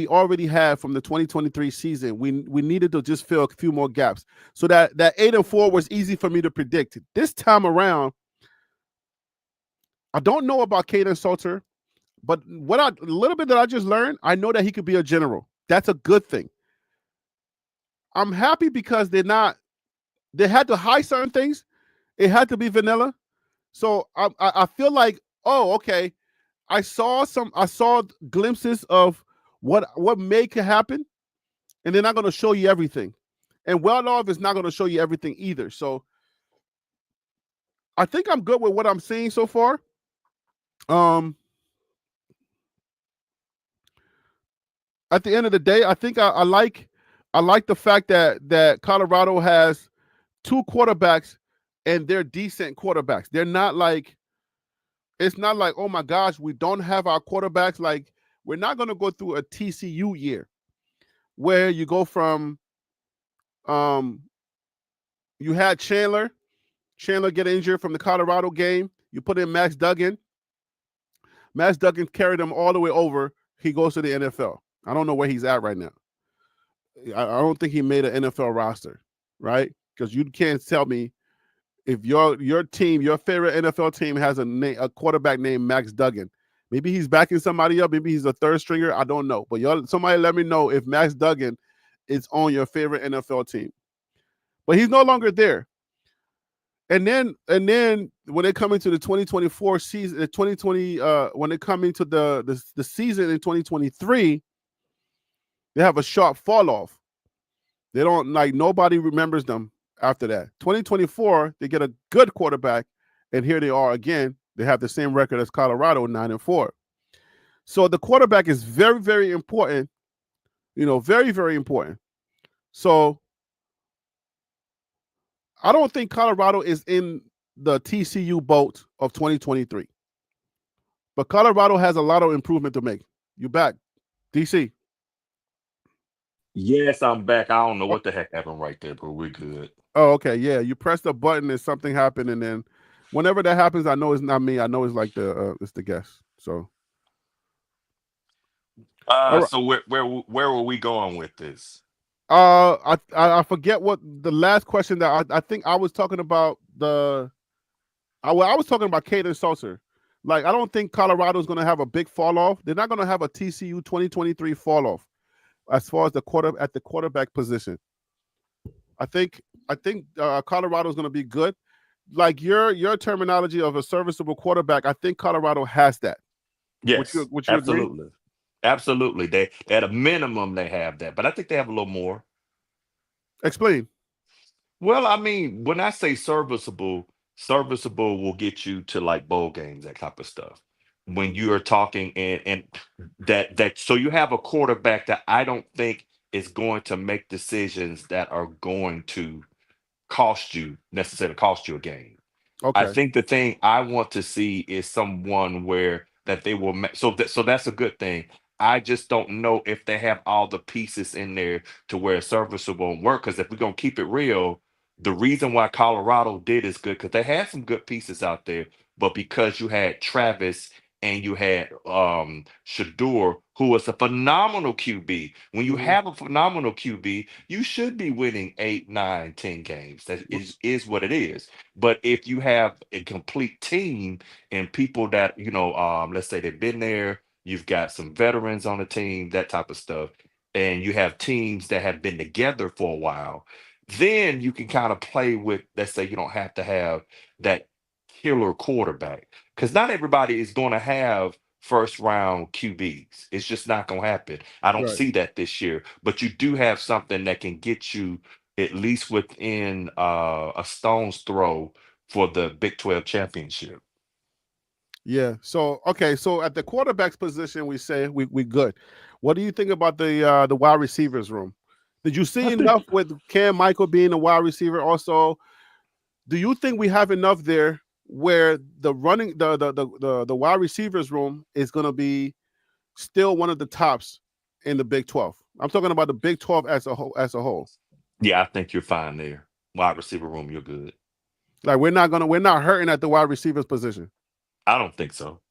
already had from the 2023 season. We needed to just fill a few more gaps. So that 8-4 was easy for me to predict. This time around, I don't know about Kaidon Salter, but a little bit that I just learned, I know that he could be a general. That's a good thing. I'm happy because they had to hide certain things. It had to be vanilla. So I feel like, oh, okay. I saw glimpses of what may could happen, and they're not going to show you everything. And Well-Off is not going to show you everything either. So I think I'm good with what I'm seeing so far. At the end of the day, I think I like the fact that Colorado has two quarterbacks, and they're decent quarterbacks. They're not like, it's not like, oh my gosh, we don't have our quarterbacks. Like, we're not going to go through a TCU year where you go from, you had Chandler get injured from the Colorado game. You put in Max Duggan. Max Duggan carried him all the way over. He goes to the NFL. I don't know where he's at right now. I don't think he made an NFL roster, right? Because you can't tell me if your team, your favorite NFL team, has a quarterback named Max Duggan. Maybe he's backing somebody up. Maybe he's a third stringer. I don't know. But somebody let me know if Max Duggan is on your favorite NFL team. But he's no longer there. And then when they come into the 2024 season, the 2020 when they come into the season in 2023, they have a sharp fall off. They don't, like, nobody remembers them after that. 2024, they get a good quarterback, and here they are again. They have the same record as Colorado, 9-4. So the quarterback is very, very important. Very, very important. So I don't think Colorado is in the TCU boat of 2023. But Colorado has a lot of improvement to make. You back, DC? Yes, I'm back. I don't know what the heck happened right there, but we're good. Oh, okay. Yeah, you pressed a button and something happened, and then whenever that happens, I know it's not me. I know it's like it's the guest. So, so where were we going with this? I forget what the last question that I think I was talking about I was talking about Kaidon Salter. Like, I don't think Colorado is going to have a big fall off. They're not going to have a TCU 2023 fall off as far as the quarterback position. I think Colorado is going to be good. Like your terminology of a serviceable quarterback, I think Colorado has that. Yes, would you absolutely. Agree? Absolutely. They at a minimum they have that, but I think they have a little more. Explain. Well, I mean, when I say serviceable will get you to like bowl games, that type of stuff. When you are talking and that so you have a quarterback that I don't think is going to make decisions that are going to necessarily cost you a game. Okay. I think the thing I want to see is someone where that they will so that's a good thing. I just don't know if they have all the pieces in there to where a service won't work. Because if we're gonna keep it real, the reason why Colorado did is good because they had some good pieces out there, but because you had Travis and you had Shador, who was a phenomenal QB. When you have a phenomenal QB, you should be winning 8, 9, 10 games. That is what it is. But if you have a complete team and people that, let's say they've been there, you've got some veterans on the team, that type of stuff, and you have teams that have been together for a while, then you can kind of play with, let's say you don't have to have that killer quarterback. Because not everybody is going to have first round QBs. It's just not going to happen. I don't Right. see that this year. But you do have something that can get you at least within a stone's throw for the Big 12 championship. Yeah. So okay. So at the quarterback's position, we say we good. What do you think about the wide receivers room? Did you see enough with Cam Michael being a wide receiver? Also, do you think we have enough there where the wide receivers room is going to be still one of the tops in the Big 12? I'm talking about the Big 12 as a whole. Yeah, I think you're fine there. Wide receiver room, you're good. Like we're not hurting at the wide receivers position. I don't think so.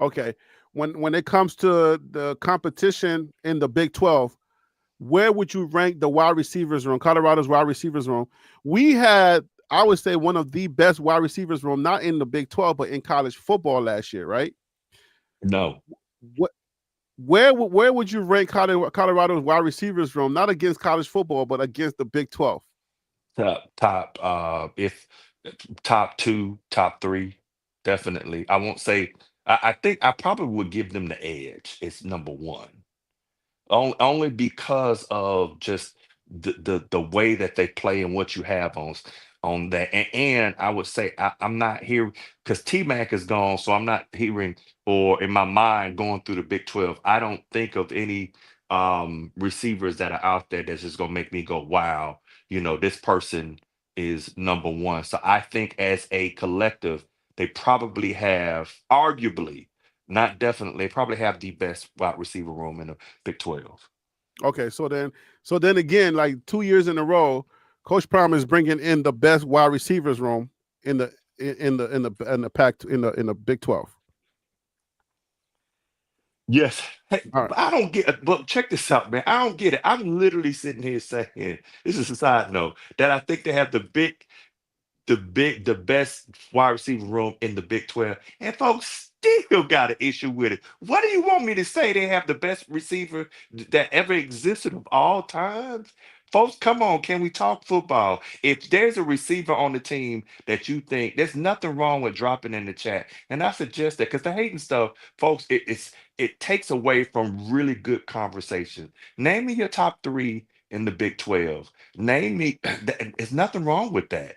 Okay. When it comes to the competition in the Big 12, where would you rank the wide receivers room, Colorado's wide receivers room? We had, I would say, one of the best wide receivers room, not in the Big 12, but in college football last year, right? No. Where would you rank Colorado's wide receivers room, not against college football, but against the Big 12? Top 2, top 3, definitely. I won't say. I think I probably would give them the edge. It's number 1. Only because of just the way that they play and what you have on that. And I would say I'm not here because T-Mac is gone, so I'm not hearing or in my mind going through the Big 12. I don't think of any receivers that are out there that's just gonna make me go, wow, this person is number 1. So I think as a collective, they probably have, arguably, not definitely, they probably have the best wide receiver room in the Big 12. Okay, so then again, like 2 years in a row, Coach Prime is bringing in the best wide receivers room in the Big 12. Yes. Hey, All right. I don't get it. But check this out, man. I don't get it. I'm literally sitting here saying, this is a side note, that I think they have the best wide receiver room in the Big 12. And folks still got an issue with it. What do you want me to say? They have the best receiver that ever existed of all times? Folks, come on, can we talk football? If there's a receiver on the team that you think, there's nothing wrong with dropping in the chat. And I suggest that because the hating stuff, folks, it takes away from really good conversation. Name me your top 3 in the Big 12. Name me, there's nothing wrong with that.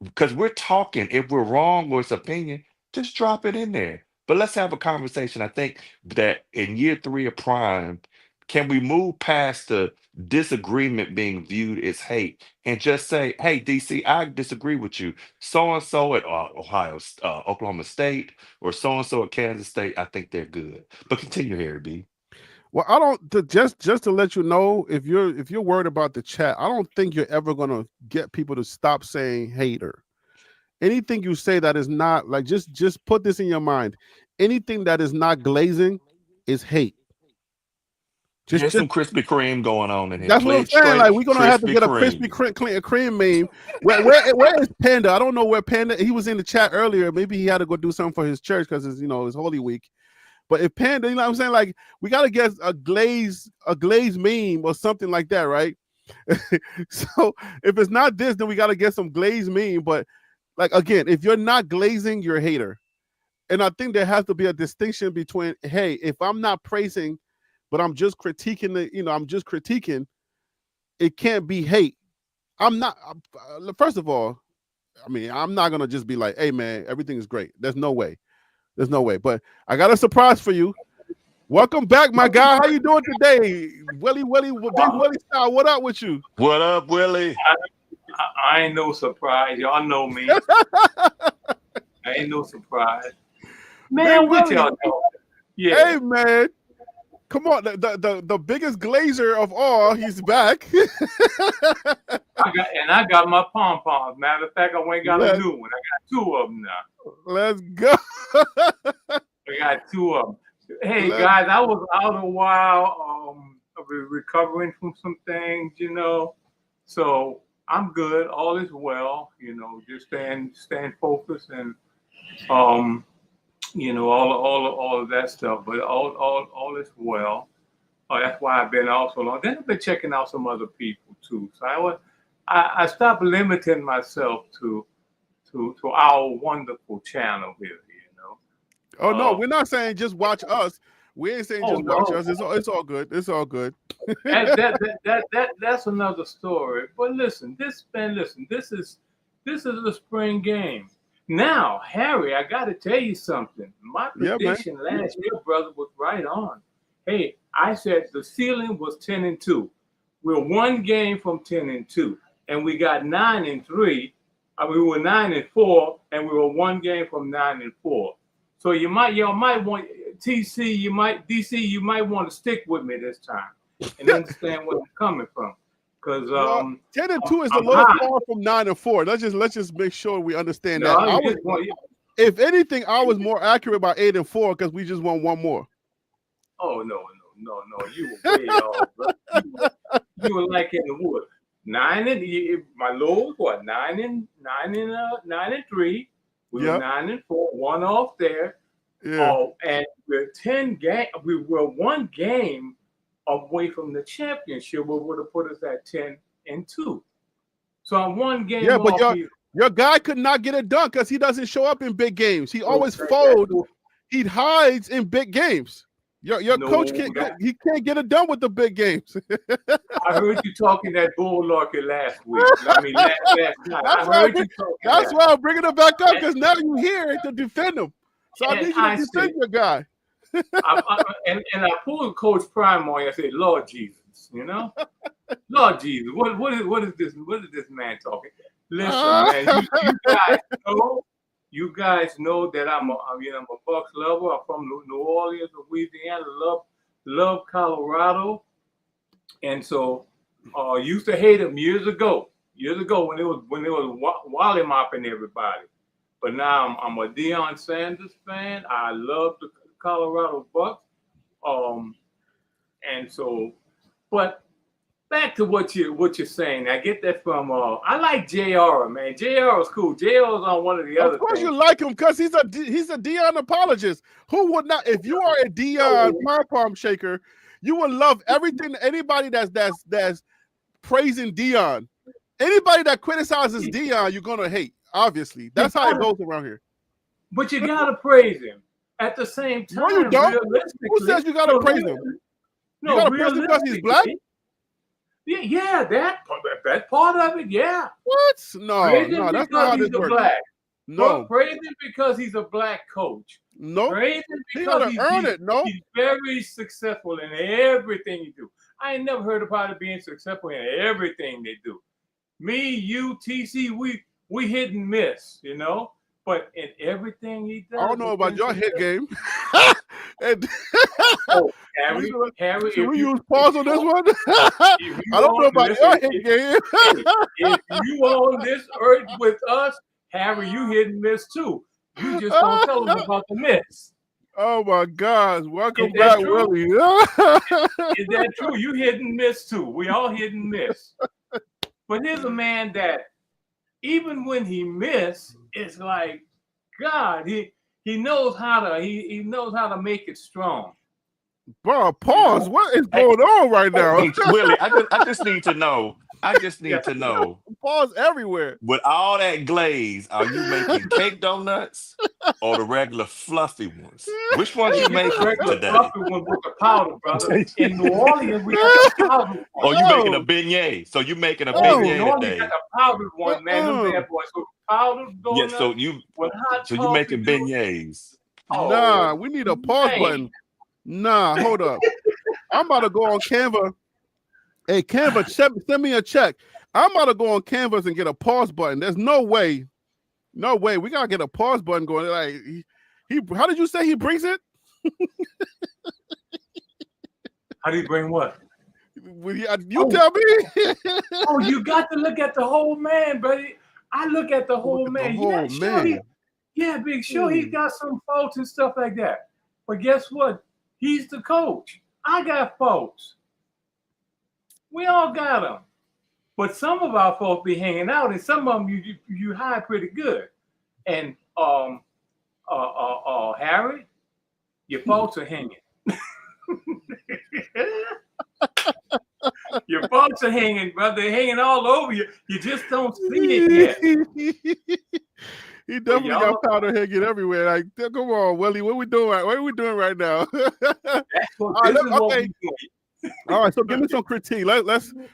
Because we're talking, if we're wrong or it's opinion, just drop it in there. But let's have a conversation. I think that in year 3 of Prime, can we move past the disagreement being viewed as hate and just say, hey, DC, I disagree with you. So-and-so at Oklahoma State or so-and-so at Kansas State, I think they're good. But continue, Harry B. Well, I don't just to let you know, if you're worried about the chat, I don't think you're ever gonna get people to stop saying hater. Anything you say that is not like just put this in your mind. Anything that is not glazing is hate. There's some Krispy Kreme going on in here. That's what I'm saying. Like we're gonna have to get a Krispy Kreme meme. Where is Panda? I don't know where Panda. He was in the chat earlier. Maybe he had to go do something for his church because it's it's Holy Week. But if Panda, you know what I'm saying? Like we gotta get a glaze meme or something like that, right? So if it's not this, then we gotta get some glaze meme. But like again, if you're not glazing, you're a hater. And I think there has to be a distinction between, hey, if I'm not praising, but I'm just critiquing, it can't be hate. First of all, I mean, I'm not going to just be like, hey, man, everything is great. There's no way. But I got a surprise for you. Welcome back, my guy. How you doing today? Big Willie style. What up with you? What up, Willie? I ain't no surprise. Y'all know me. I ain't no surprise. Man, what y'all doing? Yeah. Hey, man. Come on. The biggest glazer of all, he's back. I got my pom-poms. Matter of fact, I went and got a new one. I got 2 of them now. Let's go. I got 2 of them. Hey, guys, I was out a while. Recovering from some things, you know. So I'm good. All is well. You know, just staying focused and you know, all of that stuff. But all is well. That's why I've been out so long. Then I've been checking out some other people too. So I stopped limiting myself to our wonderful channel here. You know. Oh no, we're not saying just watch us. We ain't saying just watch us. It's all good. It's all good. That's another story. But listen, this is a spring game. Now, Harry, I got to tell you something. My prediction last year, brother, was right on. Hey, I said the ceiling was 10-2. We're 1 game from 10-2, and we got 9-3. We were 9-4, and we were 1 game from 9-4. So y'all might want DC, you might want to stick with me this time and understand where I'm coming from. Because 10-2 is a little far from 9-4. Let's just make sure we understand that. If anything, I was more accurate by 8-4 because we just won 1 more. Oh no! You were way off, bro. You were like in the wood. My low was what? 9-3. We were 9-4, 1 off there. Yeah. And we're 10 game. We were 1 game away from the championship, which would have put us at 10-2. So I'm 1 game. Yeah, but your guy could not get it done because he doesn't show up in big games. He always folds. He hides in big games. Your coach can't get it done with the big games. I heard you talking that bulllarky last week. I mean, last night. That's why I'm bringing it back up because now you're here to defend him. So I need you to defend your guy. And I pulled Coach Prime on you. I said, Lord Jesus, you know? Lord Jesus, what is this man talking? Listen, man, you guys know that I'm a Bucks lover. I'm from New Orleans, Louisiana. Love Colorado. And so used to hate him years ago when it was Wally mopping everybody. But now I'm a Deion Sanders fan. I love the Colorado Bucks. And so, but back to what you're saying. I get that from I like JR, man. JR is cool. JR is on one of the other. Of course you like him because he's a Deion apologist. Who would not? If you are a Deion pom shaker, you would love everything. Anybody that's praising Deion. Anybody that criticizes Deion, you're gonna hate. Obviously, that's how it goes around here. But you gotta praise him at the same time. No, you don't. Who says you gotta praise him? You gotta praise him because he's black. Yeah, that's part of it. Yeah. What? No, that's not how this works. Black. No, praise him because he's a black coach. No, praise him because he's very successful in everything he do. I ain't never heard about it being successful in everything they do. Me, you, TC, we hit and miss, you know. But in everything he does, I don't know about your hit game. Harry, should we use pause on this one? I don't know about your hit game. If you on this earth with us, Harry, you hit and miss too. You just don't tell us about the miss. Oh my gosh! Welcome back, Willie. Is that true? You hit and miss too. We all hit and miss. But here's a man that even when he miss, it's like God. He knows how to make it strong. Bro, pause. What is going on right now? Willie, I just need to know. I just need to know. Pause everywhere. With all that glaze, are you making cake donuts or the regular fluffy ones? Which ones you making today? Fluffy ones with the powder, brother. In New Orleans, we got the powder. Oh, you making a beignet? So you making a beignet today? Got the powdered one, man. Them bad boys. So powdered donuts. Yeah. So you making beignets? Nah, we need a pause button. Nah, hold up. I'm about to go on Canva. Hey, Canva, send me a check. I'm about to go on Canvas and get a pause button. There's no way. We gotta get a pause button going. Like he how did you say he brings it? How do you bring what? You tell me. Oh, you got to look at the whole man, buddy. I look at the whole man. Big sure he's got some faults and stuff like that. But guess what? He's the coach. I got faults. We all got them. But some of our folks be hanging out, and some of them you hide pretty good. And Harry, your faults are hanging. Your faults are hanging, brother. They're hanging all over you. You just don't see it yet. He definitely got powder hanging everywhere. Like, come on, Willie, what we doing? What are we doing right now? All right, so give me some critique.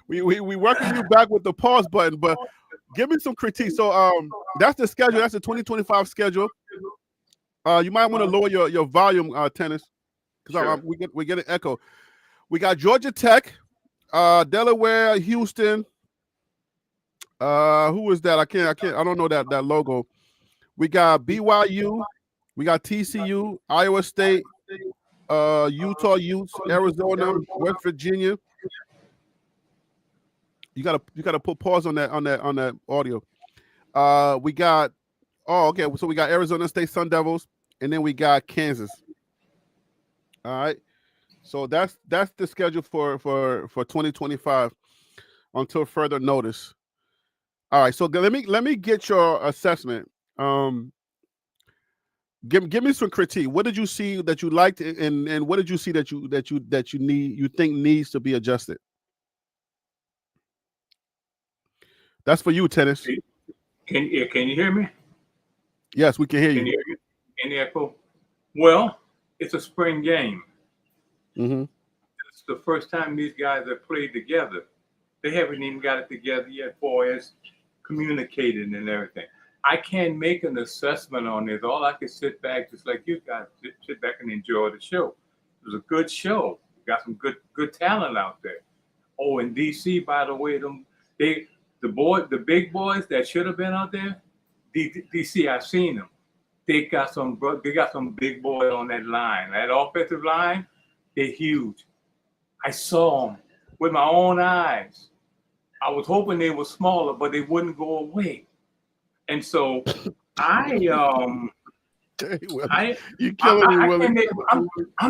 We working you back with the pause button, but give me some critique. So that's the schedule. That's the 2025 schedule. You might want to lower your volume, Tennis, because we get an echo. We got Georgia Tech, Delaware, Houston. Who is that? I don't know that logo. We got BYU, we got TCU, Iowa State, Utah Utes, Arizona, West Virginia. You gotta put pause on that audio. We got so we got Arizona State Sun Devils, and then we got Kansas. All right. So that's the schedule for 2025 until further notice. All right. So let me get your assessment. Give me some critique. What did you see that you liked, and what did you see that you think needs to be adjusted? That's for you, Tennis. Can you hear me? Yes, we can hear you. Can you hear me? Any echo? Well, it's a spring game. Mm-hmm. It's the first time these guys have played together. They haven't even got it together yet for as communicating and everything. I can't make an assessment on this. All I can sit back, just like you guys, sit back and enjoy the show. It was a good show. Got some good talent out there. Oh, in DC, by the way, the big boys that should have been out there, DC, I've seen them. They got some big boys on that line. That offensive line, they're huge. I saw them with my own eyes. I was hoping they were smaller, but they wouldn't go away. And so I'm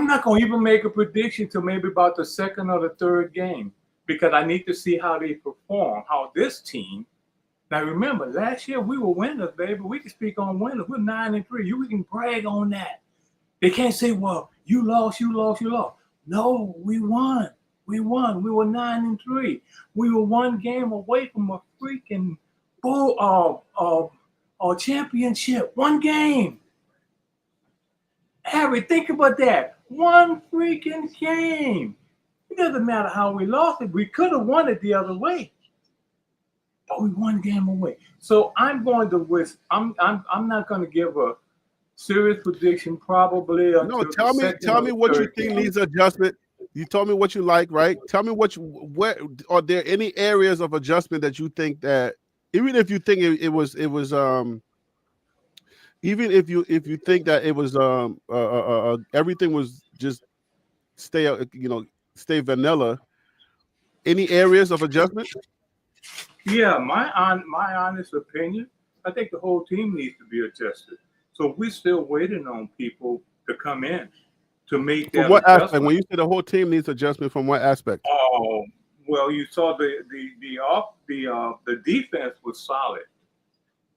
not going to even make a prediction till maybe about the second or the third game, because I need to see how they perform, how this team. Now, remember, last year we were winners, baby. We can speak on winners. We're 9-3. We can brag on that. They can't say, well, you lost. No, we won. We won. We were 9-3. We were one game away from a freaking championship. One game. Harry, think about that. One freaking game. It doesn't matter how we lost it. We could have won it the other way, but we one game away. So I'm going to wish. I'm not going to give a serious prediction. Probably. No, tell me what you think needs adjustment. You told me what you like, right? Tell me what are there any areas of adjustment that you think that, even if you think it was even if you think that it was everything was just stay vanilla, any areas of adjustment? Yeah, my honest opinion, I think the whole team needs to be adjusted. So we're still waiting on people to come in to make that. From what aspect? When you say the whole team needs adjustment, from what aspect? Oh, well, you saw the defense was solid.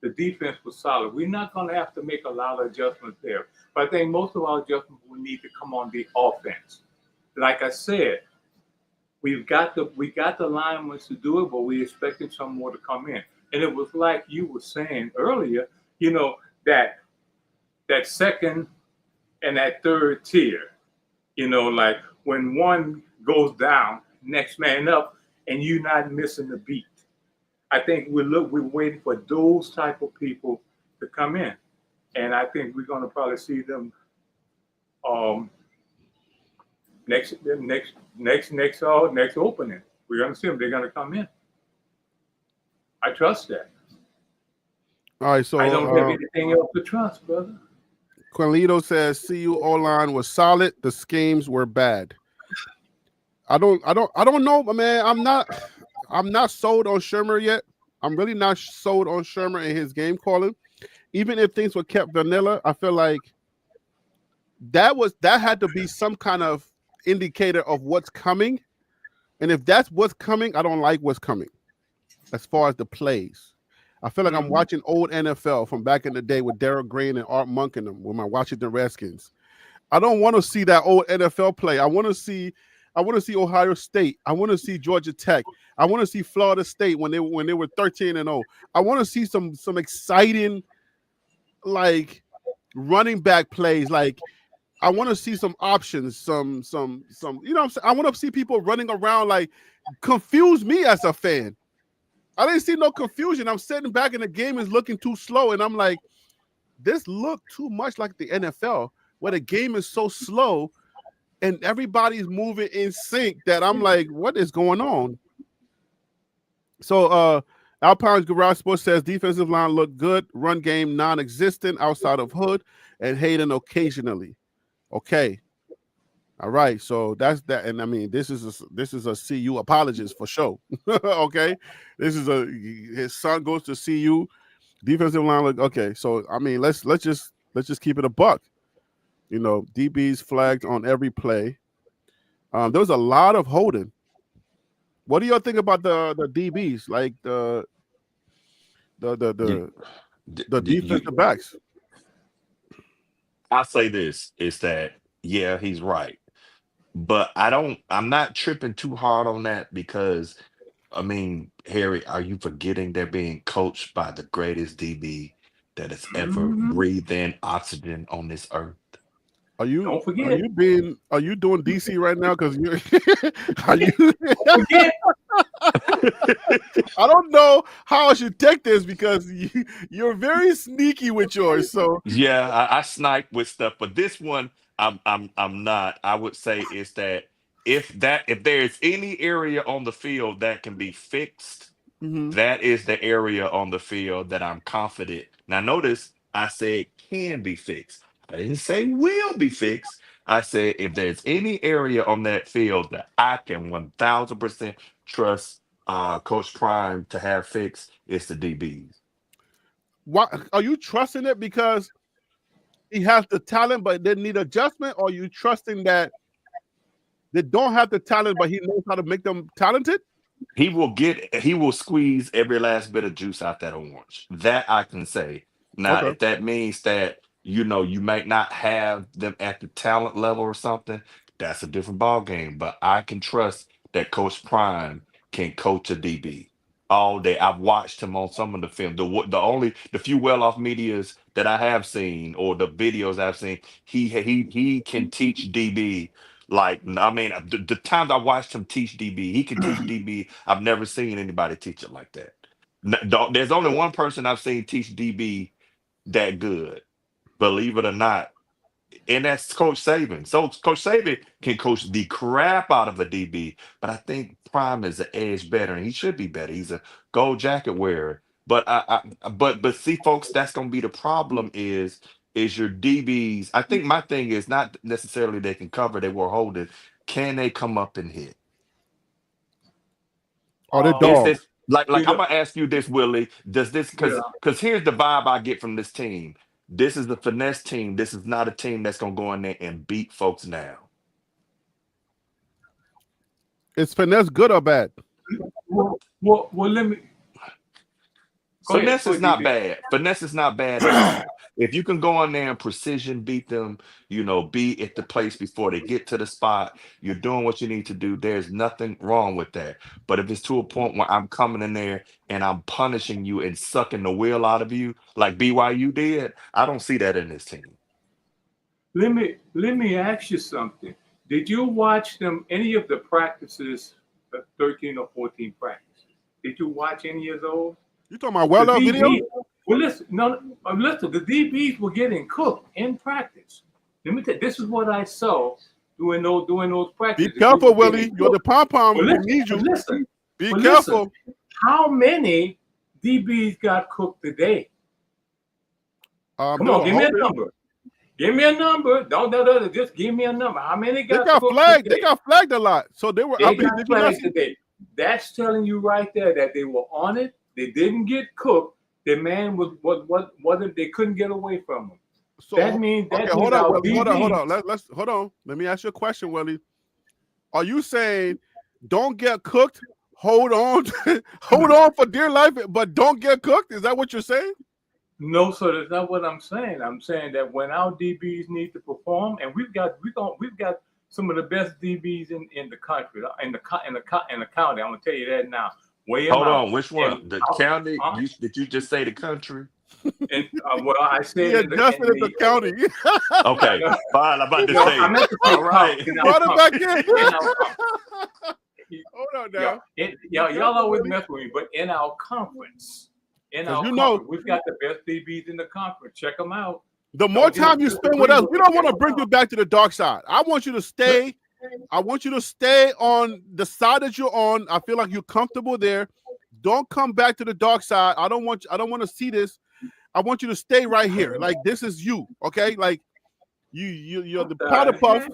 The defense was solid. We're not going to have to make a lot of adjustments there, but I think most of our adjustments will need to come on the offense. Like I said, we got the linemen to do it, but we expected some more to come in. And it was like you were saying earlier, that second and that third tier, like when one goes down, next man up, and you're not missing the beat. I think we're waiting for those type of people to come in, and I think we're going to probably see them next opening. We're going to see them. They're going to come in. I trust that. All right, so I don't have anything else to trust, brother. Quinlito says CU O-line was solid. The schemes were bad. I don't know, man. I'm not sold on Shermer yet. I'm really not sold on Shermer and his game calling. Even if things were kept vanilla, I feel like that had to be some kind of indicator of what's coming. And if that's what's coming, I don't like what's coming as far as the plays. I feel like I'm watching old NFL from back in the day with Darryl Green and Art Monk and them with my Washington Redskins. I don't want to see that old NFL play. I want to see Ohio State. I want to see Georgia Tech. I want to see Florida State when they were 13-0. I want to see some exciting like running back plays. Like I want to see some options, some you know what I'm saying? I want to see people running around like confuse me as a fan. I didn't see no confusion. I'm sitting back and the game is looking too slow. And I'm like, this looked too much like the NFL where the game is so slow and everybody's moving in sync that I'm like, what is going on? So Alpine's Garage Sports says defensive line looked good. Run game non-existent outside of Hood and Hayden occasionally. Okay. All right, so that's that, and I mean this is a CU apologist for sure. Okay, his son goes to CU, defensive line. Look, okay, so I mean let's just keep it a buck. You know, DBs flagged on every play. There was a lot of holding. What do y'all think about the DBs, like the defensive backs? I'll say this is that yeah, he's right. But I'm not tripping too hard on that because, I mean, Harry, are you forgetting they're being coached by the greatest DB that has ever breathed in oxygen on this earth? Don't forget. Are you doing DC right now? Because you're are you I don't know how I should take this because you're very sneaky with yours. So yeah, I snipe with stuff, but this one I'm not. I would say is that if there's any area on the field that can be fixed, that is the area on the field that I'm confident. Now notice I said can be fixed. I didn't say will be fixed. I said if there's any area on that field that I can 1000% trust Coach Prime to have fixed, it's the DBs. Why are you trusting it because he has the talent but they need adjustment, or are you trusting that they don't have the talent but he knows how to make them talented? He will squeeze every last bit of juice out that orange. That I can say. Now, Okay. if that means that you might not have them at the talent level or something, that's a different ball game. But I can trust that Coach Prime can coach a DB all day. I've watched him on some of the film. The few well-off medias that I have seen or the videos I've seen, he can teach DB. Like, I mean, the times I watched him teach DB, he can teach DB. I've never seen anybody teach it like that. There's only one person I've seen teach DB that good, believe it or not, and that's Coach Saban. So Coach Saban can coach the crap out of a DB, but I think Prime is an edge better, and he should be better. He's a gold jacket wearer. But but see, folks, that's gonna be the problem is your DBs. I think my thing is not necessarily they can cover, they were holding. Can they come up and hit? Oh, they're dogs. Like I'm gonna ask you this, Willie. Does this because here's the vibe I get from this team. This is the finesse team. This is not a team that's gonna go in there and beat folks now. Is finesse good or bad? Well, let me. Finesse is not bad. Finesse is not bad at all. If you can go in there and precision beat them, be at the place before they get to the spot, you're doing what you need to do. There's nothing wrong with that. But if it's to a point where I'm coming in there and I'm punishing you and sucking the will out of you, like BYU did, I don't see that in this team. Let me ask you something. Did you watch any of the practices, 13 or 14 practices? Did you watch any of those? You talking about video? Well, listen. Listen. The DBs were getting cooked in practice. Let me tell you, this is what I saw doing those practices. Be careful, Willie. You're the pom-pom. We need you. Listen. Be careful. Listen, how many DBs got cooked today? Come no, on, give me a hold it. number. Give me a number. Don't just give me a number. How many They got got cooked flagged. today? They got flagged a lot. So they were. They I mean, got did you not flagged see? today. That's telling you right there that they were on it. They didn't get cooked. The man wasn't. They couldn't get away from him. So That means okay, that hold means on, our Willie. Hold DBs. on. Let's hold on. Let me ask you a question, Willie. Are you saying don't get cooked? Hold on, hold on for dear life, but don't get cooked. Is that what you're saying? No, sir, that's not what I'm saying. I'm saying that when our DBs need to perform, and we've got some of the best DBs in the country, in the county. I'm gonna tell you that now. Weigh 'em Hold out. on, which one? And The county? Did you just say the country? And well, I said Yeah, in the, Justin is the county. Okay, fine. I'm about to No, say. I meant to say All right. in our Brought it back conference. in. In our conference. Hold on now. Y'all always mess with me, but in our conference, we've got the best DBs in the conference. Check them out. The more time you spend with us, we don't want to bring you back to the dark side. I want you to stay. I want you to stay on the side that you're on. I feel like you're comfortable there. Don't come back to the dark side. I don't want to see this. I want you to stay right here. Like this is you, okay? Like you're the powder puff.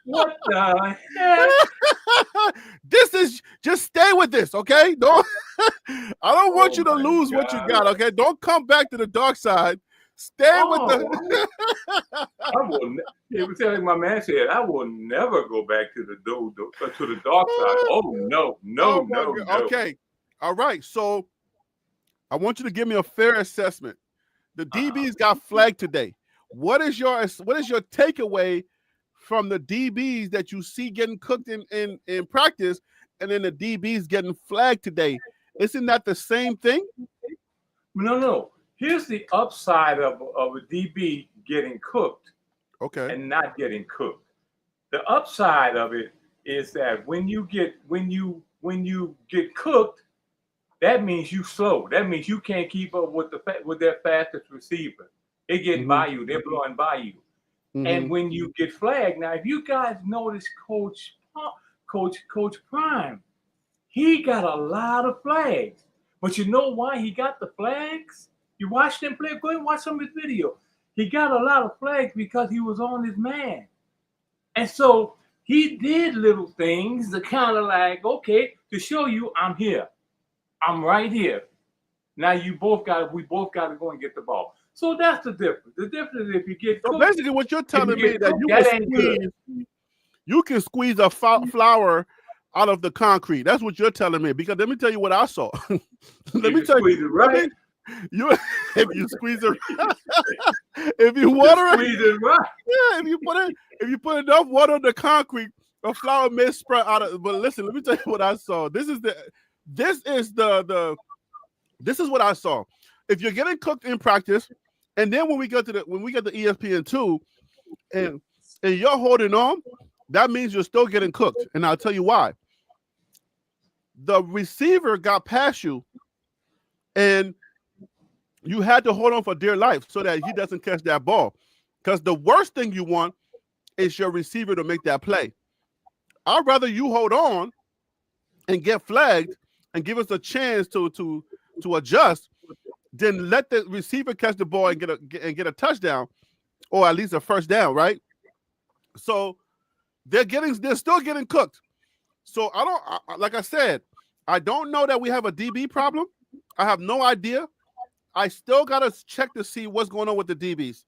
What the heck? This is just stay with this, okay? Don't I don't want you to lose what you got, okay? Don't come back to the dark side. Stay with the I will. It was telling my man said, "I will never go back to the to the dark side." Oh no, no, Oh, my no, God. no. Okay. All right. So I want you to give me a fair assessment. The DBs got flagged today. What is your takeaway from the DBs that you see getting cooked in practice, and then the DBs getting flagged today? Isn't that the same thing? No. Here's the upside of a DB getting cooked, okay, and not getting cooked. The upside of it is that when you get cooked, that means you slow. That means you can't keep up with their fastest receiver. They get by you. They're blowing by you. And when you get flagged, now if you guys notice Coach Prime, he got a lot of flags. But you know why he got the flags? You watched him play. Go and watch some of his video. He got a lot of flags because he was on his man. And so he did little things to kind of like, okay, to show you I'm here. I'm right here. Now we both got to go and get the ball. So that's the difference. The difference is if you get so basically what you're telling me that you can squeeze a flower out of the concrete. That's what you're telling me. Because let me tell you what I saw. Let me tell you. Right. If you squeeze it, if you water squeeze it right. Yeah, if you put enough water on the concrete, a flower may sprout out of. But listen, let me tell you what I saw. This is what I saw. If you're getting cooked in practice, and then when we get to ESPN2, and you're holding on, that means you're still getting cooked. And I'll tell you why. The receiver got past you, and you had to hold on for dear life so that he doesn't catch that ball. Because the worst thing you want is your receiver to make that play. I'd rather you hold on and get flagged and give us a chance to adjust than let the receiver catch the ball and get a touchdown, or at least a first down, right? So they're still getting cooked. So like I said, I don't know that we have a DB problem. I have no idea. I still gotta check to see what's going on with the DBs.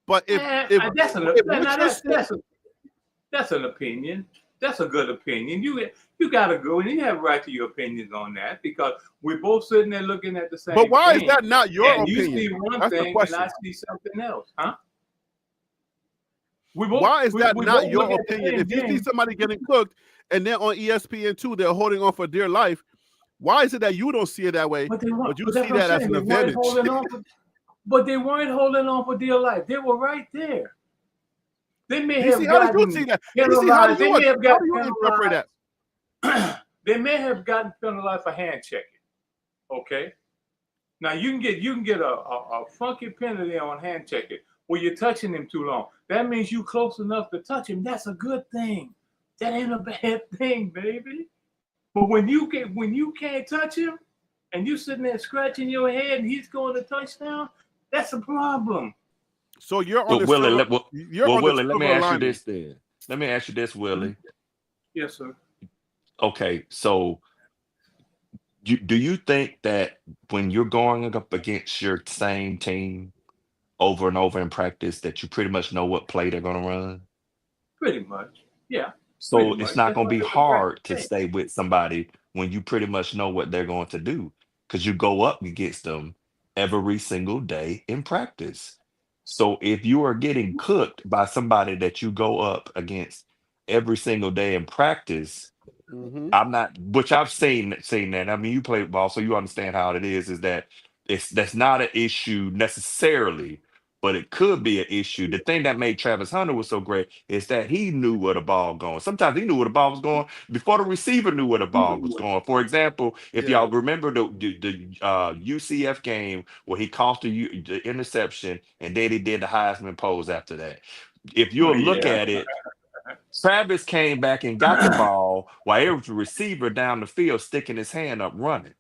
But that's an opinion. That's a good opinion. You gotta go and you have a right to your opinions on that because we're both sitting there looking at the same. But why thing. is that not your and opinion? You see one That's thing and I see something else, huh? Why is that not your opinion? If you see somebody getting cooked and they're on ESPN2, they're holding on for dear life. Why is it that you don't see it that way, but you see that as an advantage? But they weren't holding on for dear life. They were right there. They may have gotten penalized for hand checking. Okay. Now you can get a funky penalty on hand checking where you're touching him too long. That means you close enough to touch him. That's a good thing. That ain't a bad thing, baby. But when you can't touch him, and you sitting there scratching your head, and he's going to touchdown, that's a problem. So you're on the Willie, Willie, let me ask you this then. Let me ask you this, Willie. Yes, sir. Okay, so do you think that when you're going up against your same team over and over in practice, that you pretty much know what play they're going to run? Pretty much, yeah. So it's not going to be hard to stay with somebody when you pretty much know what they're going to do, because you go up against them every single day in practice. So if you are getting cooked by somebody that you go up against every single day in practice, I'm not, which I've seen that. I mean, you play ball, so you understand how it is that that's not an issue necessarily, but it could be an issue. The thing that made Travis Hunter was so great is that he knew where the ball going. Sometimes he knew where the ball was going before the receiver knew where the ball was going. For example, if y'all remember the UCF game where he caught the interception and then he did the Heisman pose after that. If you'll look at it, Travis came back and got the ball while it was the receiver down the field sticking his hand up running.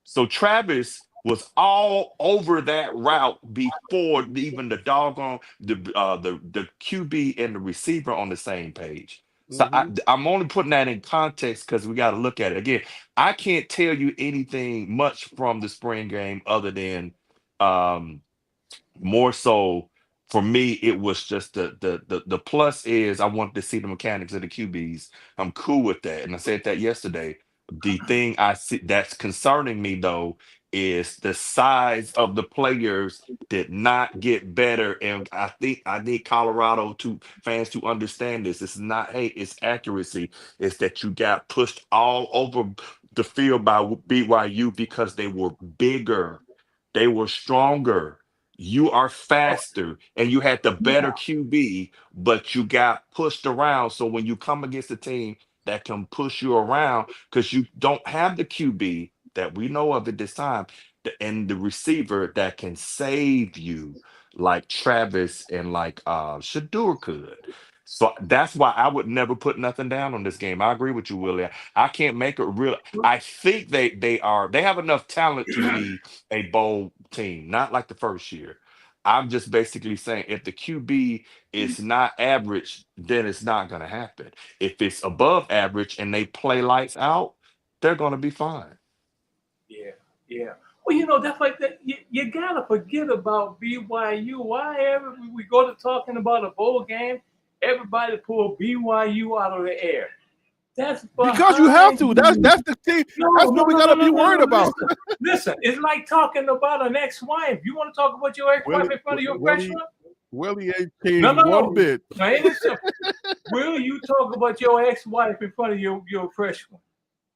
So Travis was all over that route before even the doggone the QB and the receiver on the same page. So I'm only putting that in context because we got to look at it again. I can't tell you anything much from the spring game other than more so. For me, it was just the plus is I wanted to see the mechanics of the QBs. I'm cool with that, and I said that yesterday. The thing I see that's concerning me though is the size of the players did not get better, and I think I need Colorado fans to understand this. It's not hate, it's accuracy. It's that you got pushed all over the field by BYU because they were bigger, they were stronger. You are faster and you had the better QB, but you got pushed around. So when you come against a team that can push you around because you don't have the QB that we know of at this time and the receiver that can save you like Travis and like Shadur could. So that's why I would never put nothing down on this game. I agree with you, Willie. I can't make it real. I think they have enough talent to be a bowl team, not like the first year. I'm just basically saying if the QB is not average, then it's not going to happen. If it's above average and they play lights out, they're going to be fine. Yeah. Well, that's like that. You got to forget about BYU. Why ever we go to talking about a bowl game, everybody pull BYU out of the air. That's because you have to. That's the thing. That's what we gotta be worried about. Listen, it's like talking about an ex-wife. You want to talk about your ex-wife in front of your freshman? Willie ain't changed one bit. Will you talk about your ex-wife in front of your freshman?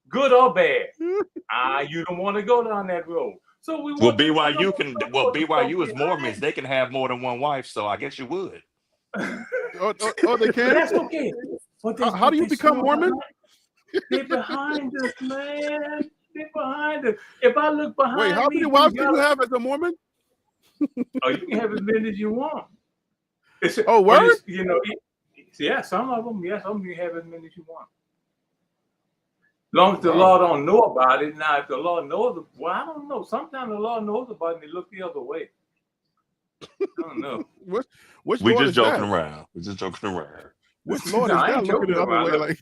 Good or bad? You don't want to go down that road. So BYU is Mormons. They can have more than one wife, so I guess you would. Oh, they can. That's okay. How do you become Mormon? They're behind us, man. They're behind us. If I look behind me, how many wives can you have as a Mormon? You can have as many as you want. Word? Some of them. Yes, some of you have as many as you want. As long as the law don't know about it. Now, if the law knows, I don't know. Sometimes the law knows about it and they look the other way. I don't know. Which we Lord just is joking that? around. We're just joking around. Which Lord is that looking the other way? Like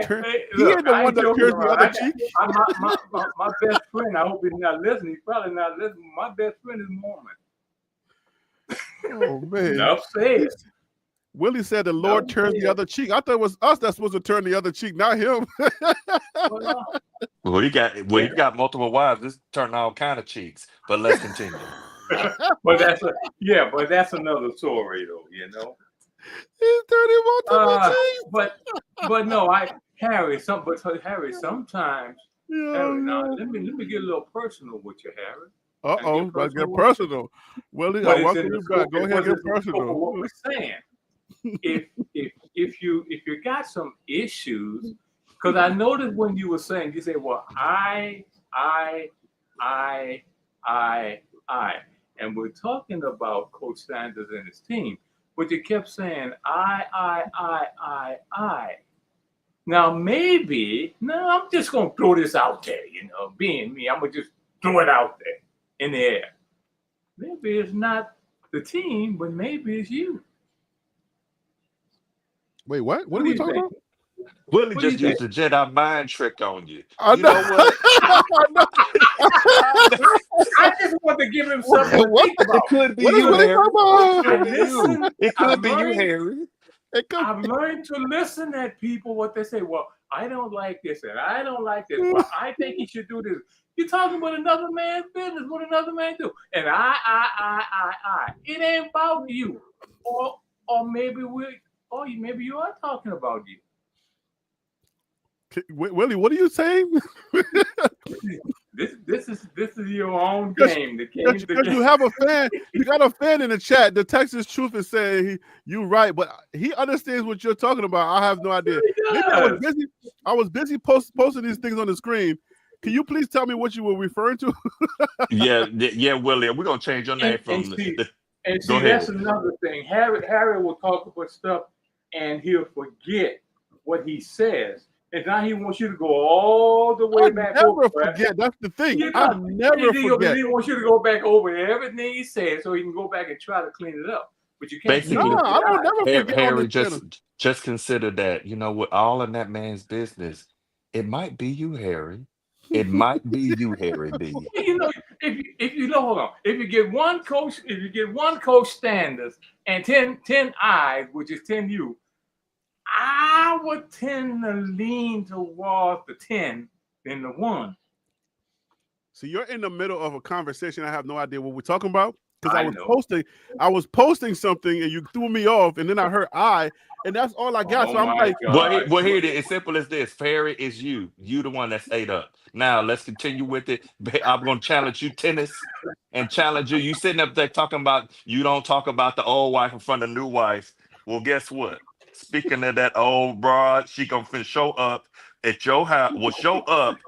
he ain't the one that turns the other cheek. My best friend, I hope he's not listening. He's probably not listening. My best friend is Mormon. Oh man. Enough said. Willie said the Lord turns the other cheek. I thought it was us that's supposed to turn the other cheek, not him. Well, he got multiple wives. This turned all kind of cheeks. But let's continue. But that's another story, though. He's turning multiple cheeks. But no, Harry. Sometimes. Harry, now let me get a little personal with you, Harry. Let's get personal. Willie, I welcome you back. Go ahead and get personal. What we're saying. If you got some issues, because I noticed when you were saying, you say, well, I, and we're talking about Coach Sanders and his team, but you kept saying I. Now, maybe, no, I'm just going to throw this out there, you know, being me, I'm going to just throw it out there in the air. Maybe it's not the team, but maybe it's you. Wait, what? What are we talking about? Willie just used a Jedi mind trick on you. I You know what? I just want to give him something to think about. It could be What is you, Willie Harry. talking about? Listen, It could I've be you, learned- Harry. I've learned to listen at people what they say. Well, I don't like this and I don't like this. Well, I think you should do this. You're talking about another man's business. What another man do? And I. It ain't about you. Or maybe maybe you are talking about you. Willie, what are you saying? This is your own game. The game. Because you have a fan, you got a fan in the chat. The Texas Truth is saying you right, but he understands what you're talking about. I have no idea. Maybe I was busy posting these things on the screen. Can you please tell me what you were referring to? Yeah, Willie. We're gonna change your name from And see, Go ahead. that's another thing. Harry will talk about stuff and he'll forget what he says. And now he wants you to go all the way back over. Never forget. That's the thing. I never forget. He wants you to go back over everything he said so he can go back and try to clean it up. But you can't. Basically, No, I don't never forget on Harry, this channel. just consider that, you know, with all in that man's business, it might be you, Harry. It might be you, Harry B. You know, if you know, hold on. If you get one coach standards and 10 eyes, which is 10 you, I would tend to lean towards the 10 than the 1. So you're in the middle of a conversation. I have no idea what we're talking about because I I was posting something and you threw me off, and then I heard and that's all I got. Oh so I'm my like, God. Well, here it is. As simple as this. Harry is you. You the one that's ate up. Now let's continue with it. I'm gonna challenge you tennis and challenge you. You sitting up there talking about you don't talk about the old wife in front of the new wife. Well, guess what? Speaking of that old broad, she gonna show up at your house. Will show up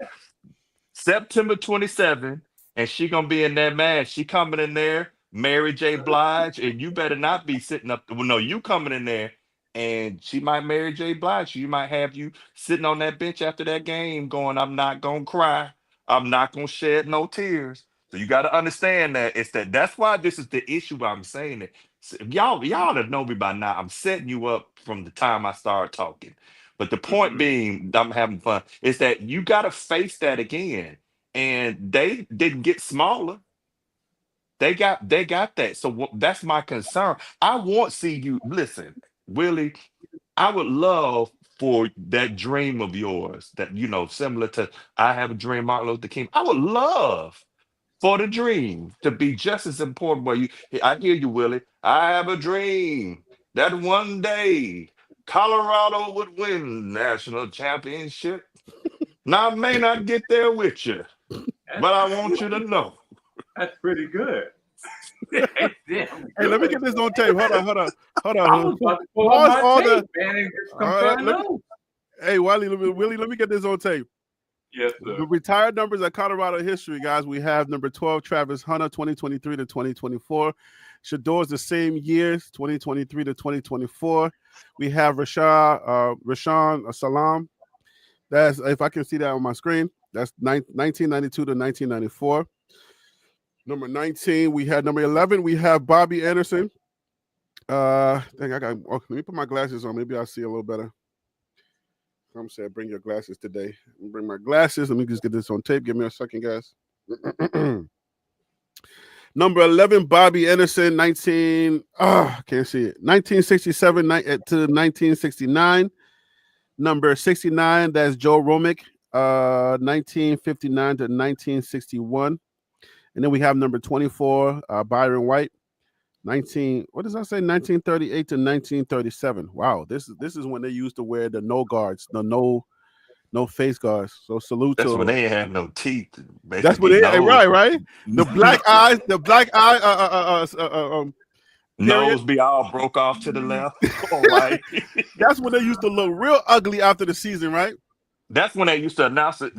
September 27th, and she gonna be in that match. She coming in there, Mary J. Blige, and you better not be sitting up. Well, no, you coming in there, and she might Mary J. Blige. You might have you sitting on that bench after that game, going, "I'm not gonna cry. I'm not gonna shed no tears." So you got to understand that that's why this is the issue. I'm saying it. So y'all that know me by now, I'm setting you up from the time I started talking. But the point being, I'm having fun, is that you got to face that again. And they didn't get smaller. They got that. So that's my concern. I want to see you. Listen, Willie, I would love for that dream of yours that, you know, similar to I Have a Dream, Martin Luther King. I would love for the dream to be just as important. Where I hear you, Willie. I have a dream that one day Colorado would win national championship. Now I may not get there with you, but I want you to know. That's pretty good. Hey, let me get this on tape. Hold on. I was about to pull Pause up all my tape, man, and just compare notes. Hey, Willie, let me get this on tape. Yes, sir. The retired numbers at Colorado history, guys. We have number 12, Travis Hunter, 2023 to 2024. Shador's the same years, 2023 to 2024. We have Rashaan Salam. That's, if I can see that on my screen, that's 1992 to 1994. Number 19, we had number 11. We have Bobby Anderson. Let me put my glasses on. Maybe I'll see a little better. I'm saying, bring your glasses today. Bring my glasses. Let me just get this on tape. Give me a second, guys. Number 11, Bobby Anderson, can't see it. 1967 to 1969. Number 69, that's Joe Romick, 1959 to 1961. And then we have number 24, Byron White, 1938 to 1937. Wow, this is when they used to wear the no guards, the no face guards. So salute That's to when them. they ain't have no teeth. That's what they right. The black eye, nose be all broke off to the left. All right. That's when they used to look real ugly after the season, right? That's when they used to announce it,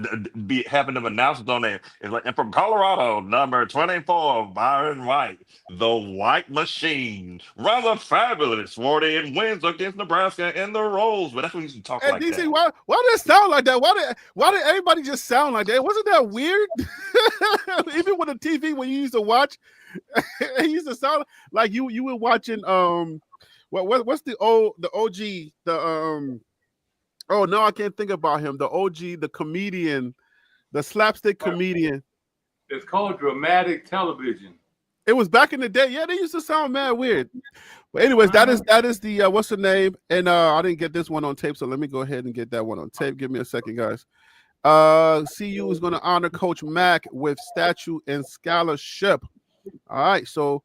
be having them announcements on there. It's like, and from Colorado, number 24, Byron White, the White Machine, rather fabulous 40 wins against Nebraska in the Rose. But that's when you used to talk Hey, like DC, that. why did it sound like that? Why did everybody just sound like that? Wasn't that weird? Even with the TV when you used to watch, it used to sound like you were watching what's the OG oh no, I can't think about him. The OG, the comedian, the slapstick comedian. It's called dramatic television. It was back in the day. Yeah, they used to sound mad weird. But anyways, that is the what's the name? And I didn't get this one on tape, so let me go ahead and get that one on tape. Give me a second, guys. CU is going to honor Coach Mack with statue and scholarship. All right, so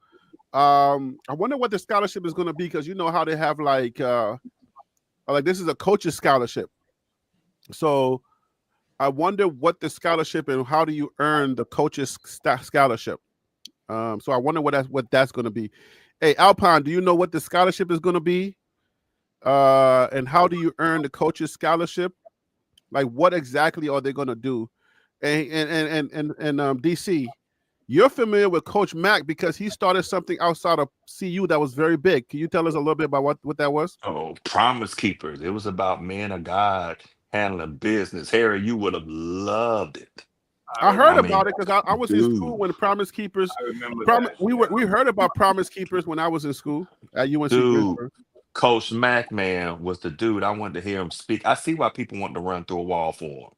I wonder what the scholarship is going to be, because you know how they have like this is a coach's scholarship. So I wonder what the scholarship and how do you earn the coach's scholarship. So I wonder what that's going to be. Hey, Alpine, do you know what the scholarship is going to be? And how do you earn the coach's scholarship? Like, what exactly are they going to do? And DC, you're familiar with Coach Mack because he started something outside of CU that was very big. Can you tell us a little bit about what that was? Oh, Promise Keepers. It was about men of God handling business. Harry, you would have loved it. I heard about it because I was in school when Promise Keepers. I remember that. We heard about Promise Keepers when I was in school at UNC. Dude, Coach Mack, man, was the dude. I wanted to hear him speak. I see why people want to run through a wall for him.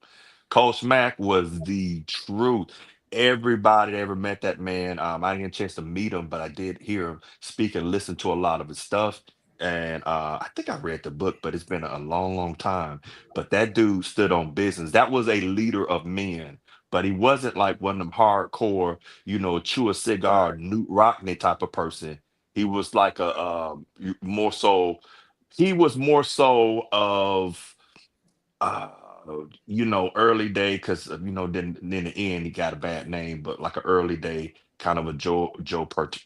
Coach Mack was the truth. Everybody that ever met that man, I didn't get a chance to meet him, but I did hear him speak and listen to a lot of his stuff. And I think I read the book, but it's been a long, long time. But that dude stood on business. That was a leader of men, but he wasn't like one of them hardcore, chew a cigar, Newt Rockney type of person. He was like more so. He was more so of early day, because then in the end he got a bad name, but like an early day kind of a Joe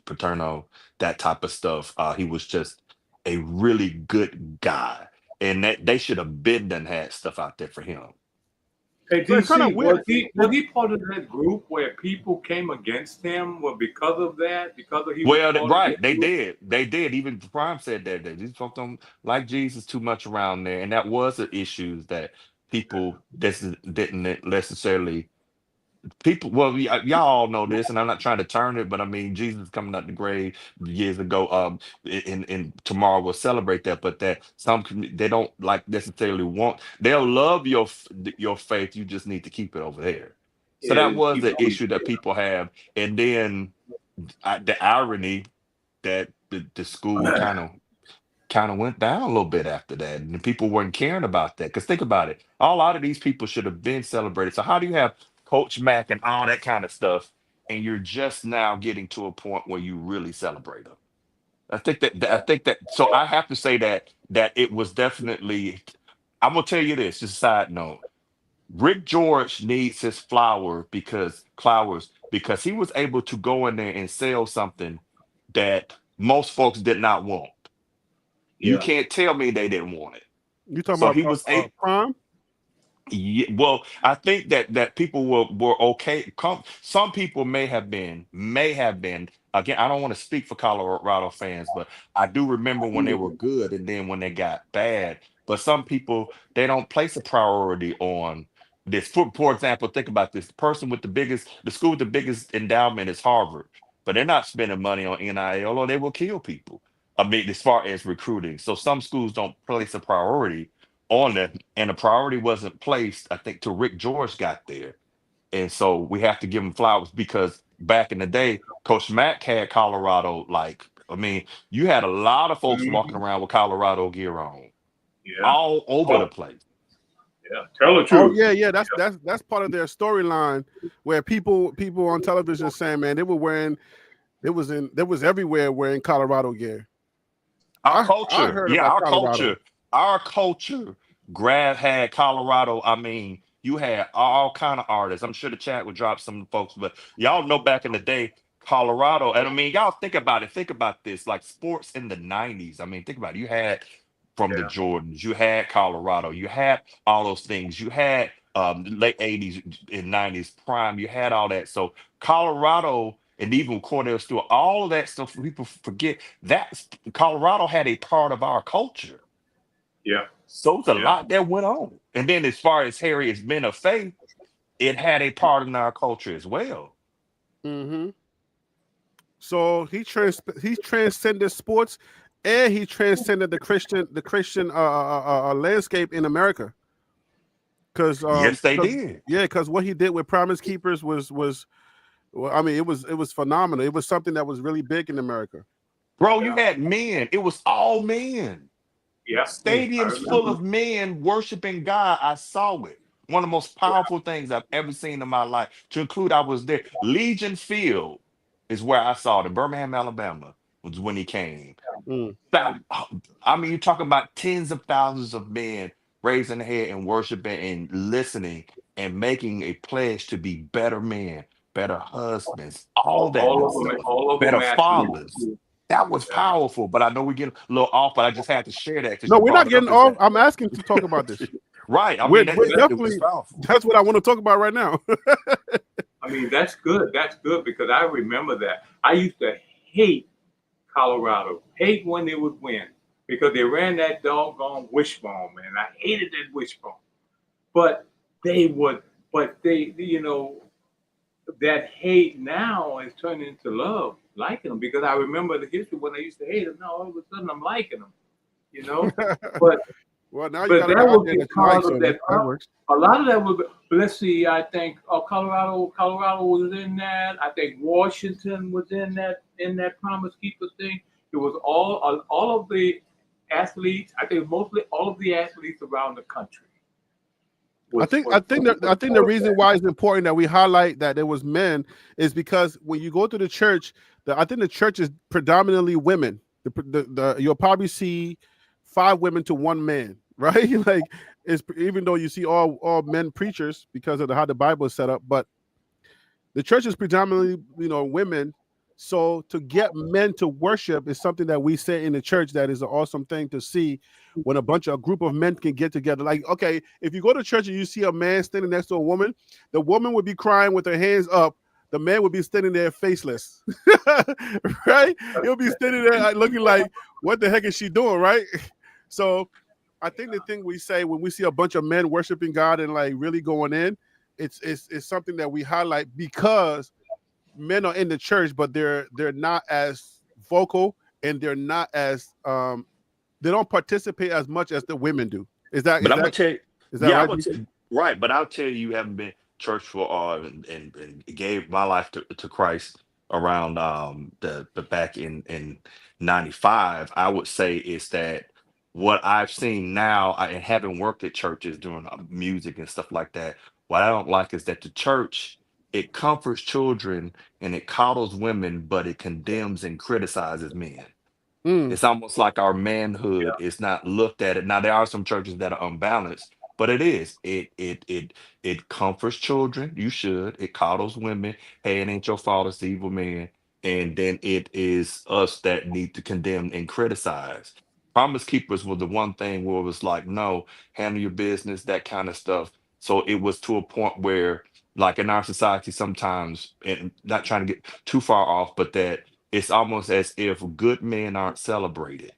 Paterno, that type of stuff. He was just a really good guy, and that they should have been done had stuff out there for him. Hey, DC, was he part of that group where people came against him because of that? Because of he was part of Right, that group? they did. Even Prime said that these folks don't like Jesus too much around there, and that was the issues that people didn't necessarily. Well, y'all all know this, and I'm not trying to turn it, but I mean, Jesus coming out the grave years ago. In tomorrow we'll celebrate that, but that they don't like necessarily want. They'll love your faith. You just need to keep it over there. So that was the issue that people have, and then the irony that the school kind of went down a little bit after that, and people weren't caring about that. Because think about it, a lot of these people should have been celebrated. So how do you have Coach Mack and all that kind of stuff, and you're just now getting to a point where you really celebrate them? I think that. So I have to say that it was definitely. I'm gonna tell you this. Just a side note. Rick George needs his flowers because he was able to go in there and sell something that most folks did not want. You can't tell me they didn't want it. You talking So about he was Prime? Yeah, well, I think that people were okay. Some people may have been. Again, I don't want to speak for Colorado fans, but I do remember when they were good and then when they got bad. But some people, they don't place a priority on this. For example, think about this: the school with the biggest endowment is Harvard, but they're not spending money on NIL, or they will kill people. I mean, as far as recruiting, so some schools don't place a priority on that, and the priority wasn't placed, I think, till Rick George got there. And so we have to give him flowers, because back in the day, Coach Mack had Colorado, you had a lot of folks walking around with Colorado gear on, all over the place. Yeah, tell the truth. Oh yeah, that's part of their storyline, where people on television saying, man, they was everywhere wearing Colorado gear. Our culture had Colorado. I mean, you had all kind of artists. I'm sure the chat would drop some folks, but y'all know back in the day, Colorado. And I mean, y'all think about it. Think about this, like sports in the 90s. I mean, think about it. You had from the Jordans. You had Colorado. You had all those things. You had late 80s and 90s prime. You had all that. So Colorado and even Cornell Stewart, all of that stuff, people forget that Colorado had a part of our culture. Yeah. So it's a lot that went on. And then as far as Harriet's Men of Faith, it had a part in our culture as well. Mm-hmm. So he transcended sports, and he transcended the Christian landscape in America. Because yes, they did. Yeah, because what he did with Promise Keepers was well, I mean, it was phenomenal. It was something that was really big in America. Bro, you had men. It was all men. Yeah. Stadiums full of men worshiping God. I saw it. One of the most powerful things I've ever seen in my life. To include, I was there. Legion Field is where I saw it. In Birmingham, Alabama was when he came. I mean, you're talking about tens of thousands of men raising their head and worshiping and listening and making a pledge to be better men, better husbands, all that stuff. Better fathers. That was powerful, but I know we get a little off, but I just had to share that. No, we're not getting off. I'm asking to talk about this. Right. I We're mean, definitely, that's what I want to talk about right now. I mean, that's good. That's good because I remember that. I used to hate Colorado, hate when they would win because they ran that doggone wishbone, man. I hated that wishbone. But they, you know, that hate now is turned into love, liking them, because I remember the history when I used to hate them. Now all of a sudden I'm liking them, you know. But well, now but that was because of that. works. A lot of that was. Let's see. I think Colorado was in that. I think Washington was in that Promise Keepers thing. It was all of the athletes. I think mostly all of the athletes around the country. I think the reason why it's important that we highlight that there was men is because when you go to the church, I think the church is predominantly women. You'll probably see 5 women to 1 man, right? Like it's even though you see all men preachers because of how the Bible is set up, but the church is predominantly women. So to get men to worship is something that we say in the church that is an awesome thing to see when a group of men can get together. Like, okay, if you go to church and you see a man standing next to a woman, the woman would be crying with her hands up. The man would be standing there faceless, right? He'll be standing there looking like, what the heck is she doing, right? So I think the thing we say when we see a bunch of men worshiping God and like really going in, it's something that we highlight because men are in the church, but they're not as vocal and they're not as they don't participate as much as the women do. Is that? But I'm gonna tell you, is that right? Right, but I'll tell you haven't been church for and gave my life to Christ around the back in 95. I would say is that what I've seen now, and having worked at churches doing music and stuff like that, what I don't like is that the church, it comforts children and it coddles women, but it condemns and criticizes men. It's almost like our manhood is not looked at it. Now there are some churches that are unbalanced, but it is. It comforts children. You should. It coddles women. Hey, it ain't your fault. It's the evil man. And then it is us that need to condemn and criticize. Promise Keepers was the one thing where it was like, no, handle your business, that kind of stuff. So it was to a point where, like in our society, sometimes, and not trying to get too far off, but that it's almost as if good men aren't celebrated,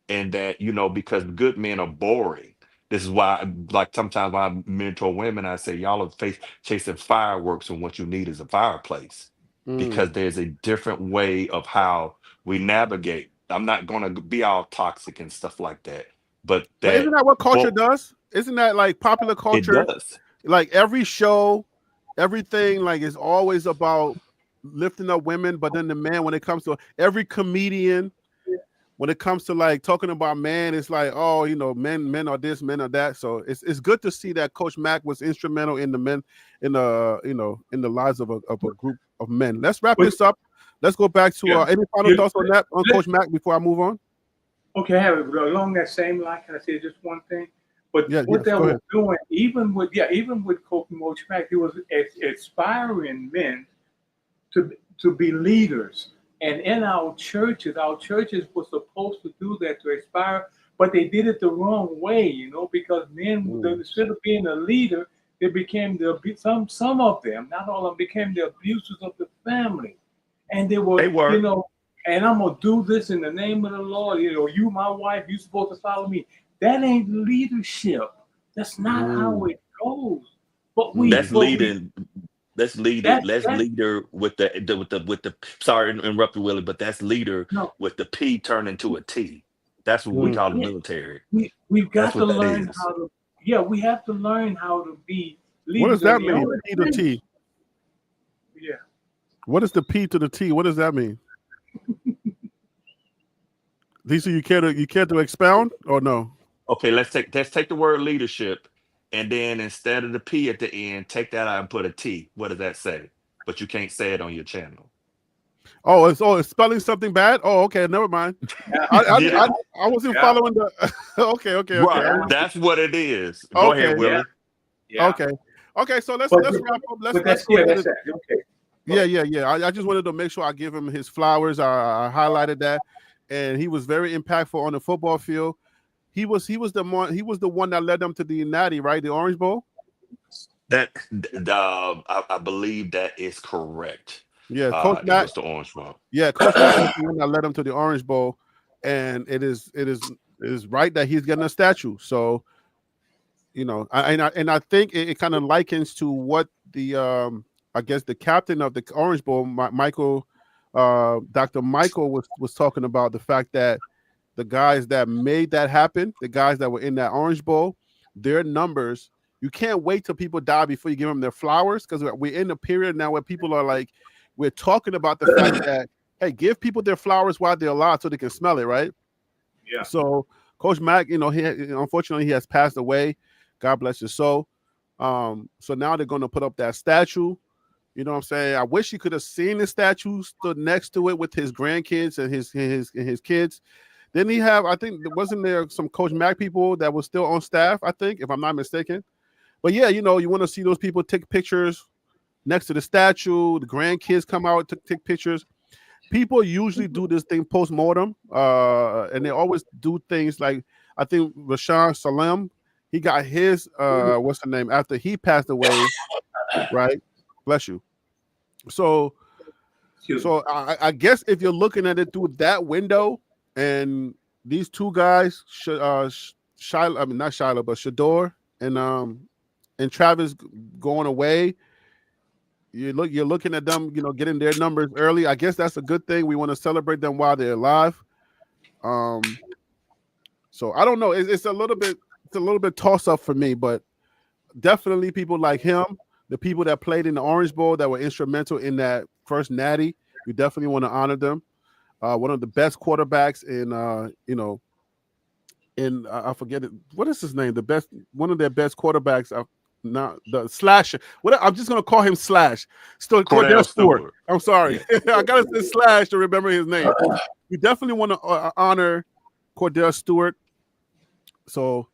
and that because good men are boring. This is why, like sometimes when I mentor women, I say y'all are chasing fireworks, and what you need is a fireplace, because there's a different way of how we navigate. I'm not going to be all toxic and stuff like that, but isn't that what culture does? Isn't that like popular culture? It does. Like every show, everything like is always about lifting up women, but then the man, when it comes to every comedian, when it comes to like talking about man, it's like, oh, men are this, men are that. So it's good to see that Coach Mack was instrumental in the men, in the lives of a group of men. Let's wrap this up. Let's go back to any final thoughts on that, on Coach Mack, before I move on. Okay, along that same line, can I say just one thing? But what they were doing, even with Coach Mack, he was inspiring men to be leaders. And in our churches were supposed to do that, to inspire but they did it the wrong way, you know, because then instead of being a leader, they became some of them, not all of them, became the abusers of the family, and they were. You know, and I'm gonna do this in the name of the Lord. You know, you my wife, you supposed to follow me. That ain't leadership. That's not how it goes. But That's leading leader with the sorry to interrupt you, Willie, but that's leader with the P turned into a T. That's what we call the military. We've got to learn how to we have to learn how to be leaders. What does that mean? P to T. Yeah. What is the P to the T? What does that mean? Lisa, you care to expound or no? Okay, let's take the word leadership, and then instead of the P at the end, take that out and put a T. What does that say? But you can't say it on your channel. Oh, it's spelling something bad? Oh, okay, never mind. I wasn't following the okay. Right, that's what it is. Go ahead, Willie. Yeah. Okay, so let's wrap up. Let's go ahead. Okay. Yeah. I just wanted to make sure I give him his flowers. I highlighted that, and he was very impactful on the football field. He was the one that led them to the Natty, right? The Orange Bowl. That I believe that is correct. Yeah, Coach Matt was the Orange Bowl. Yeah, Coach Matt is the one that led him to the Orange Bowl, and it is right that he's getting a statue. So, you know, I think it kind of likens to what the I guess the captain of the Orange Bowl, Michael, Dr. Michael was talking about the fact that the guys that made that happen, the guys that were in that Orange Bowl, their numbers. You can't wait till people die before you give them their flowers, because we're in a period now where people are like, we're talking about the fact that, hey, give people their flowers while they're alive so they can smell it, right? Yeah. So Coach Mack, you know, unfortunately he has passed away. God bless his soul. So now they're going to put up that statue. You know what I'm saying? I wish you could have seen the statue stood next to it with his grandkids and his kids. Didn't he have, I think, wasn't there some Coach Mack people that were still on staff, I think, if I'm not mistaken? But yeah, you know, you want to see those people take pictures next to the statue. The grandkids come out to take pictures. People usually do this thing post-mortem, and they always do things like, I think Rashawn Salem, he got his, what's the name, after he passed away, right? Bless you. So I guess if you're looking at it through that window, and these two guys, Shiloh, I mean not Shiloh, but Shador and Travis going away, you're looking at them, you know, getting their numbers early. I guess that's a good thing. We want to celebrate them while they're alive. So I don't know. It's a little bit toss up for me, but definitely people like him, the people that played in the Orange Bowl that were instrumental in that first Natty, you definitely want to honor them. One of the best quarterbacks in, I forget it. What is his name? One of their best quarterbacks. Not the Slash. I'm just gonna call him Slash. Still Cordell Stewart. I'm sorry. Yeah. I gotta say Slash to remember his name. You definitely want to honor Cordell Stewart. So,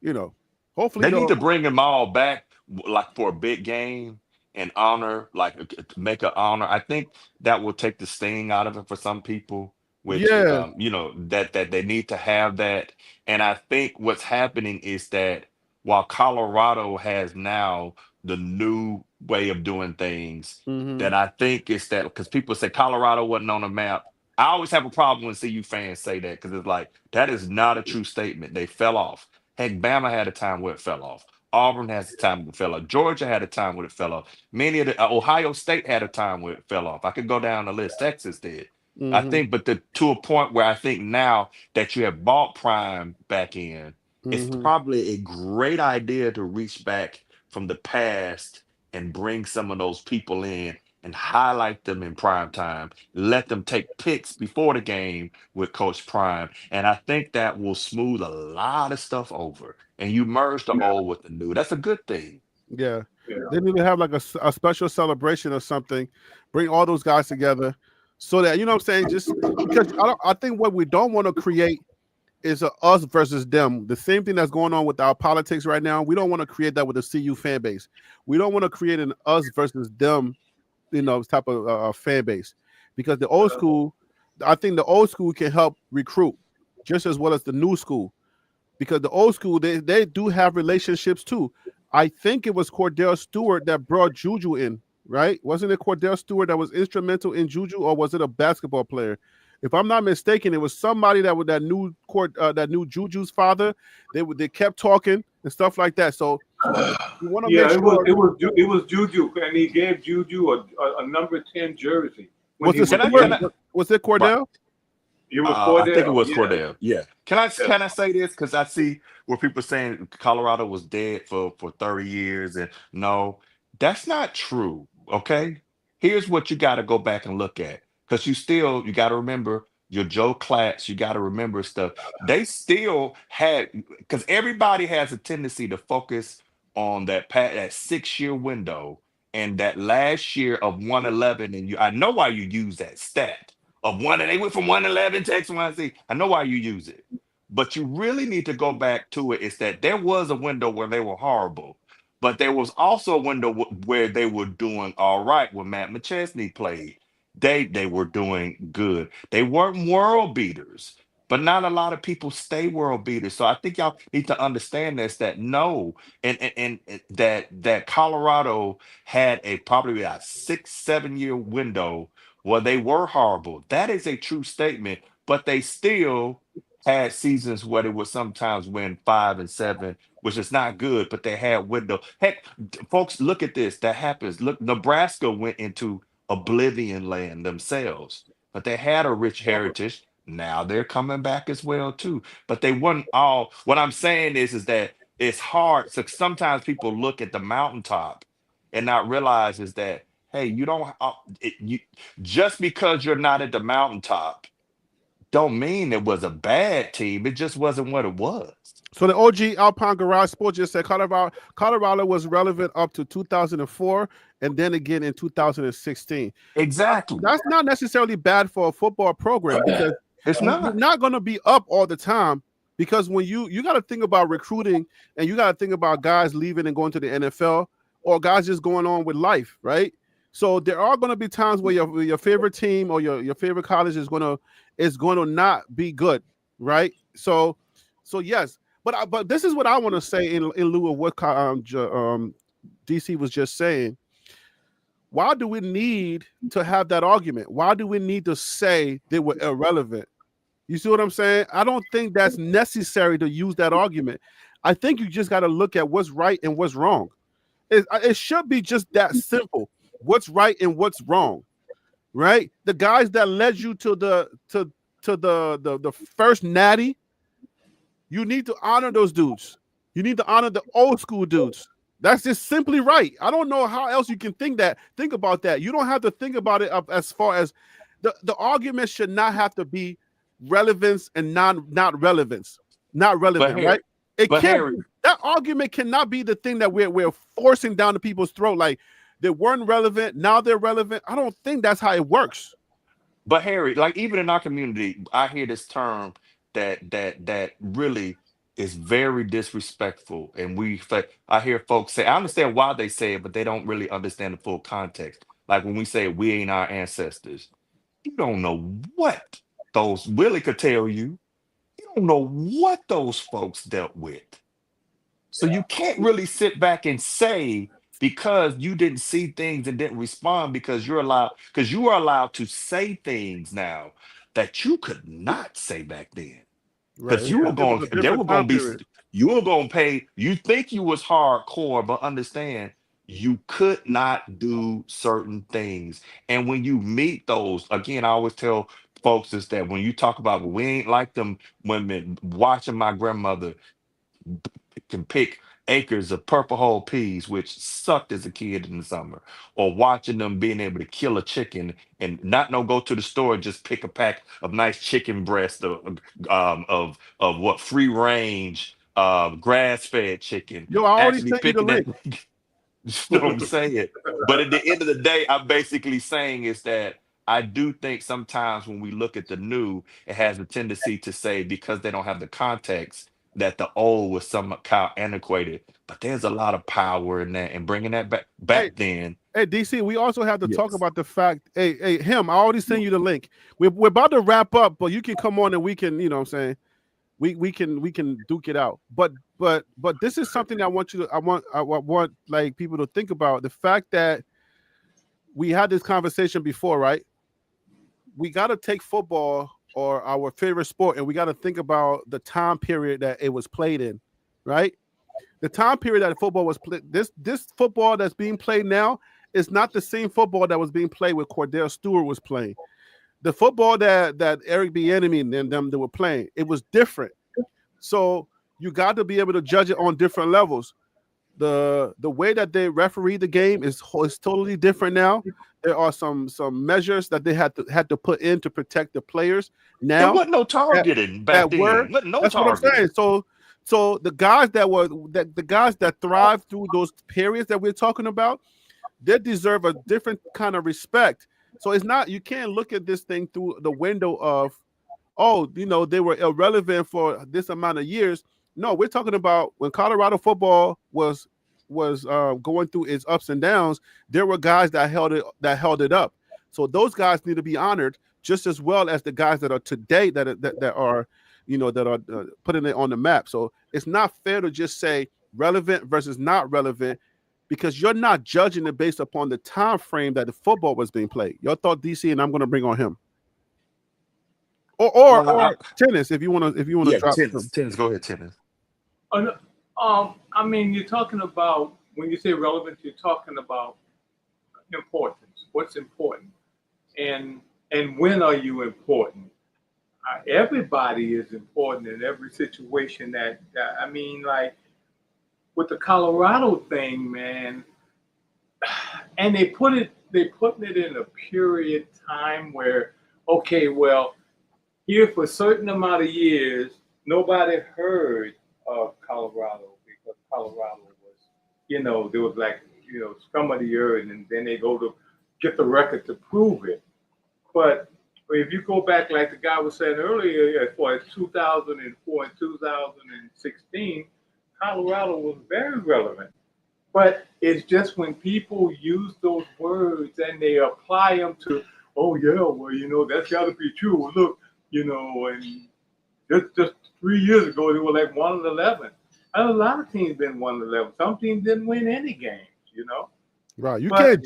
you know, hopefully they need to bring them all back, like for a big game, and honor, like make an honor. I think that will take the sting out of it for some people. Which you know, that they need to have that. And I think what's happening is that while Colorado has now the new way of doing things, that I think it's that, because people say Colorado wasn't on the map. I always have a problem when CU fans say that, because it's like, that is not a true statement. They fell off. Heck, Bama had a time where it fell off. Auburn has a time where it fell off. Georgia had a time where it fell off. Many of the Ohio State had a time where it fell off. I could go down the list. Texas did. I think, but to a point where I think now that you have bought Prime back in, it's probably a great idea to reach back from the past and bring some of those people in and highlight them in prime time. Let them take picks before the game with Coach Prime. And I think that will smooth a lot of stuff over. And you merge the old with the new. That's a good thing. Yeah. They need to have like a special celebration or something. Bring all those guys together so that, you know what I'm saying? Just because I think what we don't want to create is a us versus them. The same thing that's going on with our politics right now. We don't want to create that with the CU fan base. We don't want to create an us versus them, you know, type of fan base, because the old school, I think the old school can help recruit just as well as the new school. because the old school they do have relationships too. I think it was Cordell Stewart that brought Juju in, right? Wasn't it Cordell Stewart that was instrumental in Juju, or was it a basketball player? If I'm not mistaken, it was somebody that knew Juju's father. They kept talking and stuff like that. So you want to make sure it was Juju, and he gave Juju a number 10 jersey. Was it Cordell? It was Cordell. I think it was Cordell. Yeah. Can I say this? Because I see where people saying Colorado was dead for 30 years, and no, that's not true. Okay. Here's what you got to go back and look at, because you got to remember your Joe Klatz. You got to remember stuff. They still had, because everybody has a tendency to focus on that 6-year window and that last year of 111. And I know why you use that stat of one, and they went from 111 to X, Y, and Z. I know why you use it, but you really need to go back to it. Is that there was a window where they were horrible, but there was also a window where they were doing all right. When Matt McChesney played, they were doing good. They weren't world beaters, but not a lot of people stay world beaters. So I think y'all need to understand this, that no, and that Colorado had probably a 6-7 year window where they were horrible. That is a true statement, but they still had seasons where they would sometimes win 5 and 7, which is not good, but they had window. Heck, folks, look at this. That happens. Look, Nebraska went into oblivion land themselves, but they had a rich heritage. Now they're coming back as well too, but they weren't all. What I'm saying is that it's hard. So sometimes people look at the mountaintop and not realize is that, hey, you don't, just because you're not at the mountaintop don't mean it was a bad team. It just wasn't what it was. So the OG Alpine Garage Sports just said Colorado was relevant up to 2004 and then again in 2016. Exactly. That's not necessarily bad for a football program, because you're not going to be up all the time, because when you got to think about recruiting, and you got to think about guys leaving and going to the NFL, or guys just going on with life, right? So there are going to be times where your favorite team or your favorite college is going to not be good, right? So yes, but this is what I want to say in lieu of what DC was just saying. Why do we need to have that argument? Why do we need to say they were irrelevant? You see what I'm saying? I don't think that's necessary to use that argument. I think you just got to look at what's right and what's wrong. It should be just that simple. What's right and what's wrong, right? The guys that led you to the first natty, you need to honor those dudes. You need to honor the old school dudes. That's just simply right. I don't know how else you can think about that. You don't have to think about it as far as the argument should not have to be relevance and not relevance. Not relevant, right? That argument cannot be the thing that we're forcing down to people's throat. Like, they weren't relevant, now they're relevant. I don't think that's how it works. But Harry, like, even in our community, I hear this term that really is very disrespectful. And I hear folks say, I understand why they say it, but they don't really understand the full context. Like when we say we ain't our ancestors, you don't know what those, Willie could tell you. You don't know what those folks dealt with. So you can't really sit back and say, because you didn't see things and didn't respond, because you are allowed to say things now that you could not say back then. Because you think you was hardcore, but understand you could not do certain things. And when you meet those, again, I always tell folks is that when you talk about, we ain't like them women watching my grandmother can pick acres of purple hull peas, which sucked as a kid in the summer, or watching them being able to kill a chicken and not go to the store and just pick a pack of nice chicken breast of what free range grass-fed chicken. Yo, I already sent you the link. You know what I'm saying? But at the end of the day, I'm basically saying is that I do think sometimes when we look at the new, it has a tendency to say, because they don't have the context, that the old was somehow antiquated, but there's a lot of power in that, and bringing that back then. Hey, DC, we also have to talk about the fact, I already sent you the link. We're about to wrap up, but you can come on and we can, you know what I'm saying, we can duke it out. But this is something I want like people to think about. The fact that we had this conversation before, right? We got to take football or our favorite sport, and we got to think about the time period that it was played in, right? The time period that football was played. This football that's being played now is not the same football that was being played when Cordell Stewart was playing. The football that Eric Bieniemy and them they were playing, it was different. So you got to be able to judge it on different levels. The way that they referee the game is totally different now. There are some measures that they had to put in to protect the players. Now there wasn't no targeting back then. That's what I'm saying. So the guys that thrive through those periods that we're talking about, they deserve a different kind of respect. So it's not, you can't look at this thing through the window of, they were irrelevant for this amount of years. No, we're talking about when Colorado football was going through its ups and downs. There were guys that held it up. So those guys need to be honored just as well as the guys that are today that are putting it on the map. So it's not fair to just say relevant versus not relevant, because you're not judging it based upon the time frame that the football was being played. Your thought, DC, and I'm going to bring on him. Or tennis, if you want to drop tennis. Go ahead, tennis. I mean, you're talking about, when you say relevant, you're talking about importance. What's important, and when are you important? Everybody is important in every situation. I mean, like with the Colorado thing, man, and they putting it in a period time where, okay, well, here for a certain amount of years, nobody heard of Colorado because Colorado was, there was like, scum of the earth, and then they go to get the record to prove it. But if you go back, like the guy was saying earlier, as far as 2004 and 2016, Colorado was very relevant. But it's just when people use those words and they apply them to, oh yeah, well, that's got to be true. Look, and just 3 years ago, they were like 1-11. And a lot of teams been 1-11. Some teams didn't win any games, Right. You can't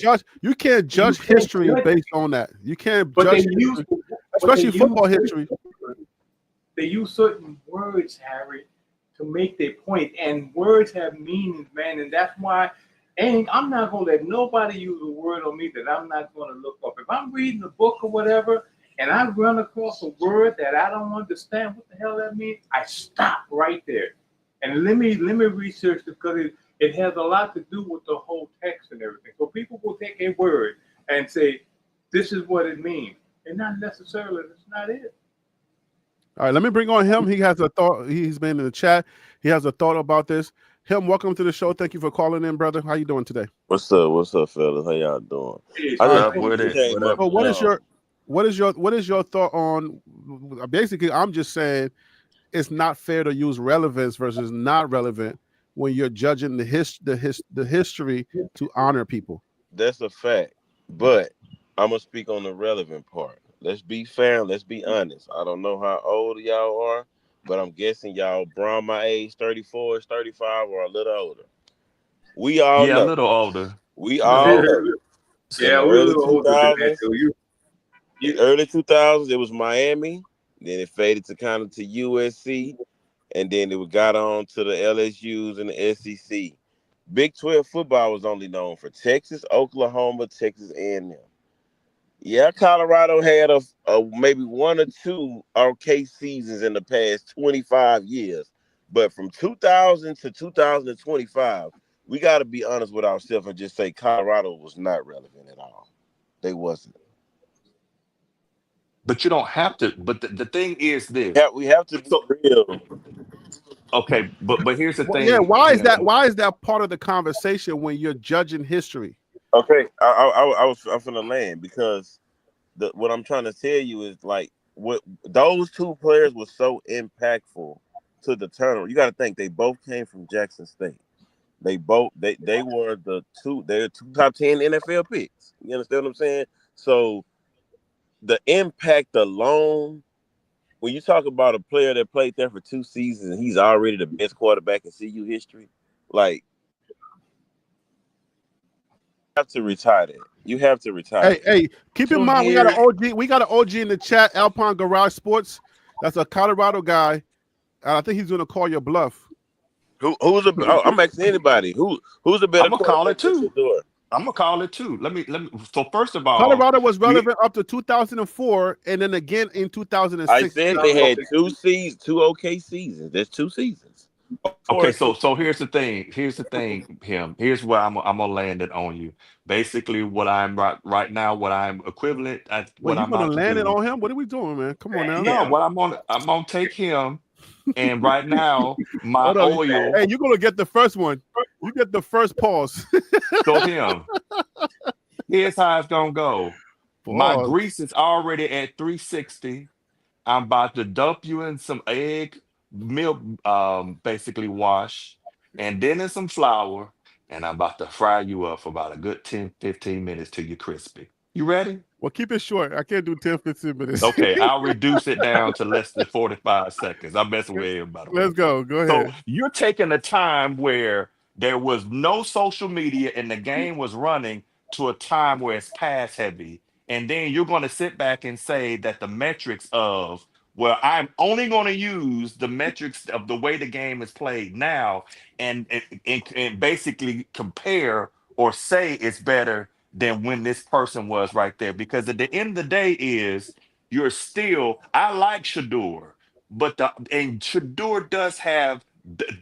judge history based on that. You can't judge history, especially football history. They use certain words, Harry, to make their point, and words have meanings, man, and that's why. And I'm not gonna let nobody use a word on me that I'm not gonna look up. If I'm reading a book or whatever, and I run across a word that I don't understand what the hell that means, I stop right there, and let me research it, because it has a lot to do with the whole text and everything. So people will take a word and say, this is what it means, and not necessarily that's not it. All right, let me bring on him. He has a thought. He's been in the chat. He has a thought about this. Him, welcome to the show. Thank you for calling in, brother. How you doing today? What's up, fellas? How y'all doing? What is your thought on? Basically, I'm just saying it's not fair to use relevance versus not relevant when you're judging the history to honor people. That's a fact, but I'm gonna speak on the relevant part. Let's be fair. Let's be honest. I don't know how old y'all are, but I'm guessing y'all around my age, 34, 35, or a little older. We all know. A little older. We all know. Yeah, we're a little older than that, too. Early 2000s, it was Miami. Then it faded to USC, and then it got on to the LSUs and the SEC. Big 12 football was only known for Texas, Oklahoma, Texas A&M. Yeah, Colorado had a maybe 1 or 2 okay seasons in the past 25 years. But from 2000 to 2025, we got to be honest with ourselves and just say Colorado was not relevant at all. They wasn't. But you don't have to. But the thing is this. Yeah, we have to be real. Okay, but here's the thing. Yeah, why is that? Why is that part of the conversation when you're judging history? Okay, I'm finna land, because what I'm trying to tell you is, like, what those two players were so impactful to the tournament. You got to think they both came from Jackson State. They were the two top 10 NFL picks. You understand what I'm saying? So the impact alone when you talk about a player that played there for 2 seasons and he's already the best quarterback in CU history, like you have to retire that. You have to retire. Hey, keep in mind we got an OG. We got an OG in the chat. Alpine Garage Sports. That's a Colorado guy. I think he's gonna call your bluff. Who's I'm asking anybody. Who's a better? I'm gonna call it too. I'm gonna call it too. Let me. So first of all, Colorado was relevant up to 2004, and then again in 2006. I said they had 2 okay seasons. There's 2 seasons. Okay, so here's the thing. Here's where I'm gonna land it on you. Basically, what I'm right now, what I'm equivalent. What you gonna land it on him? What are we doing, man? Come on now. No, what I'm gonna take him, and right now my oil. Hey, you're gonna get the first one. You get the first pause. So him. Here's how it's gonna go. My grease is already at 360. I'm about to dump you in some egg milk, basically wash, and then in some flour, and I'm about to fry you up for about a good 10-15 minutes till you're crispy. You ready? Well, keep it short. I can't do 10-15 minutes. Okay, I'll reduce it down to less than 45 seconds. I'm messing with everybody. Let's go. Go ahead. So you're taking a time where there was no social media and the game was running to a time where it's pass heavy. And then you're going to sit back and say that the metrics of, well, I'm only going to use the metrics of the way the game is played now and basically compare or say it's better than when this person was right there. Because at the end of the day is you're still, I like Shedeur, but Shedeur does have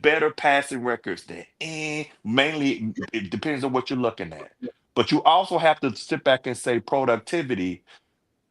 better passing records than mainly it depends on what you're looking at. But you also have to sit back and say productivity.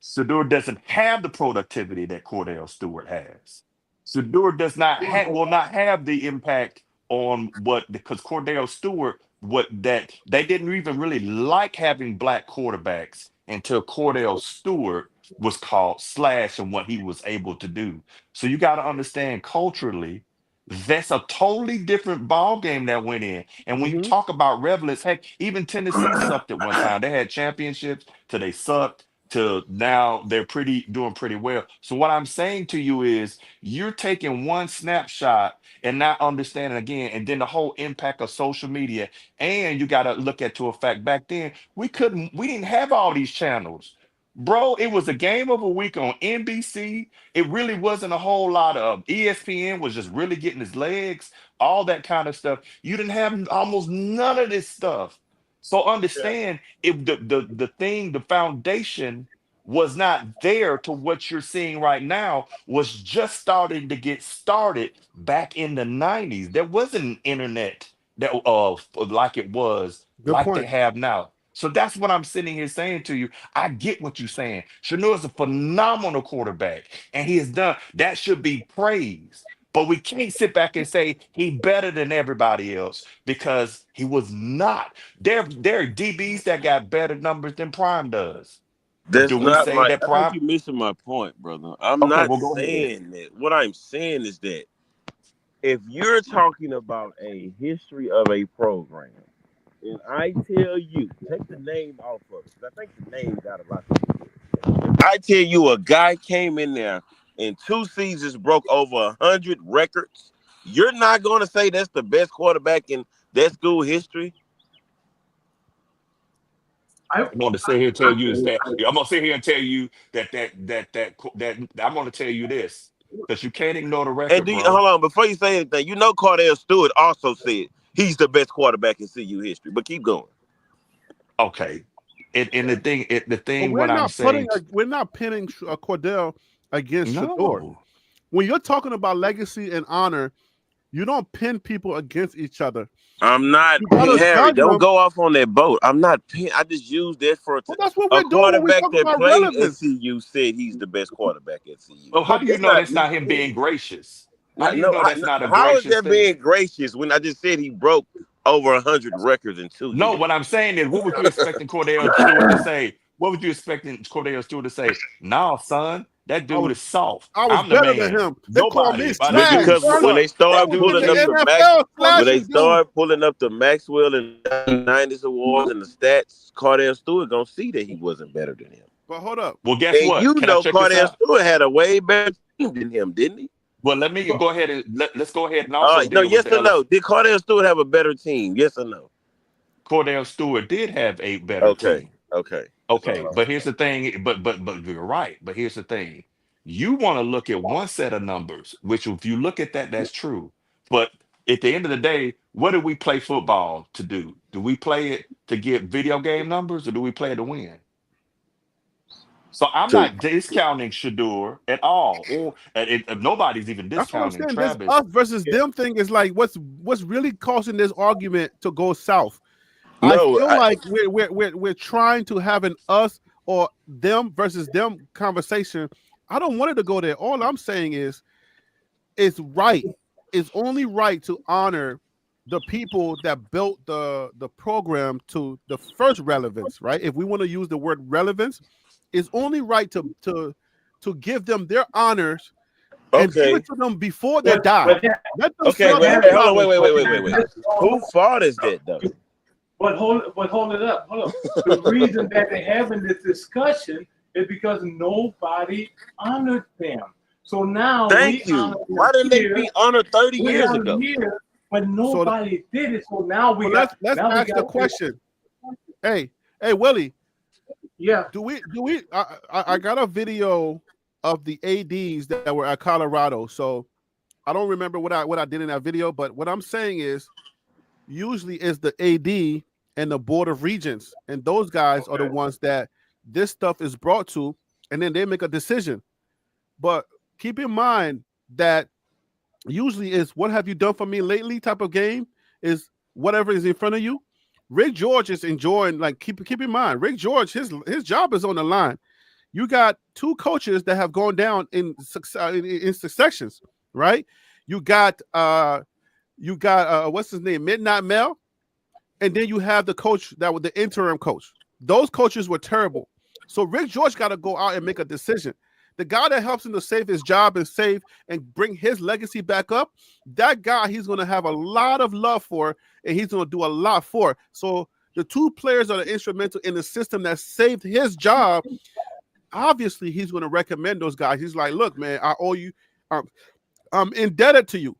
Shedeur doesn't have the productivity that Cordell Stewart has. Shedeur does not will not have the impact on because Cordell Stewart they didn't even really like having black quarterbacks until Cordell Stewart was called Slash and what he was able to do. So you got to understand culturally, that's a totally different ball game that went in. And when you talk about relevance, heck, even Tennessee sucked at one time. They had championships till they sucked to now they're doing pretty well. So what I'm saying to you is you're taking one snapshot and not understanding again, and then the whole impact of social media. And you got to look at to a fact back then, we didn't have all these channels. Bro, it was a game of a week on NBC. It really wasn't a whole lot of ESPN was just really getting his legs, all that kind of stuff. You didn't have almost none of this stuff. So understand if the foundation was not there to what you're seeing right now, was just starting to get started back in the 90s. There wasn't an internet that like it was, they have now. So that's what I'm sitting here saying to you. I get what you're saying. Shedeur is a phenomenal quarterback, and he has done that. Should be praised. But we can't sit back and say he's better than everybody else because he was not. There are DBs that got better numbers than Prime does. That's Do we not say right. that I Prime? think you're missing my point, brother. I'm Okay, not well, go ahead. saying that. What I'm saying is that if you're talking about a history of a program, and I tell you, take the name off of it, because I think the name got a lot to do with it. If I tell you a guy came in there in 2 seasons, broke over 100 records, you're not going to say that's the best quarterback in that school history? I'm going to sit here and tell you that. I'm going to sit here and tell you that I'm going to tell you this because you can't ignore the record. And hold on, before you say anything, you know Cordell Stewart also said he's the best quarterback in CU history. But keep going. Okay, and the thing, Well, what I'm saying, we're not pinning Cordell against Shedeur. When you're talking about legacy and honor, you don't pin people against each other. I'm not, Harry, don't go off on that boat. I'm not, I just used that for that's what we're a doing when we quarterback talk that about played relevance. at CU said he's the best quarterback at CU. Well, how do you know that's not him being gracious? How do you know that's not a how is gracious that thing? being gracious when I just said he broke over 100 records in 2 years? No, what I'm saying is, what were you expecting Cordell Stewart to say? What were you expecting Cordell Stewart to say? Nah, son, that dude is soft. I'm the better man. than him. They call me Nobody. Because when they start pulling up the Maxwell and 90s awards and the stats, Cordell Stewart gonna see that he wasn't better than him. But hold up. Well, guess and what? You Can I know check this Cordell out? Stewart had a way better team than him, didn't he? Well, let me go ahead and let's go ahead and also No, deal yes with the or no? Did Cordell Stewart have a better team? Yes or no? Cordell Stewart did have a better team. Okay. But here's the thing. But you're right. But here's the thing. You want to look at one set of numbers, which if you look at that, that's true. But at the end of the day, what do we play football to do? Do we play it to get video game numbers, or do we play it to win? So I'm not discounting Shedeur at all, or nobody's even That's what I'm discounting saying. This Travis. us versus them thing is like what's really causing this argument to go south. I feel like we're trying to have an us or them versus them conversation. I don't want it to go there. All I'm saying is, it's right. It's only right to honor the people that built the program to the first relevance, right? If we want to use the word relevance, it's only right to give them their honors and give it to them before they die. Hold on, wait. Who fault is that though? But hold it up. The reason that they're having this discussion is because nobody honored them. So now Thank you. Why didn't they be honored 30 years ago? But nobody did it. So now let's ask the question. Hey, Willie. Yeah. Do we? I got a video of the ADs that were at Colorado. So I don't remember what I did in that video, but what I'm saying is, usually it's the AD and the Board of Regents, and those guys are the ones that this stuff is brought to, and then they make a decision. But keep in mind that usually is what have you done for me lately type of game is whatever is in front of you. Rick George is enjoying, like, keep in mind, Rick George, his job is on the line. You got two coaches that have gone down in successions, right? You got what's his name, Midnight Mel, and then you have the coach that was the interim coach. Those coaches were terrible. So Rick George got to go out and make a decision. The guy that helps him to save his job and bring his legacy back up, that guy he's going to have a lot of love for, and he's going to do a lot for. So the two players are the instrumental in the system that saved his job. Obviously, he's going to recommend those guys. He's like, look, man, I owe you. I'm indebted to you.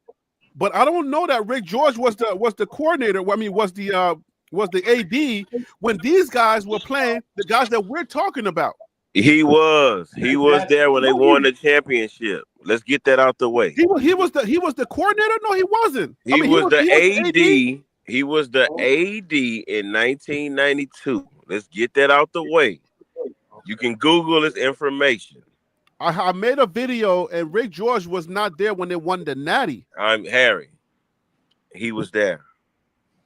But I don't know that Rick George was the coordinator. I mean, was the AD when these guys were playing, the guys that we're talking about. He was there when they won the championship. Let's get that out the way. He was the coordinator. No, he wasn't. He was the AD. He was the AD in 1992. Let's get that out the way. You can Google this information. I made a video, and Rick George was not there when they won the Natty. I'm Harry. He was there.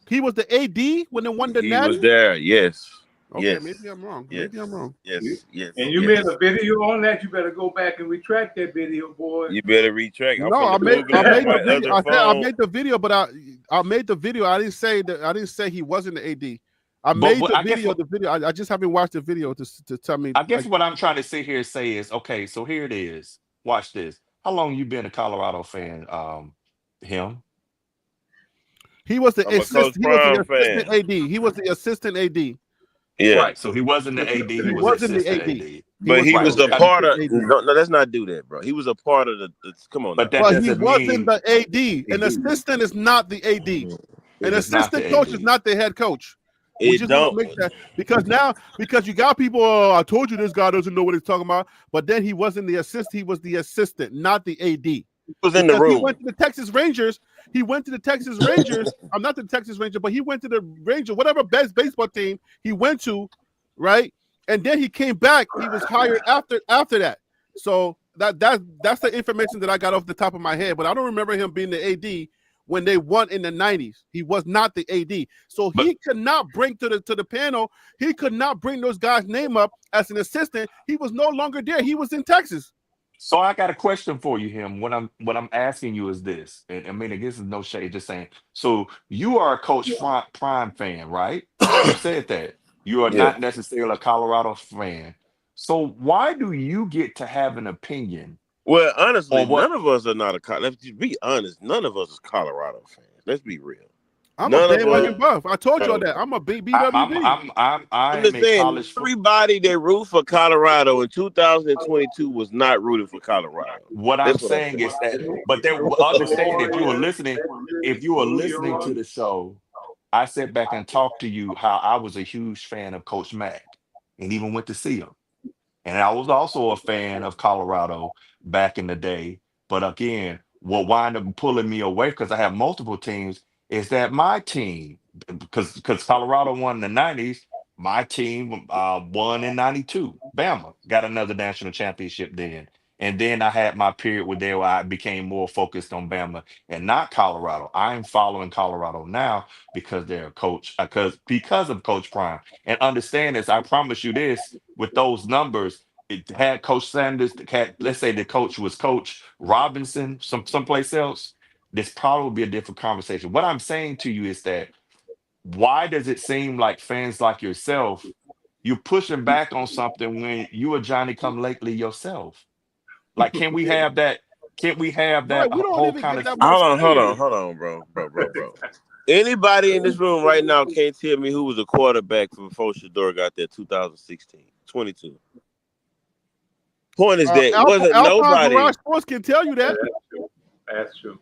He was the AD when they won the Natty? He was there, yes. Okay, yes. maybe I'm wrong. Yes. Maybe I'm wrong. Yes. And you made a video on that. You better go back and retract that video, boy. You better retract. I made the video. I made the video, but I made the video. I didn't say he wasn't the AD. I made the video. I just haven't watched the video to tell me. I guess what I'm trying to sit here and say is, okay, so here it is. Watch this. How long you been a Colorado fan? Him? He was the assistant AD. He was the assistant AD. Yeah. Right. So he wasn't the AD. He wasn't the AD. But he was a part of. No, let's not do that, bro. He was a part of the. Come on. But he wasn't the AD. An assistant is not the AD. An assistant coach is not the head coach. We just want to make that because you got people. Oh, I told you this guy doesn't know what he's talking about. But then he wasn't the assistant. He was the assistant, not the AD. He was in the room. He went to the Texas Rangers. I'm not the Texas Ranger, but he went to the Ranger, whatever best baseball team he went to, right? And then he came back. He was hired after that. So that's the information that I got off the top of my head. But I don't remember him being the AD when they won in the 90s. He was not the AD. So he could not bring to the panel. He could not bring those guys' name up as an assistant. He was no longer there. He was in Texas. So I got a question for you, him. What I'm asking you is this, and I mean, this is no shade, just saying. So you are a Coach Prime fan, right? You said that you are not necessarily a Colorado fan. So why do you get to have an opinion? Well, honestly, none of us are not let's be honest. None of us is Colorado fans. Let's be real. I'm None a of bandwagon us. buff. I told you all Bro. that. I'm a BWB. I'm I'm just a saying, college everybody that rooted for Colorado in 2022 was not rooting for Colorado. What I'm That's what I'm saying saying. is that, but there, understand if you were listening to the show, I sat back and talked to you how I was a huge fan of Coach Mack and even went to see him. And I was also a fan of Colorado back in the day. But again, what wound up pulling me away because I have multiple teams is that my team, because Colorado won in the 90s, my team won in 92. Bama got another national championship then. And then I had my period where I became more focused on Bama and not Colorado. I'm following Colorado now because they're a coach, because of Coach Prime. And understand this, I promise you this, with those numbers, it had Coach Sanders, let's say the coach was Coach Robinson, someplace else, this probably would be a different conversation. What I'm saying to you is that why does it seem like fans like yourself, you're pushing back on something when you a Johnny come lately yourself? Like, can we have that? Can't we have that we don't whole even kind get of? that much Hold credit. on, bro. Anybody in this room right now can't tell me who was a quarterback before Shador got there 2016, 22. Point is that wasn't Alpine nobody. Garage Sports can tell you that. That's true.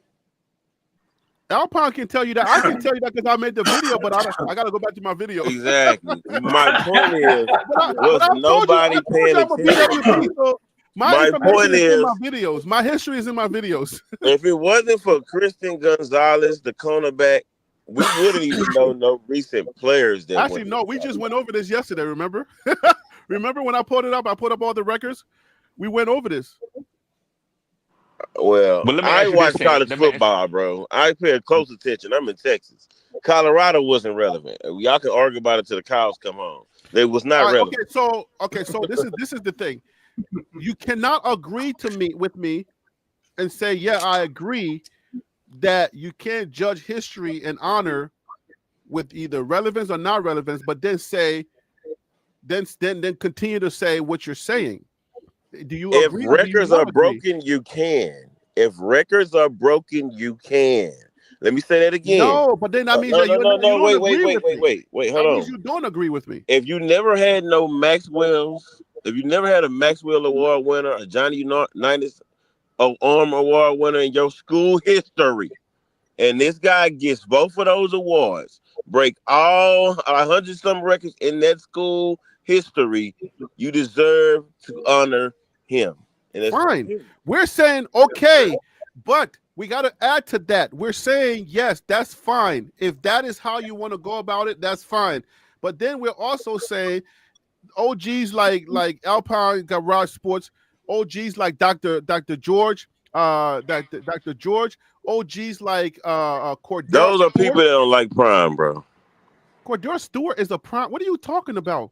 Alpine can tell you that. I can tell you that because I made the video, but I got to go back to my video. Exactly. My point is, But was I told nobody you paying I'm a BWB, attention? so my My information point is in is, my videos. My history is in my videos. if it wasn't for Christian Gonzalez, the cornerback, we wouldn't even know no recent players that Actually, went. no, we just went over this yesterday, remember? Remember when I put it up? I put up all the records. We went over this. Well, But let me I ask you watch this, Ken. college football, bro. I pay close attention. I'm in Texas. Colorado wasn't relevant. Y'all can argue about it till the cows come home. It was not relevant. Okay, so this is the thing. You cannot agree with me and say, yeah, I agree that you can't judge history and honor with either relevance or not relevance, but then say, then continue to say what you're saying. Do you If agree? Or do you records not are agree? broken, you can. If records are broken, you can. Let me say that again. No, but then that means that you don't agree with me. Wait, That hold means on. you don't agree with me. If you never had no Maxwell's, if you never had a Maxwell Award winner, a Johnny Unitas Arm Award winner in your school history, and this guy gets both of those awards, break all 100-some records in that school history, you deserve to honor him. And Fine. We're saying okay, but we got to add to that. We're saying yes, that's fine. If that is how you want to go about it, that's fine. But then we're also saying OGs like Alpine Garage Sports, OGs like Dr. George, Dr. George, OGs like Cordell. Those are people that don't like Prime, bro. Cordell Stewart is a prime. What are you talking about?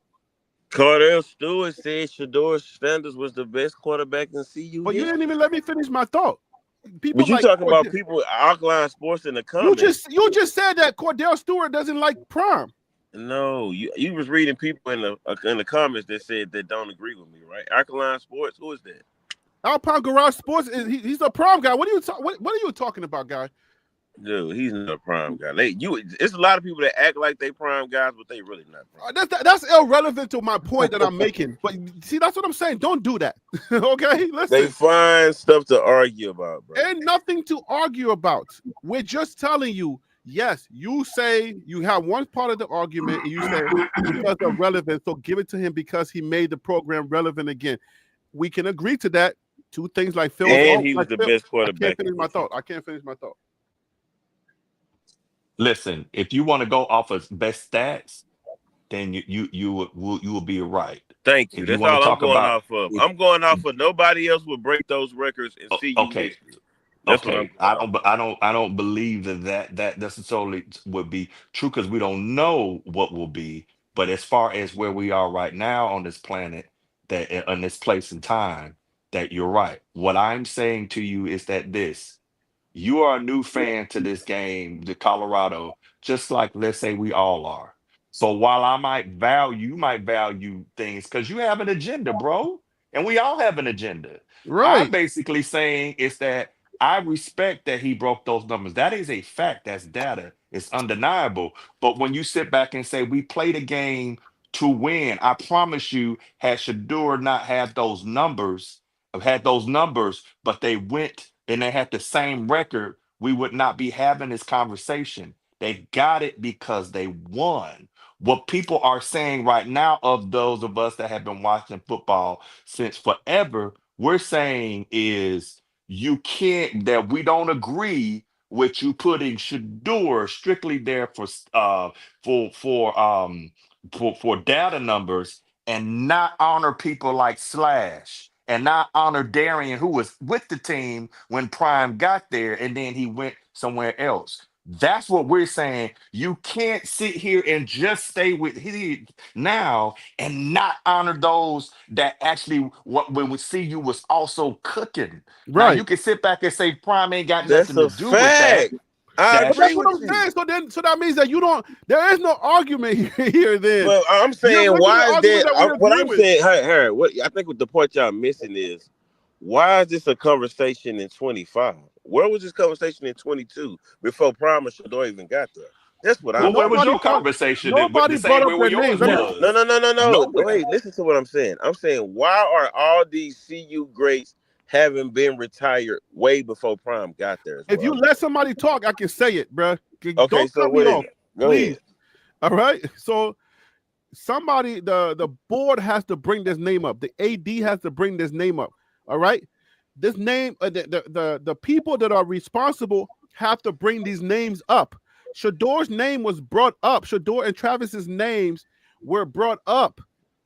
Cordell Stewart said Shador Sanders was the best quarterback in CU. But you didn't even let me finish my thought. But you talking about people Alkaline Sports in the comments. You just said that Cordell Stewart doesn't like Prime. No, you was reading people in the comments that said that don't agree with me, right? Alkaline Sports, who is that? Alpine Garage Sports, he's a Prime guy. What are you talking about, guy? Dude, he's not a Prime guy. It's a lot of people that act like they Prime guys, but they really not Prime. That's irrelevant to my point that I'm making. But see, that's what I'm saying. Don't do that. Okay? Listen. They find stuff to argue about, bro. Ain't nothing to argue about. We're just telling you, yes, you say you have one part of the argument, and you say because of relevance, so give it to him because he made the program relevant again. We can agree to that. Two things like Phil. And he was the best quarterback. I can't finish my thought. Listen, if you want to go off of best stats, then you will be right. Thank you. If That's want to all I'm talk going about, off of. I'm going off of nobody else will break those records and see you. Okay. That's what I don't believe that necessarily would be true because we don't know what will be. But as far as where we are right now on this planet, that in this place and time, that you're right. What I'm saying to you is that you are a new fan to this game, to Colorado, just like let's say we all are. So while you might value things because you have an agenda, bro, and we all have an agenda. Right. I'm basically saying is that I respect that he broke those numbers. That is a fact. That's data. It's undeniable. But when you sit back and say we played a game to win, I promise you, had Shador not had those numbers, but they went and they had the same record, we would not be having this conversation. They got it because they won. What people are saying right now, of those of us that have been watching football since forever, we're saying is you can't, that we don't agree with you putting Shador strictly there for data numbers and not honor people like Slash and not honor Darian, who was with the team when Prime got there and then he went somewhere else. That's what we're saying. You can't sit here and just stay with he now and not honor those that actually when we see you was also cooking. Now Right. you can sit back and say Prime ain't got That's nothing a to do with that. fact. I But agree that's what with I'm you. saying. So that means that you don't. There is no argument here. Then. Well, I'm You're saying, making why an is argument that? that we What agree I'm with. saying, hey, what I think what the point y'all missing is, why is this a conversation in 25? Where was this conversation in 22 before Prime and Shador even got there? That's what Well, I'm Where was saying. your conversation? Nobody The same brought way up where their yours names. Let me- was. No. Nowhere. Wait, listen to what I'm saying. I'm saying, why are all these CU greats having been retired way before Prime got there? Is If what you I'm let somebody talk, I can say it, bro. Okay, Don't so cut me what is off, it? Go please. ahead. All right. So somebody, the board has to bring this name up. The AD has to bring this name up. All right. This name, the people that are responsible have to bring these names up. Shador's name was brought up. Shador and Travis's names were brought up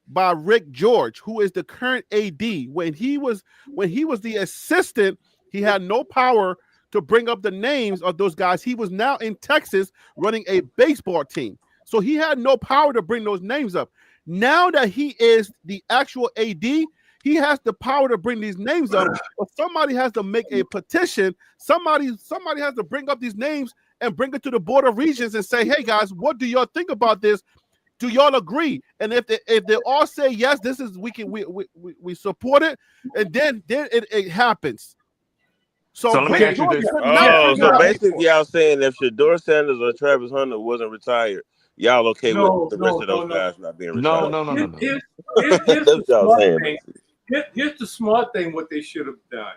by Rick George, who is the current AD. When he was the assistant, he had no power to bring up the names of those guys. He was now in Texas running a baseball team. So he had no power to bring those names up. Now that he is the actual AD, he has the power to bring these names up. But somebody has to make a petition. Somebody has to bring up these names and bring it to the Board of Regents and say, hey guys, what do y'all think about this? Do y'all agree? And if they all say yes, this is we support it, and then it happens. So let me ask you this. So basically, y'all saying if Shador Sanders or Travis Hunter wasn't retired, y'all okay with the rest of those guys not being retired? No. Here's That's the what y'all smart saying. thing. Here's the smart thing. What they should have done.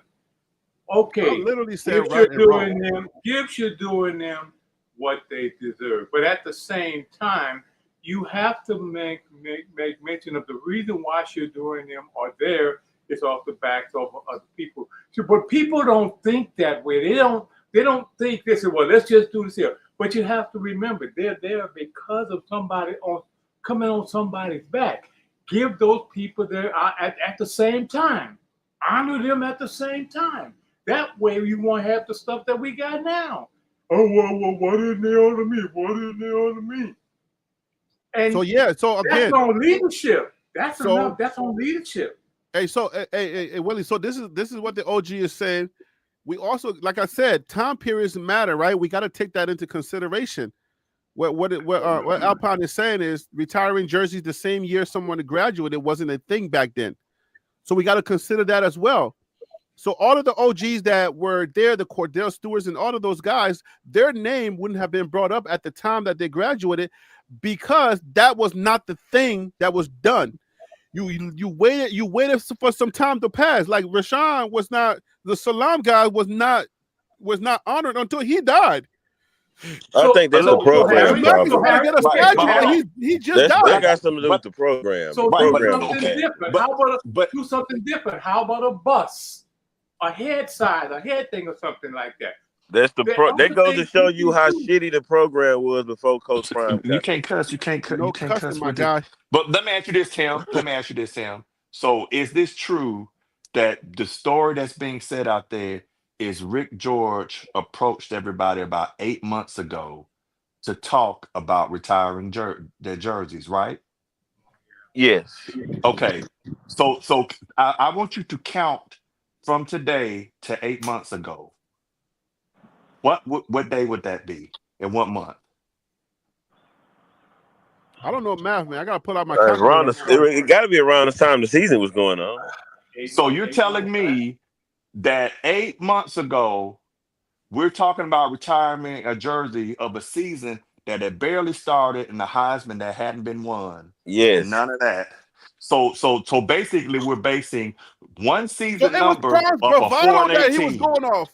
Okay, I literally said give right and wrong. Shador and them what they deserve, but at the same time, you have to make mention of the reason why Shador and them are there is off the backs of other people. So, but people don't think that way. They don't think this. Well, let's just do this here. But you have to remember, they're there because of somebody coming on somebody's back. Give those people there at the same time. Honor them at the same time. That way you won't have the stuff that we got now. Oh, well, why didn't they honor me? Why didn't they honor me? And so again, that's on leadership. That's enough. That's on leadership. Hey, Willie. So this is what the OG is saying. We also, like I said, time periods matter, right? We got to take that into consideration. What Alpine is saying is retiring jerseys the same year someone graduated wasn't a thing back then. So we got to consider that as well. So all of the OGs that were there, the Cordell Stewarts and all of those guys, their name wouldn't have been brought up at the time that they graduated because that was not the thing that was done. You waited for some time to pass. Like Rashawn was not, the Salam guy was not honored until he died. I think that's a program problem. He just died. That got something to do with the program. So Different. How about do something different? How about a bus, a head thing, or something like that? That's that goes to show you how shitty the program was before Coach Prime. You can't cuss. You can't cuss. No You can't cussing, cuss my with guy. it. But let me ask you this, Tim. So is this true that the story that's being said out there is Rick George approached everybody about 8 months ago to talk about retiring their jerseys, right? Yes. Okay. So I want you to count from today to 8 months ago. What day would that be? And what month? I don't know math, man. I gotta pull out my it got to be around the time the season was going on. So you're telling me that 8 months ago, we're talking about retiring a jersey of a season that had barely started and the Heisman that hadn't been won. Yes. And none of that. So basically we're basing one So season it was number Prime of a 4 bravado and that he was 18. going off.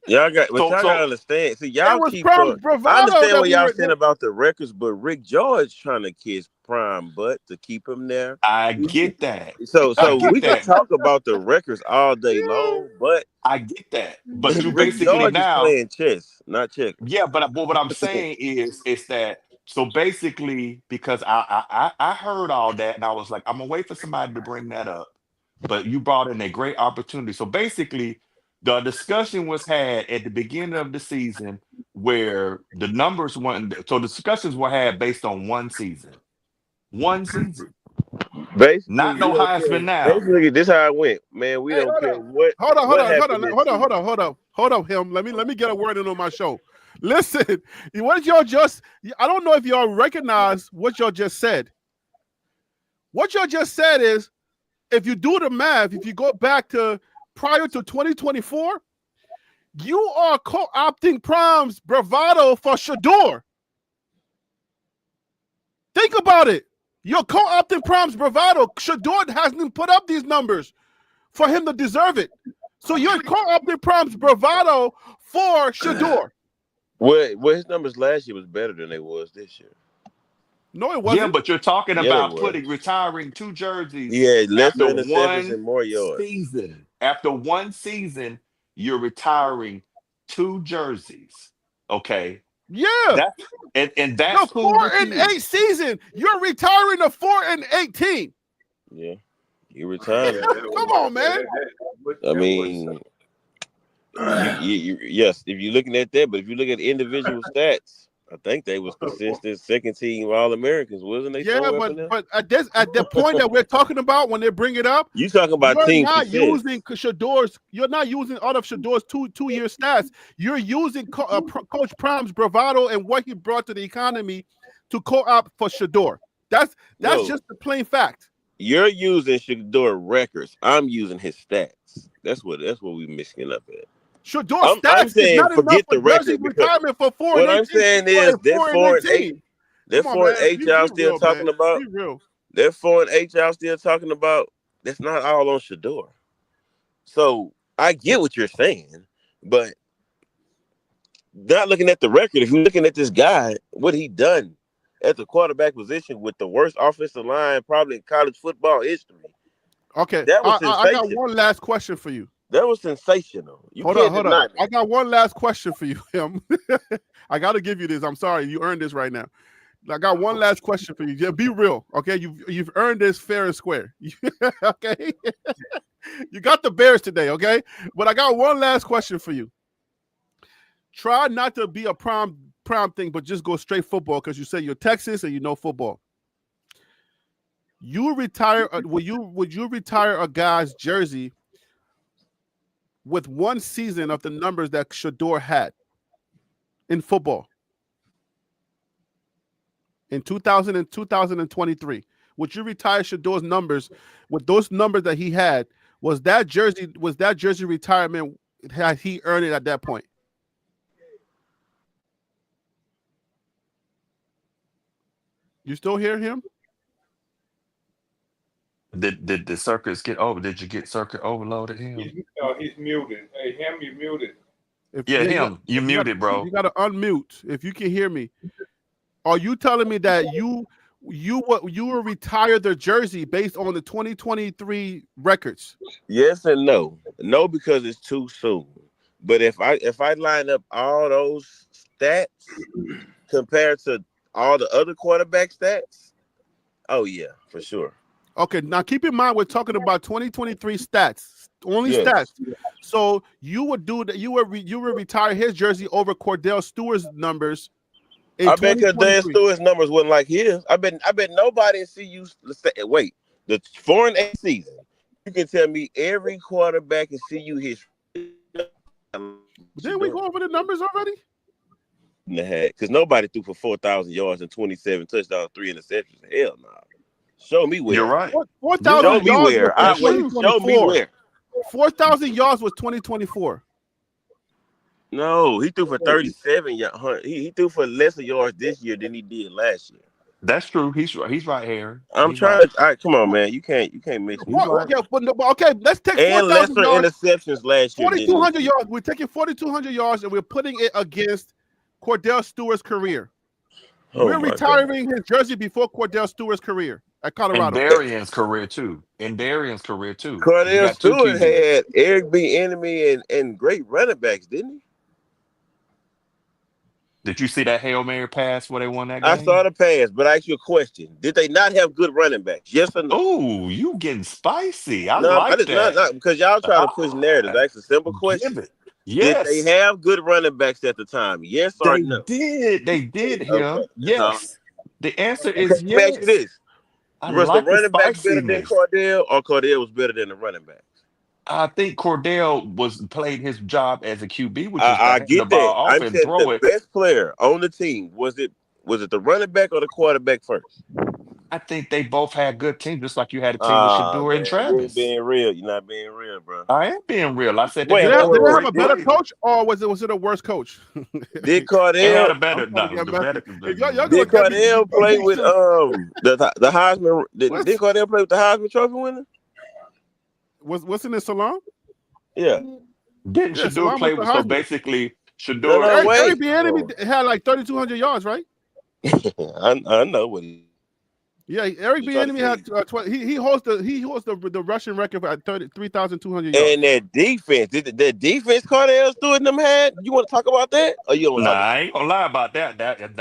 Y'all got, but So- y'all so- gotta understand. See, y'all was keep. Prime I bravado understand that what we y'all were- saying about the records, but Rick George trying to kiss Prime butt to keep him there. I get that. So I get we can that. talk about the records all day long, but I get that. But you Rick basically George now is playing chess, not checkers. Yeah, but what I'm saying is that so basically because I heard all that and I was like, I'm gonna wait for somebody to bring that up. But you brought in a great opportunity. So basically, the discussion was had at the beginning of the season where the numbers weren't. So the discussions were had based on one season. One season. Basically, Not no we don't care. Heisman now. Basically, this how it went, man. We don't care what. Hold on, what hold happened this season. hold on, him. Let me get a word in on my show. Listen, what y'all just I don't know if y'all recognize what y'all just said. What y'all just said is if you do the math, if you go back to prior to 2024, you are co-opting Prime's bravado for Shador. Think about it. You're co-opting Prime's bravado. Shador hasn't put up these numbers for him to deserve it. So you're co-opting Prime's bravado for Shador. Well, his numbers last year was better than they was this year. No, it wasn't. Yeah, but you're talking Yeah, about it was. retiring 2 jerseys. Yeah, less after interceptions one and more yards. season. After one season, you're retiring 2 jerseys. Okay. Yeah. And that's the cool 4 with and you. 8 season. You're retiring the 4 and 18. Yeah, you retired. Come on, man. I mean, yes, if you're looking at that, but if you look at individual stats, I think they was consistent second team All-Americans, wasn't they? Yeah, somewhere up in there? but at the point that we're talking about when they bring it up, You talking about you're team not success. using Shador's. You're not using all of Shador's two-year stats. You're using Coach Prime's bravado and what he brought to the economy to co-op for Shador. That's No. just the plain fact. You're using Shador records. I'm using his stats. That's what we mixing up at. Shador I'm stats saying is not enough forget for the record jersey because retirement for 4 what and 18. I'm saying is that 4 and 8. That Come on, 4 and man. 8 Be y'all still real, talking man. about. Be real. That 4 and 8 y'all still talking about. That's not all on Shador. So I get what you're saying, but not looking at the record. If you're looking at this guy, what he done at the quarterback position with the worst offensive line probably in college football history. Okay, That was I got sensational. one last question for you. That was sensational. Hold on. I got one last question for you, Him. I got to give you this. I'm sorry, you earned this right now. I got one last question for you. Yeah, be real, okay? You've earned this fair and square. Okay, you got the Bears today, okay? But I got one last question for you. Try not to be a prime thing, but just go straight football because you say you're Texas and you know football. You retire? Would you retire a guy's jersey with one season of the numbers that Shador had in football in 2000 and 2023? Would you retire Shador's numbers with those numbers that he had? Was that jersey retirement? Had he earned it at that point? You still hear him? Did the circuits get over? Did you get circuit overloaded? Him? He's muted. Hey, him, you muted. Him. You muted, bro. You got to unmute if you can hear me. Are you telling me that you will retire the jersey based on the 2023 records? Yes and no. No, because it's too soon. But if I line up all those stats compared to all the other quarterback stats, oh yeah, for sure. Okay, now keep in mind we're talking about 2023 stats, only Yes. stats. So you would do that. You would retire his jersey over Cordell Stewart's numbers. I bet because Dan Stewart's numbers wasn't like his. I bet nobody in CU. Wait, the 4 and 8 season. You can tell me every quarterback in CU his. Didn't we go over the numbers already? Because nobody threw for 4,000 yards and 27 touchdowns, 3 interceptions. Hell no. Show me where. You're right. 4,000 Show me yards where. was in Show me 2024. where. 4,000 yards was 2024. No, he threw for 37. He threw for lesser yards this year than he did last year. That's true. He's right here. I'm trying to. All right, come on, man. You can't mix me. Okay, let's take 4,000 lesser yards. interceptions last year. 4,200 yards. We're taking 4,200 yards and we're putting it against Cordell Stewart's career. We're retiring his jersey before Cordell Stewart's career at Colorado. And Darian's career too. Cordell Stewart had Eric Bieniemy and great running backs, didn't he? Did you see that Hail Mary pass where they won that game? I saw the pass, but I asked you a question. Did they not have good running backs? Yes or no? Oh, you getting spicy. I like that. No, because y'all trying to push narratives. That's a simple question. Yes. Did they have good running backs at the time? Yes or no? They did him. Okay. Yes. The answer is yes. Let me ask you this. Was the running back better than Cordell, or Cordell was better than the running back? I think Cordell played his job as a QB, which is I to get the ball that. off I'm and saying throw the it. best player on the team was it the running back or the quarterback first? I think they both had good teams, just like you had a team with Shador and Travis. You're being real. You're not being real, bro. I am being real. I said, did they have a better coach, or was it a worse coach? Did Cordell? Did Cordell play with the Heisman? Did Cordell play with the Heisman Trophy winner? What's in the salon? Yeah. Didn't Shador play with? So basically, Shador. Eric Bieniemy had like 3,200 yards, right? I know what he. Yeah, Eric Bieniemy had he holds the rushing record for 3,200 yards. And that defense, that defense Cordell Stewart and them had. You want to talk about that? Or you don't? Nah, I ain't gonna lie about that. But at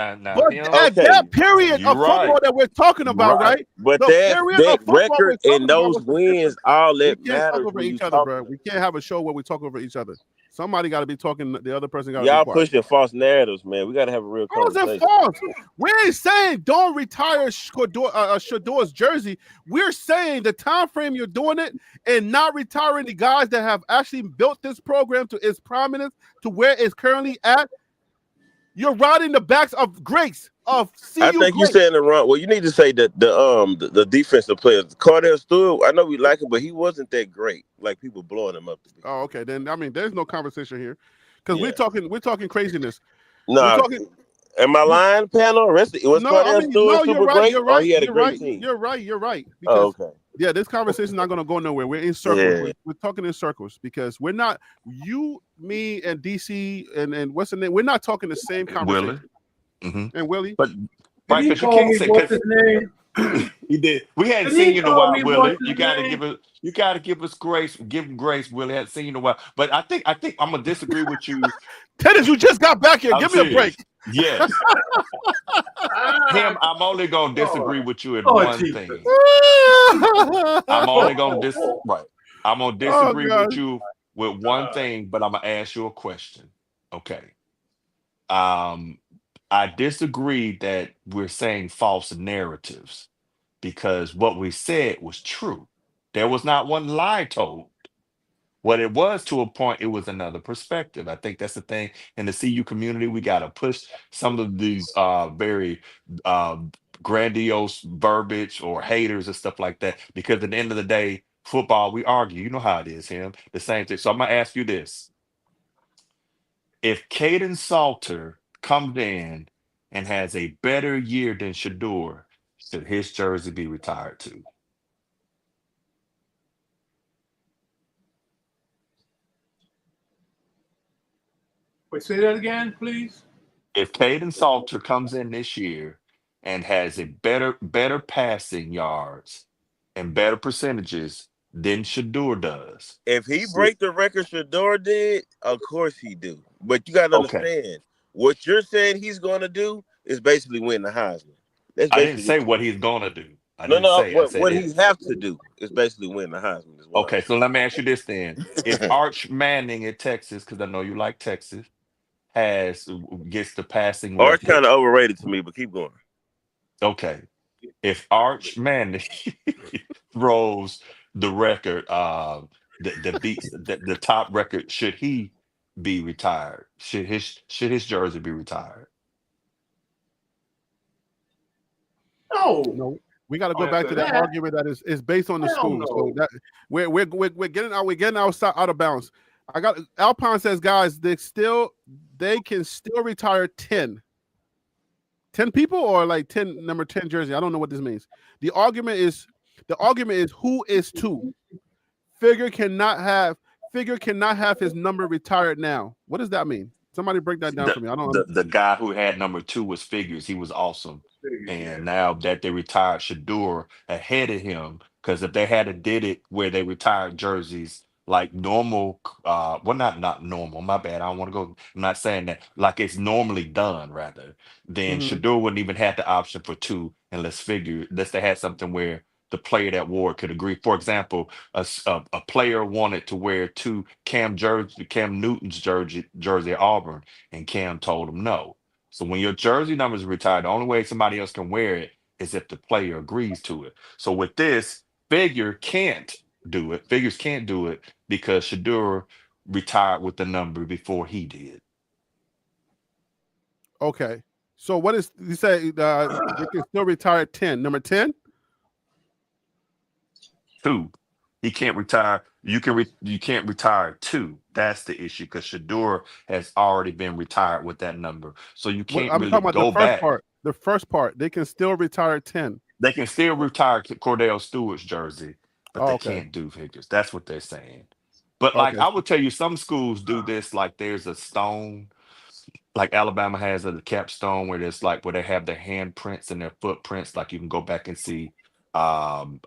that period of football that we're talking about, right? But that record and those wins, all that matters. Over each other, bro. We can't have a show where we talk over each other. Somebody got to be talking. The other person got to be quiet. Y'all pushing false narratives, man. We got to have a real conversation. How's that false? We ain't saying don't retire Shador's jersey. We're saying the time frame you're doing it and not retiring the guys that have actually built this program to its prominence to where it's currently at. You're riding the backs of greats. I think you're saying it wrong. Well, you need to say that the defensive players, Cordell Stewart. I know we like him, but he wasn't that great. Like people blowing him up to be. Oh, okay. Then there's no conversation here because we're talking craziness. No, am I lying, panel? Was Cordell Stewart super great? Or he had a great team? You're right. Because, okay. Yeah, this conversation is not going to go nowhere. We're in circles. Yeah. We're talking in circles because we're not me, and DC, and what's the name? We're not talking the same conversation. Willie. Mm-hmm. And Willie, but right, because you can't say what's his name. He did. We hadn't seen you in a while, Willie. You gotta give us grace. Give him grace, Willie. Hadn't seen you in a while, but I think I'm gonna disagree with you. Tennis, you just got back here. Give me a break. Yes. I'm only gonna disagree with you in one thing. I'm only gonna I'm gonna disagree with you with one thing, but I'm gonna ask you a question. Okay. I disagree that we're saying false narratives because what we said was true. There was not one lie told. What it was to a point, it was another perspective. I think that's the thing in the CU community. We got to push some of these very grandiose verbiage or haters and stuff like that because at the end of the day, football, we argue. You know how it is, the same thing. So I'm going to ask you this. If Caden Salter comes in and has a better year than Shador, should his jersey be retired too? Wait, say that again, please. If Caden Salter comes in this year and has a better passing yards and better percentages than Shador does. If he break the record Shador did, of course he do. But you got to understand, what you're saying he's going to do is basically win the Heisman. I didn't say what he's going to do. What he have to do is basically win the Heisman as well. Okay, so let me ask you this then. If Arch Manning at Texas, because I know you like Texas, gets the passing Arch kind of overrated to me, but keep going. Okay. If Arch Manning throws the record, that beats the top record, should he be retired? Should his jersey be retired? No. We got to go back to that argument that is based on the school. So that we're getting out of bounds. I got Alpine says, guys, they can still retire 10 people or like 10 number 10 jersey. I don't know what this means. The argument is who is 2. Figure cannot have his number retired now. What does that mean? Somebody break that down for me. I don't know. The guy who had number 2 was Figures. He was awesome. And now that they retired Shador ahead of him, because if they had did it where they retired jerseys like normal, not normal, my bad. I don't want to go. I'm not saying that like it's normally done, rather, then Shador wouldn't even have the option for 2 unless they had something where the player that wore it could agree. For example, a player wanted to wear 2 Cam Newton's jersey at Auburn, and Cam told him no. So when your jersey number is retired, the only way somebody else can wear it is if the player agrees to it. So with this, Figures can't do it because Shador retired with the number before he did. Okay. So what is you say? They can still retire 10. Number 10. 2. He can't retire. You can't retire 2. That's the issue because Shador has already been retired with that number. So you can't I'm really talking about go back. The first part. They can still retire 10. They can still retire Cordell Stewart's jersey, but they can't do Figures. That's what they're saying. But like I would tell you, some schools do this. Like there's a stone, like Alabama has a capstone where there's like where they have their handprints and their footprints. Like you can go back and see. Oh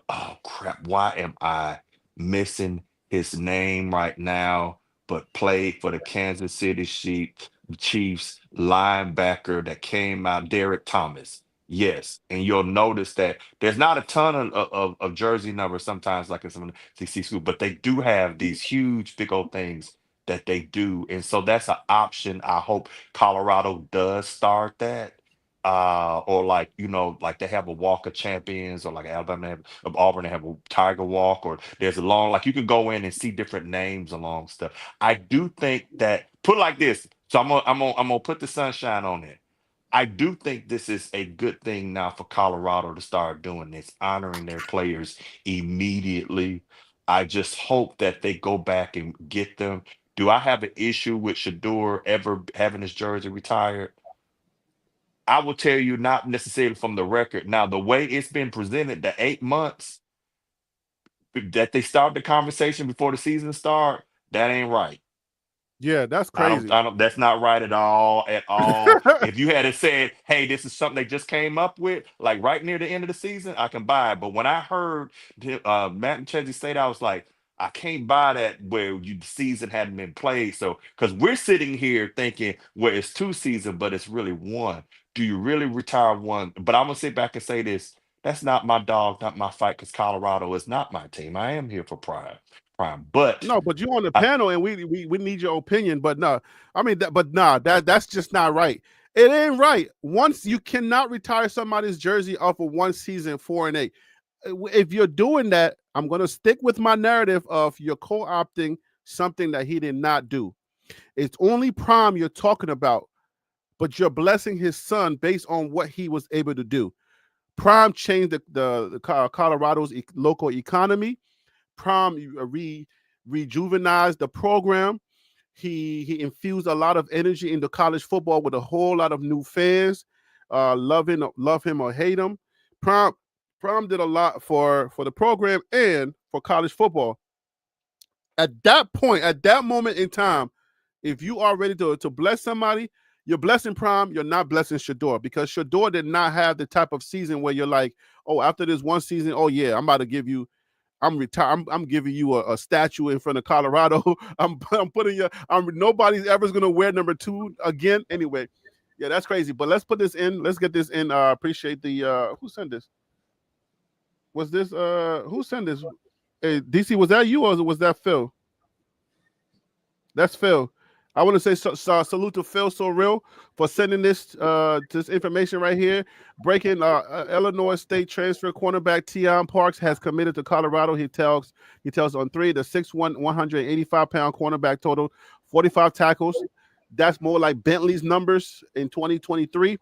crap! Why am I missing his name right now? But played for the Kansas City Chiefs linebacker that came out, Derek Thomas. Yes, and you'll notice that there's not a ton of jersey numbers sometimes like in some of the CC school, but they do have these huge big old things that they do, and so that's an option. I hope Colorado does start that. Or like like they have a walk of champions, or like Alabama of Auburn they have a Tiger Walk, or there's a long like you can go in and see different names along stuff. I do think that put it like this, so I'm gonna put the sunshine on it. I do think this is a good thing now for Colorado to start doing this, honoring their players immediately. I just hope that they go back and get them. Do I have an issue with Shador ever having his jersey retired? I will tell you, not necessarily from the record. Now, the way it's been presented, the 8 months that they start the conversation before the season start, that ain't right. Yeah, that's crazy. I don't. That's not right at all. If you had said, "Hey, this is something they just came up with," like right near the end of the season, I can buy it. But when I heard Matt and Chesney say that, I was like, I can't buy that where the season hadn't been played. So, because we're sitting here thinking, well, it's 2 seasons, but it's really 1. Do you really retire 1? But I'm gonna sit back and say this: that's not my dog, not my fight. Because Colorado is not my team. I am here for Prime. But no, but you're on the panel, and we need your opinion. But no, I mean, that's just not right. It ain't right. Once you cannot retire somebody's jersey off of 1 season 4-8. If you're doing that, I'm going to stick with my narrative of you're co-opting something that he did not do. It's only Prime you're talking about, but you're blessing his son based on what he was able to do. Prime changed the Colorado's local economy. Prime rejuvenized the program. He infused a lot of energy into college football with a whole lot of new fans. Love him or hate him. Prime did a lot for the program and for college football. At that point, at that moment in time, if you are ready to bless somebody, you're blessing Prime, you're not blessing Shador, because Shador did not have the type of season where you're like, oh, after this 1 season, oh yeah, I'm about to give you, I'm giving you a statue in front of Colorado. I'm putting you. Nobody's ever going to wear number 2 again. Anyway, yeah, that's crazy. But let's put this in. Let's get this in. Appreciate the who sent this. Was this who sent this? Hey, DC, was that you or was that Phil? That's Phil. I want to say salute to Phil So Real for sending this information right here. Breaking Illinois State transfer cornerback Tion Parks has committed to Colorado. He tells on 3, the 6'1", 185-pound cornerback total 45 tackles. That's more like Bentley's numbers in 2023.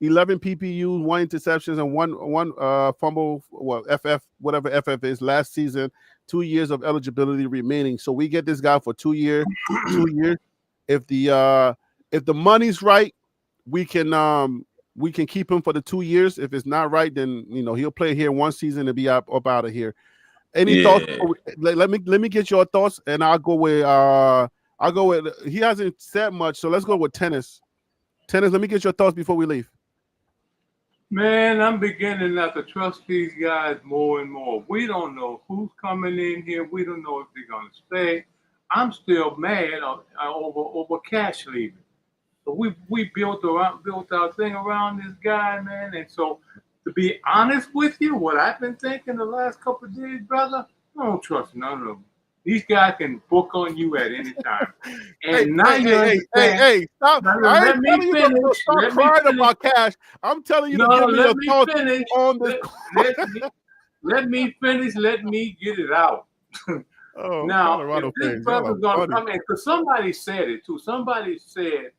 11 PPUs, 1 interceptions, and one fumble. Well, whatever FF is last season. 2 years of eligibility remaining. So we get this guy for 2 years. 2 years. If the money's right, we can keep him for the 2 years. If it's not right, then he'll play here one season and be up out of here. Any thoughts? Let me get your thoughts, and I'll go with he hasn't said much, so let's go with Tennis. Tennis, let me get your thoughts before we leave. Man, I'm beginning not to trust these guys more and more. We don't know who's coming in here. We don't know if they're gonna stay. I'm still mad over Cash leaving. So we built our thing around this guy, man. And so, to be honest with you, what I've been thinking the last couple of days, brother, I don't trust none of them. These guys can book on you at any time. And hey, stop! I ain't telling you to stop crying about Cash. I'm telling you to give me your thoughts on this. Let me finish. Let me get it out. Now, if this brother's gonna come in, because somebody said it too. Somebody said,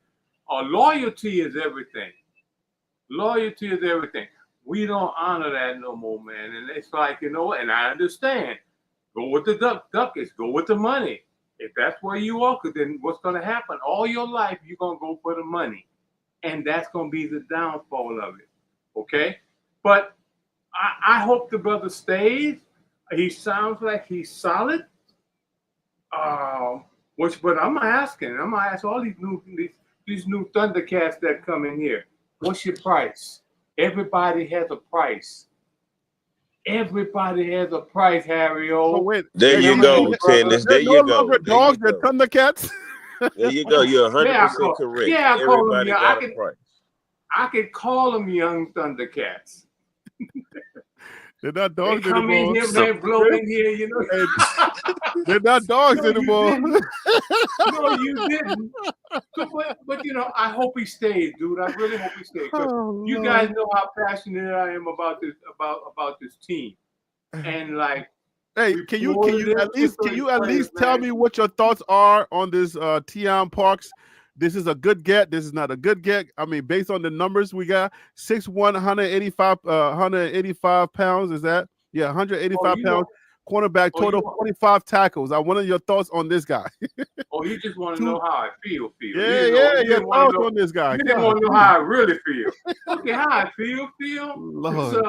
loyalty is everything. Loyalty is everything. We don't honor that no more, man. And it's like, and I understand. Go with the ducats. Go with the money. If that's where you are, then what's going to happen? All your life, you're going to go for the money. And that's going to be the downfall of it. Okay? But I hope the brother stays. He sounds like he's solid. But I'm asking all these new Thundercats that come in here. What's your price? Everybody has a price. Everybody has a price, Harry. There you go, Tennis. There you go. Dogs that Thundercats. There you go. You're 100% correct. Yeah, everybody got a price. I could call them young Thundercats. They're not dogs they come anymore. In here, man, blow in here, They're not dogs anymore. No, you didn't. But I hope he stays, dude. I really hope he stays. You guys know how passionate I am about this team. And like, hey, can you at least tell me what your thoughts are on this Tian Parks? This is a good get. This is not a good get. I mean, based on the numbers we got, 6'1", 185 pounds. Is that? Yeah, 185 pounds. Cornerback, total 25 tackles. I wanted your thoughts on this guy. You just want to know how I feel. Yeah, your thoughts on this guy. You didn't want to know how I really feel. Okay, how I feel. Lord.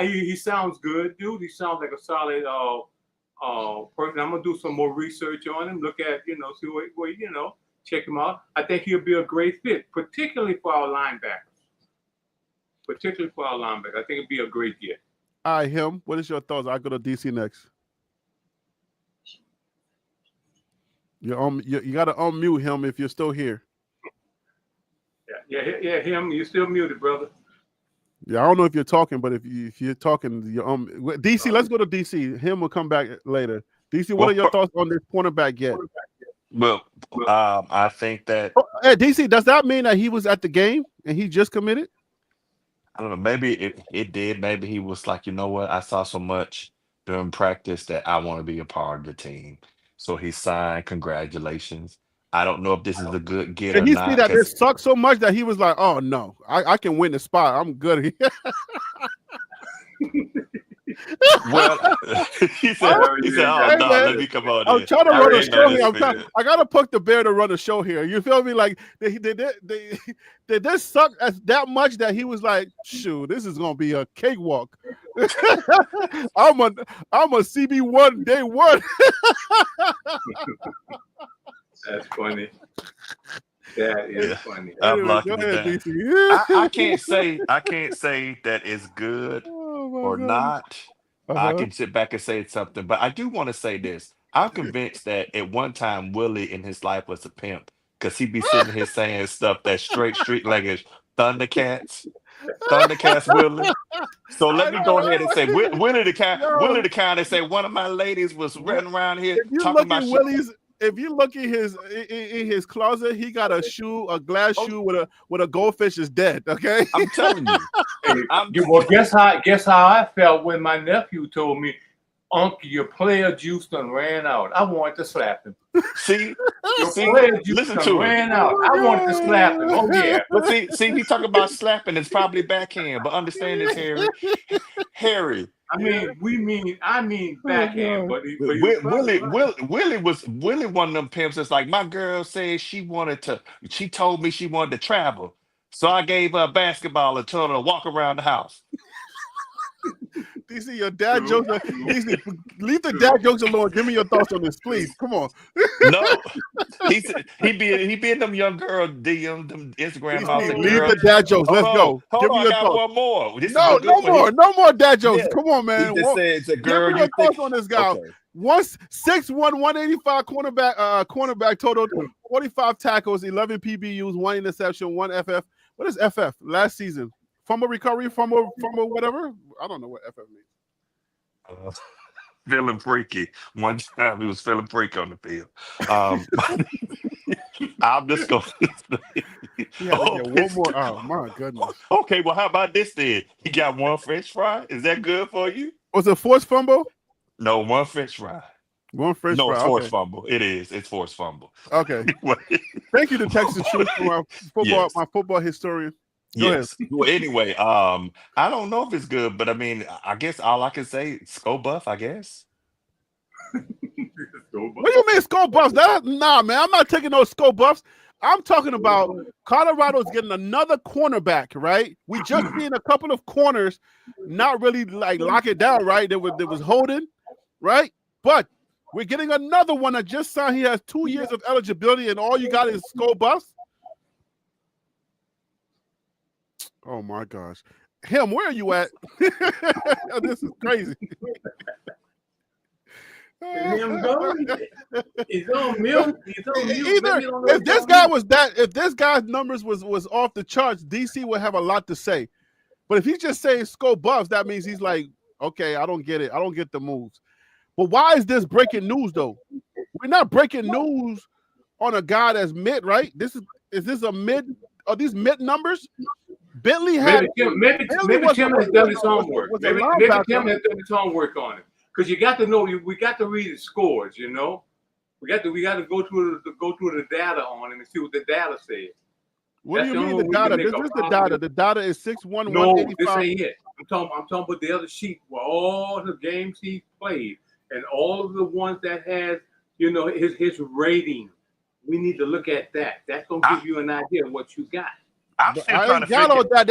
He sounds good, dude. He sounds like a solid person. I'm gonna do some more research on him. Look at see what check him out. I think he'll be a great fit, particularly for our linebackers. I think it'd be a great get. All right, him. What is your thoughts? I'll go to DC next. You got to unmute him if you're still here. Yeah, him. You're still muted, brother. Yeah, I don't know if you're talking, but if you're talking, you're DC. Let's go to DC. Him will come back later. DC, what are your thoughts on this cornerback get? Well, I think that. Hey, DC, does that mean that he was at the game and he just committed? I don't know. Maybe it did. Maybe he was like, you know what? I saw so much during practice that I want to be a part of the team. So he signed. Congratulations. I don't know if this is a good get or not. Did he see that this sucks so much that he was like, oh, no, I can win the spot. I'm good. Well, he said, oh, no, let me come on. I'm trying to run a show here. I got to poke the bear to run a show here. You feel me? Like, did this suck as that much that he was like, shoot, this is going to be a cakewalk. I'm a CB1 day one. That's funny. That is funny. I'm locking it down. I can't say that it's good or not. I can sit back and say something, but I do want to say this. I'm convinced that at one time Willie in his life was a pimp because he'd be sitting here saying stuff that's straight street language. Thundercats Willie. So let me go ahead and say Willie the kind that say one of my ladies was running around here talking about Willie's. If you look in his closet, he got a glass shoe with a goldfish is dead. Okay, I'm telling you. Well, guess how I felt when my nephew told me Uncle, your player juice done ran out. I wanted to slap him. See, Your player juice listen done to ran it. out. I wanted to slap him. Oh yeah. But see, he talking about slapping. It's probably backhand. But understand this, Harry. I mean backhand, but Willie was one of them pimps that's like, my girl said she told me she wanted to travel. So I gave her a basketball and told her to walk around the house. DC, your dad jokes. DC, leave the dad jokes alone. Give me your thoughts on this, please. Come on. No, he be in them young girl DM, them Instagram. DC, leave the dad jokes. Let's go. Hold on, I got one more. No more dad jokes. Yeah. Come on, man. He just said it's a girl. Give me your thoughts on this guy. Okay. 6'1", 185 cornerback total, 45 tackles, 11 PBUs, 1 interception, 1 FF. What is FF? Last season. Fumble recovery, fumble whatever. I don't know what FF means. Feeling freaky. One time he was feeling freaky on the field. I'm just going. One more. Oh my goodness. Okay, well, how about this then? He got 1 French fry. Is that good for you? Was it forced fumble? No, 1 French fry. 1 French fry. No, forced fumble. It is. It's forced fumble. Okay. Thank you to Texas Truth for my football historian. Go ahead. Well, anyway, I don't know if it's good, but I mean, I guess all I can say, Skull Buff, I guess. What do you mean Skull Buffs? Nah, man, I'm not taking those Skull Buffs. I'm talking about Colorado's getting another cornerback, right? We just seen a couple of corners not really like lock it down, right? There was holding, right? But we're getting another one that just signed. He has 2 years of eligibility, and all you got is Skull Buffs. Oh my gosh. Him, where are you at? This is crazy. He's on mute. Either if this guy's numbers was off the charts, DC would have a lot to say. But if he's just saying Skull Buffs, that means he's like, okay, I don't get it. I don't get the moves. But why is this breaking news though? We're not breaking news on a guy that's mid, right? Is this a mid? Are these mid numbers? Bentley had maybe Tim has done his homework. Maybe Tim has done his homework on it. Because you got to know, we got to read the scores. You know, we got to go through the data on him and see what the data says. What do you mean the data? This is the data. The data is 6'1", No, 185. this ain't it. I'm talking about the other sheet where all the games he played and all of the ones that has, you know, his rating. We need to look at that. That's gonna give you an idea of what you got. I ain't got all that.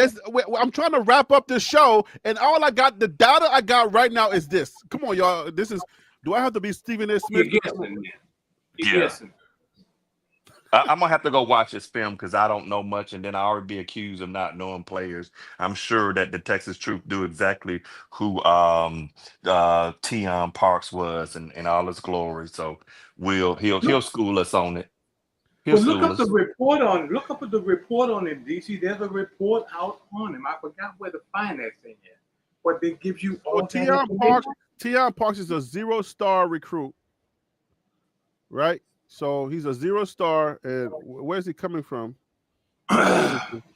I'm trying to wrap up the show, and all I got, the data I got right now is this. Come on, y'all. This is. Do I have to be Stephen A. Smith? You're guessing, man. You're guessing. I'm gonna have to go watch this film because I don't know much, and then I already be accused of not knowing players. I'm sure that the Texas Truth do exactly who Tion Parks was and all his glory. So he'll school us on it. But look up the report on him, DC. There's a report out on him. I forgot where to find that thing at. But they give you all Tion Parks is a 0-star recruit, right? So he's a 0-star, and where's he coming from?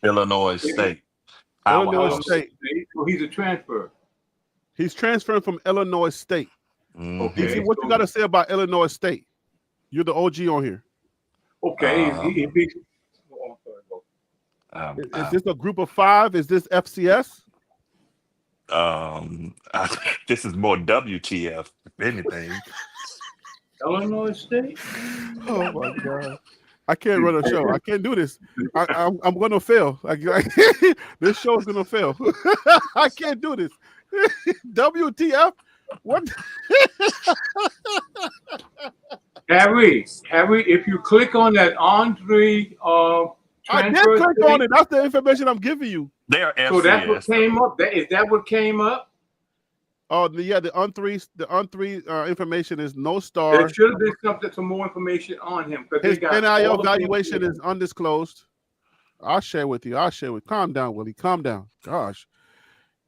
Illinois State. Illinois State. So he's a transfer. He's transferring from Illinois State. Okay. DC, what you got to say about Illinois State? You're the OG on here. Okay. Is this a group of 5? Is this FCS? This is more WTF, if anything. Illinois State. Oh my God! I can't run a show. I can't do this. I'm going to fail. This show is going to fail. I can't do this. WTF? What? Harry, if you click on that Andre I did click on it. That's the information I'm giving you. They're FCS. So that's what came up. Is that what came up? Oh, yeah, the on3 information is no star. There should have been some more information on him. His NIL valuation is undisclosed. I'll share with you. Calm down, Willie. Calm down. Gosh.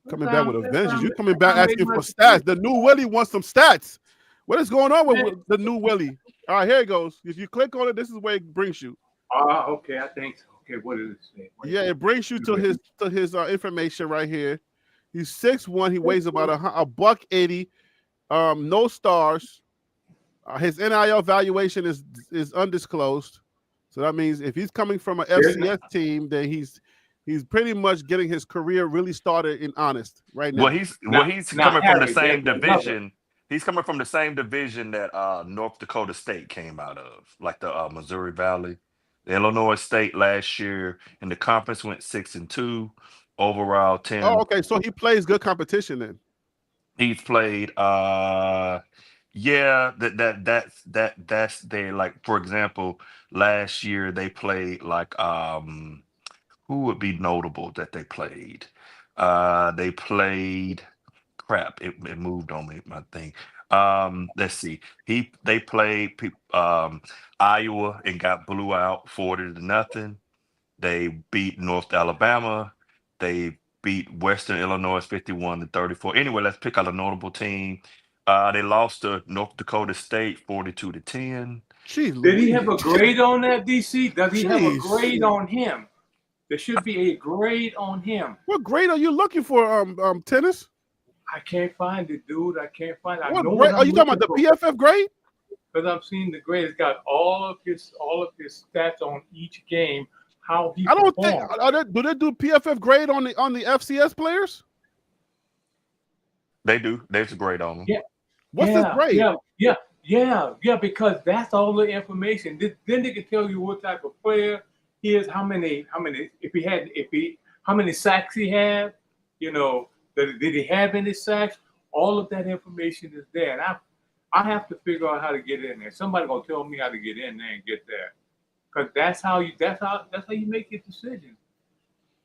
Coming back with a vengeance. You're coming back asking for stats. The new Willie wants some stats. What is going on with the new Willie? All right, here it goes. If you click on it, this is where it brings you. Okay, I think so. Okay, what does it say? Yeah, it brings you to his information right here. He's 6'1". He weighs about a $180. no stars. His NIL valuation is undisclosed. So that means if he's coming from an FCS team, then he's pretty much getting his career really started in honest right now. Well, he's coming from the same division. He's coming from the same division that North Dakota State came out of, like the Missouri Valley. The Illinois State last year in the conference went 6-2, overall 10. Oh, okay. So he plays good competition then. He's played that's their, like, for example, last year they played like who would be notable that they played? They played crap. It moved on me, my thing. Let's see. They played Iowa and got blew out 40-0. They beat North Alabama. They beat Western Illinois 51-34. Anyway, let's pick out a notable team. They lost to North Dakota State 42-10. Did he have a grade on that, DC? Does he have a grade on him? There should be a grade on him. What grade are you looking for, Tennis? I can't find it, dude. I can't find it. What grade? Are you talking about the PFF grade? Because I'm seeing the grade. It's got all of his stats on each game. How he I don't performed. think do they do PFF grade on the FCS players? They do. There's a grade on them. Yeah. What's this grade? Yeah, because that's all the information. Then they can tell you what type of player he is, how many how many sacks he had, did he have any sacks? All of that information is there. And I have to figure out how to get in there. Somebody gonna tell me how to get in there and get there. Because that's how you make your decision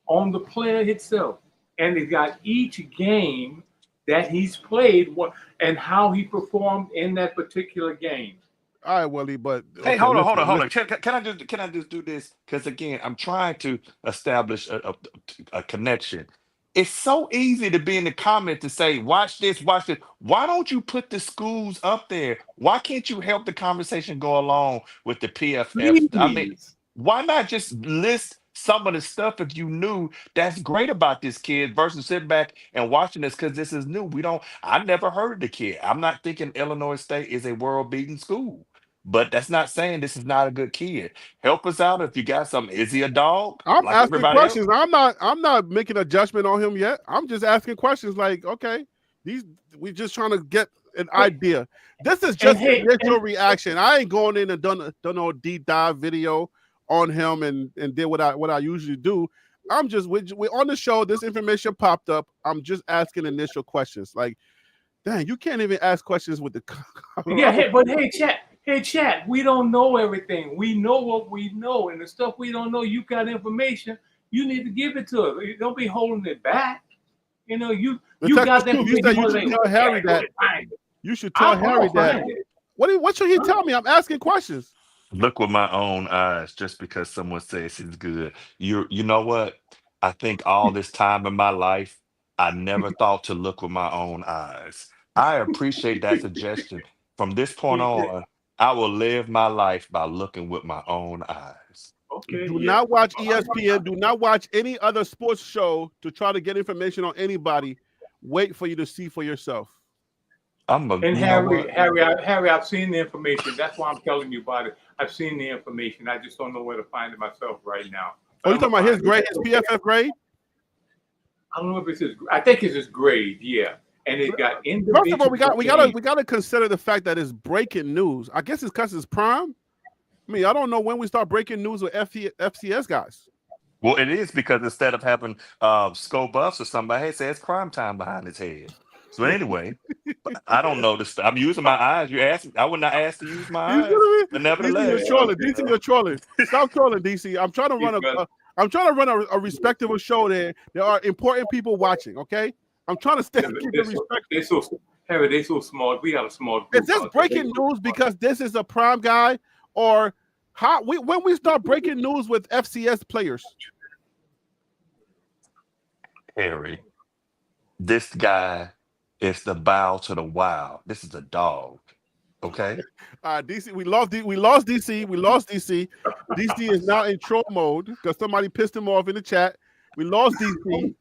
on the player itself. And they got each game that he's played and how he performed in that particular game. All right, Willie, but hey, hold on. Can I just do this? Because again, I'm trying to establish a connection. It's so easy to be in the comment to say, watch this. Why don't you put the schools up there? Why can't you help the conversation go along with the PFF? Please. I mean, why not just list some of the stuff if you knew that's great about this kid versus sitting back and watching this because this is new. I never heard of the kid. I'm not thinking Illinois State is a world-beating school. But that's not saying this is not a good kid. Help us out if you got something. Is he a dog? I'm like asking everybody questions. else? I'm not making a judgment on him yet. I'm just asking questions like, okay, we just trying to get an idea. This is just initial reaction. I ain't going in and done no deep dive video on him and did what I usually do. I'm just we're on the show. This information popped up. I'm just asking initial questions. Like, dang, you can't even ask questions with the Hey, chat, we don't know everything. We know what we know. And the stuff we don't know, you got information, you need to give it to us. Don't be holding it back. You got that. You said you should tell Harry that. You should tell Harry that. What should he tell me? I'm asking questions. Look with my own eyes just because someone says he's good. You know what? I think all this time in my life, I never thought to look with my own eyes. I appreciate that suggestion. From this point on, I will live my life by looking with my own eyes. Okay. Do not watch ESPN. Do not watch any other sports show to try to get information on anybody. Wait for you to see for yourself. Harry, I've seen the information. That's why I'm telling you about it. I've seen the information. I just don't know where to find it myself right now. Oh, you talking about his grade, his PFF grade? I don't know if it's his. I think it's his grade. Yeah. And it got First of all, we gotta consider the fact that it's breaking news. I guess it's because it's prime. I mean, I don't know when we start breaking news with FCS guys. Well, it is because instead of having Sco Buffs or somebody, hey, say it's crime time behind his head. So anyway, I don't know this. I'm using my eyes. You asked me. I would not ask to use my eyes. But nevertheless, DC, you're trolling. Stop trolling, DC. I'm trying to run a respectable show there. There are important people watching. Okay. I'm trying to keep the respect. Harry, they're so smart. We have a smart group. Is this breaking news because this is a prime guy, or when we start breaking news with FCS players? Harry, this guy is the bow to the wild. This is a dog. Okay. DC, we lost DC. We lost DC. DC is now in troll mode because somebody pissed him off in the chat. We lost DC.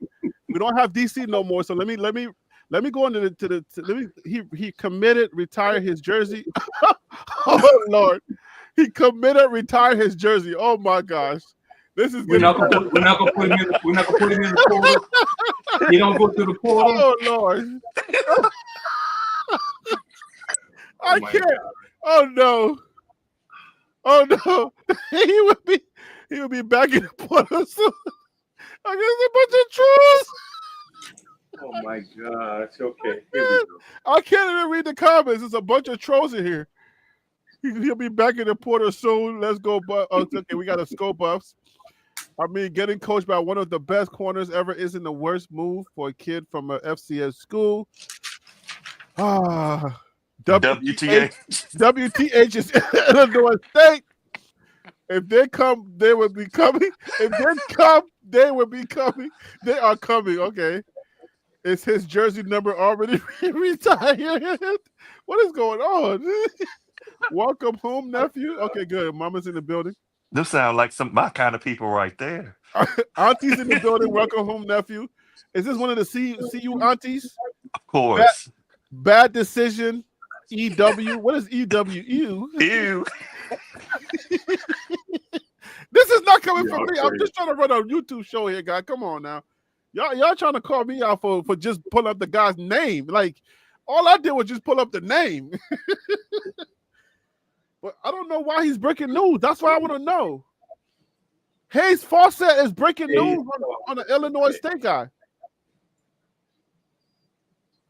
We don't have DC no more. So let me Let me go into he committed, retired his jersey. Oh Lord, he committed, retired his jersey. Oh my gosh, this is we're not gonna put him in the portal. He don't go to the portal. Oh Lord, I can't. God. Oh no, he would be back in the portal soon. I guess a bunch of trolls. Oh my gosh. Okay. Here we go. I can't even read the comments. There's a bunch of trolls in here. He'll be back in the portal soon. Let's go. Okay, we got a scope buffs. I mean, getting coached by one of the best corners ever isn't the worst move for a kid from a FCS school. WTH is Illinois State. If they come, they will be coming. If they come, they will be coming. They are coming. Okay. Is his jersey number already retired? What is going on? Welcome home, nephew. Okay, good. Mama's in the building. This sounds like my kind of people right there. Auntie's in the building. Welcome home, nephew. Is this one of the CU aunties? Of course. Bad decision. EW. What is EW? Ew. This is not coming from me. I'm just trying to run a YouTube show here, guy. Come on now. Y'all trying to call me out for just pulling up the guy's name. Like, all I did was just pull up the name. But I don't know why he's breaking news. That's why I want to know. Hayes Fawcett is breaking news on the Illinois State guy.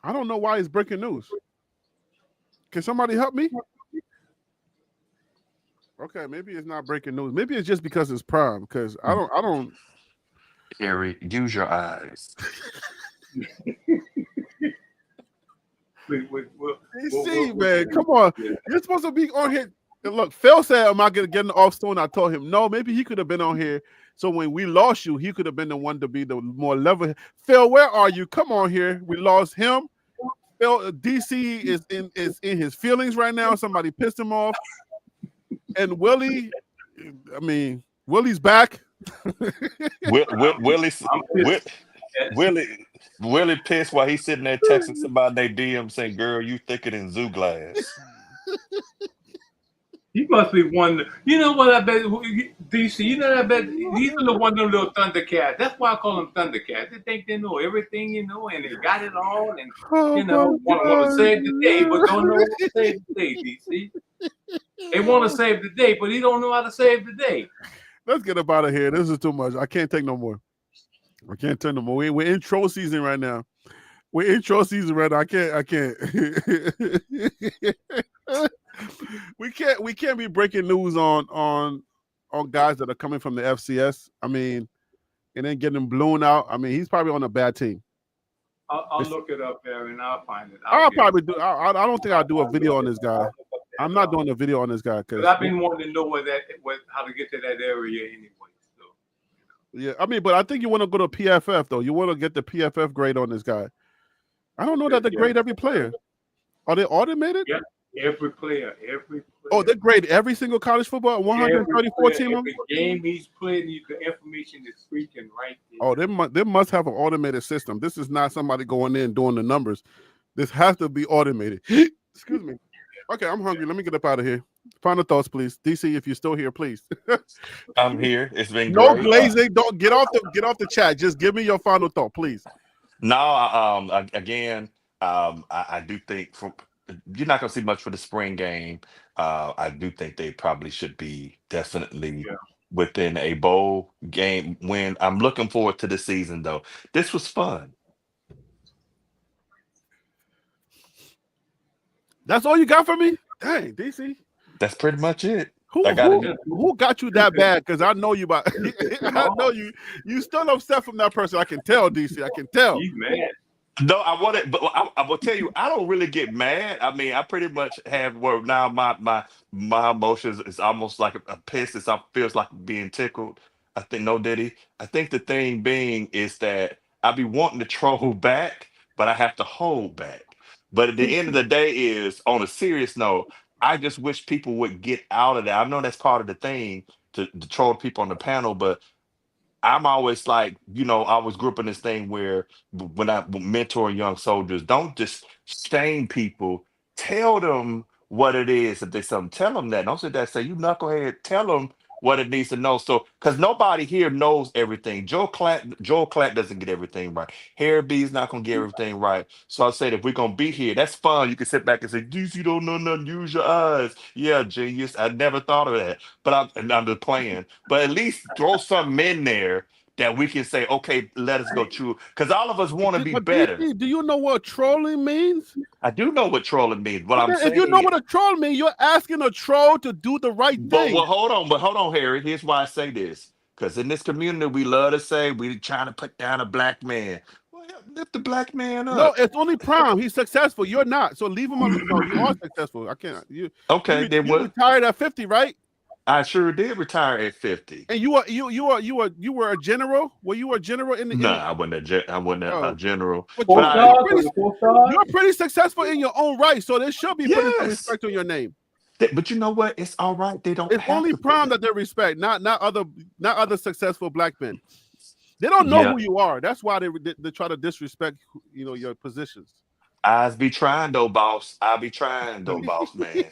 I don't know why he's breaking news. Can somebody help me? Okay, maybe it's not breaking news. Maybe it's just because it's prime. Because I don't. Harry, use your eyes. DC, man, come on. You're supposed to be on here. Look, Phil said, am I going to get off soon? I told him, no, maybe he could have been on here. So when we lost you, he could have been the one to be the more level. Phil, where are you? Come on here. We lost him. Phil, DC is in his feelings right now. Somebody pissed him off. And Willie's back. Willie pissed while he's sitting there texting somebody they DM saying, "Girl, you thicker than zoo glass." He must be one. You know what? I bet DC. You know what I bet these are the one of them little Thundercats. That's why I call them Thundercats. They think they know everything, and they got it all, and want to save the day, but don't know what to save the day. DC. They want to save the day, but he don't know how to save the day. Let's get up out of here. This is too much. I can't take no more. I can't take no more. We're in troll season right now. I can't. We can't be breaking news on guys that are coming from the FCS. I mean, and then getting blown out. I mean, he's probably on a bad team. I'll look it up there and I'll find it. I'll probably do. I don't think I'll do a video on this guy. I'm not doing a video on this guy because I've been wanting to know how to get to that area anyway. So. Yeah, I mean, but I think you want to go to PFF though. You want to get the PFF grade on this guy. I don't know that they grade every player. Are they automated? Yeah, every player. Oh, they grade every single college football 134 team. Every game he's playing, the information is freaking right there. Oh, they must have an automated system. This is not somebody going in and doing the numbers. This has to be automated. Excuse me. Okay, I'm hungry. Let me get up out of here. Final thoughts, please. DC, if you're still here, please. I'm here. It's been no great. glazing. Don't get off the chat. Just give me your final thought, please. No, again, I do think you're not going to see much for the spring game. I do think they probably should be definitely within a bowl game win. I'm looking forward to the season, though. This was fun. That's all you got for me? Dang, DC. That's pretty much it. Who got you that bad? Because I know you about. I know you. You still upset from that person. I can tell, DC. I can tell. He's mad. No, I want it, but I will tell you, I don't really get mad. I mean, I pretty much have where now my emotions is almost like a piss. It feels like being tickled. I think no, Diddy. I think the thing being is that I be wanting to troll back, but I have to hold back. But at the end of the day, is on a serious note, I just wish people would get out of that. I know that's part of the thing to troll people on the panel, but I'm always like, I always grew up in this thing where when I mentor young soldiers, don't just shame people. Tell them what it is. If there's something, tell them that. Don't sit there and say, you knucklehead. Tell them what it needs to know. So, because nobody here knows everything. Joel Clatt doesn't get everything right. Harry B's not going to get everything right. So I said, if we're going to be here, that's fun. You can sit back and say, DC don't know nothing. Use your eyes. Yeah, genius. I never thought of that. But I'm just playing. But at least throw something in there that we can say, okay, let us go through. Because all of us want to be But better. DC, do you know what trolling means? I do know what trolling means. What But I'm then saying, if you know what a troll means, you're asking a troll to do the right thing. But hold on, Harry. Here's why I say this. Because in this community, we love to say we trying to put down a black man. Well, lift the black man up. No, it's only Prime. He's successful. You're not. So leave him alone. No, you are successful. I can't. Okay, then you what? retired at 50, right? I sure did retire at 50. And you were a general? Were you a general in the? No, I wasn't a general. But But you're pretty successful in your own right, so there should be putting some respect on your name. But you know what? It's all right. They don't. It's have only to. Prime that they respect, not other successful black men. They don't know who you are. That's why they try to disrespect your positions. Eyes be trying though, boss. I be trying though, boss man.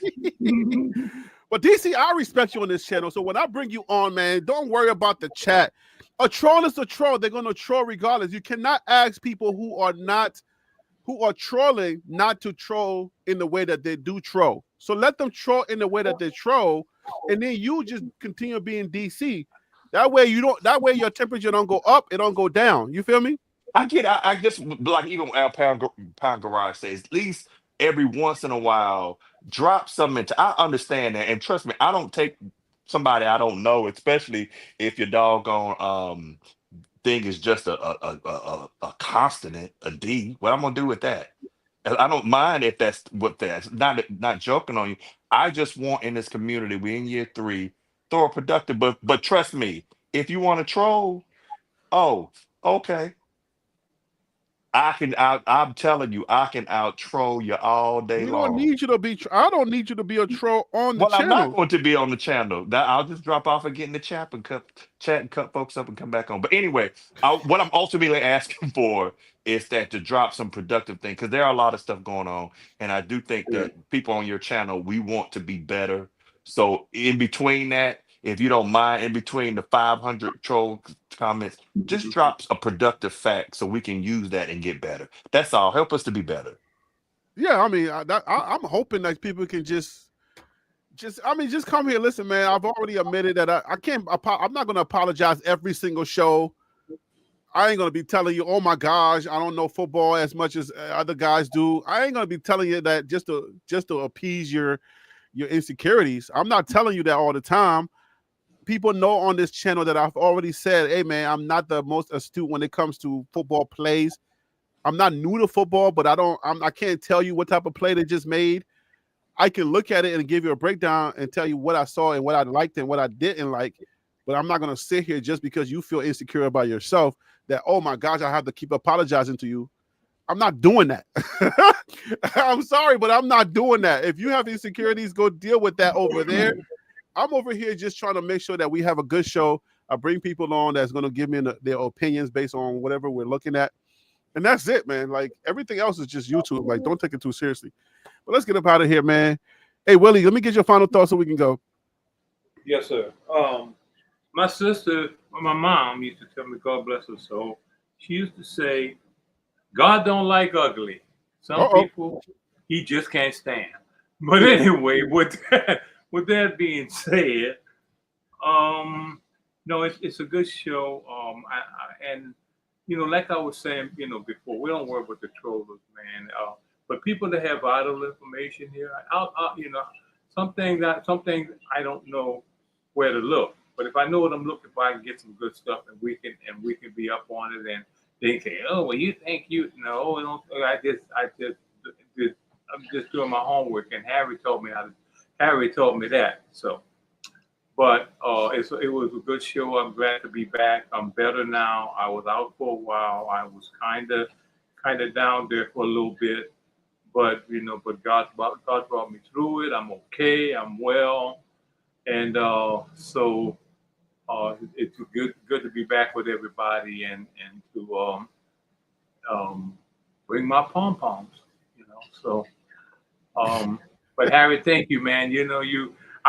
But DC, I respect you on this channel. So when I bring you on, man, don't worry about the chat. A troll is a troll. They're going to troll regardless. You cannot ask people who are trolling not to troll in the way that they do troll. So let them troll in the way that they troll, and then you just continue being DC. That way your temperature don't go up, it don't go down. You feel me? I just like even Al Pound Garage says, at least every once in a while, drop something into. I understand that, and trust me, I don't take somebody I don't know, especially if your doggone thing is just a consonant, a D. What I'm gonna do with that? I don't mind if that's what that's not joking on you. I just want in this community, we in year 3, throw a productive, but trust me, if you want to troll, oh, okay. I'm telling you, I can out troll you all day We long. don't need you to be. I don't need you to be a troll on the Well, I'm channel. not going to be on the channel. I'll just drop off and get in the chat and cut folks up and come back on. But anyway, what I'm ultimately asking for is that to drop some productive things, because there are a lot of stuff going on, and I do think that people on your channel, we want to be better. So in between that, if you don't mind, in between the 500 troll comments, just drop a productive fact so we can use that and get better. That's all. Help us to be better. Yeah, I mean, I'm hoping that people can just come here. Listen, man, I've already admitted that I can't. I'm not going to apologize every single show. I ain't going to be telling you, oh my gosh, I don't know football as much as other guys do. I ain't going to be telling you that just to appease your insecurities. I'm not telling you that all the time. People know on this channel that I've already said, hey man, I'm not the most astute when it comes to football plays. I'm not new to football, but I can't tell you what type of play they just made. I can look at it and give you a breakdown and tell you what I saw and what I liked and what I didn't like. But I'm not going to sit here just because you feel insecure about yourself that, oh my gosh, I have to keep apologizing to you. I'm not doing that. I'm sorry, but I'm not doing that. If you have insecurities, go deal with that over there. I'm over here just trying to make sure that we have a good show. I bring people on that's going to give me their opinions based on whatever we're looking at. And that's it, man. Like everything else is just YouTube. Like, don't take it too seriously. But let's get up out of here, man. Hey, Willie, let me get your final thoughts so we can go. Yes, sir. My sister, my mom used to tell me, God bless her soul, she used to say, God don't like ugly. Some people he just can't stand. But anyway, with that being said, no, it's a good show. And like I was saying, before, we don't work with the trollers, man. But people that have vital information here, some things I don't know where to look. But if I know what I'm looking for, I can get some good stuff, and we can be up on it. And they say, oh, well, you think no? I'm just doing my homework, and Harry told me that. So, but it was a good show. I'm glad to be back. I'm better now. I was out for a while. I was kind of down there for a little bit, but God brought me through it. I'm okay. I'm well, and so It's good to be back with everybody and to bring my pom poms, you know. So, but Harry, thank you, man. You know,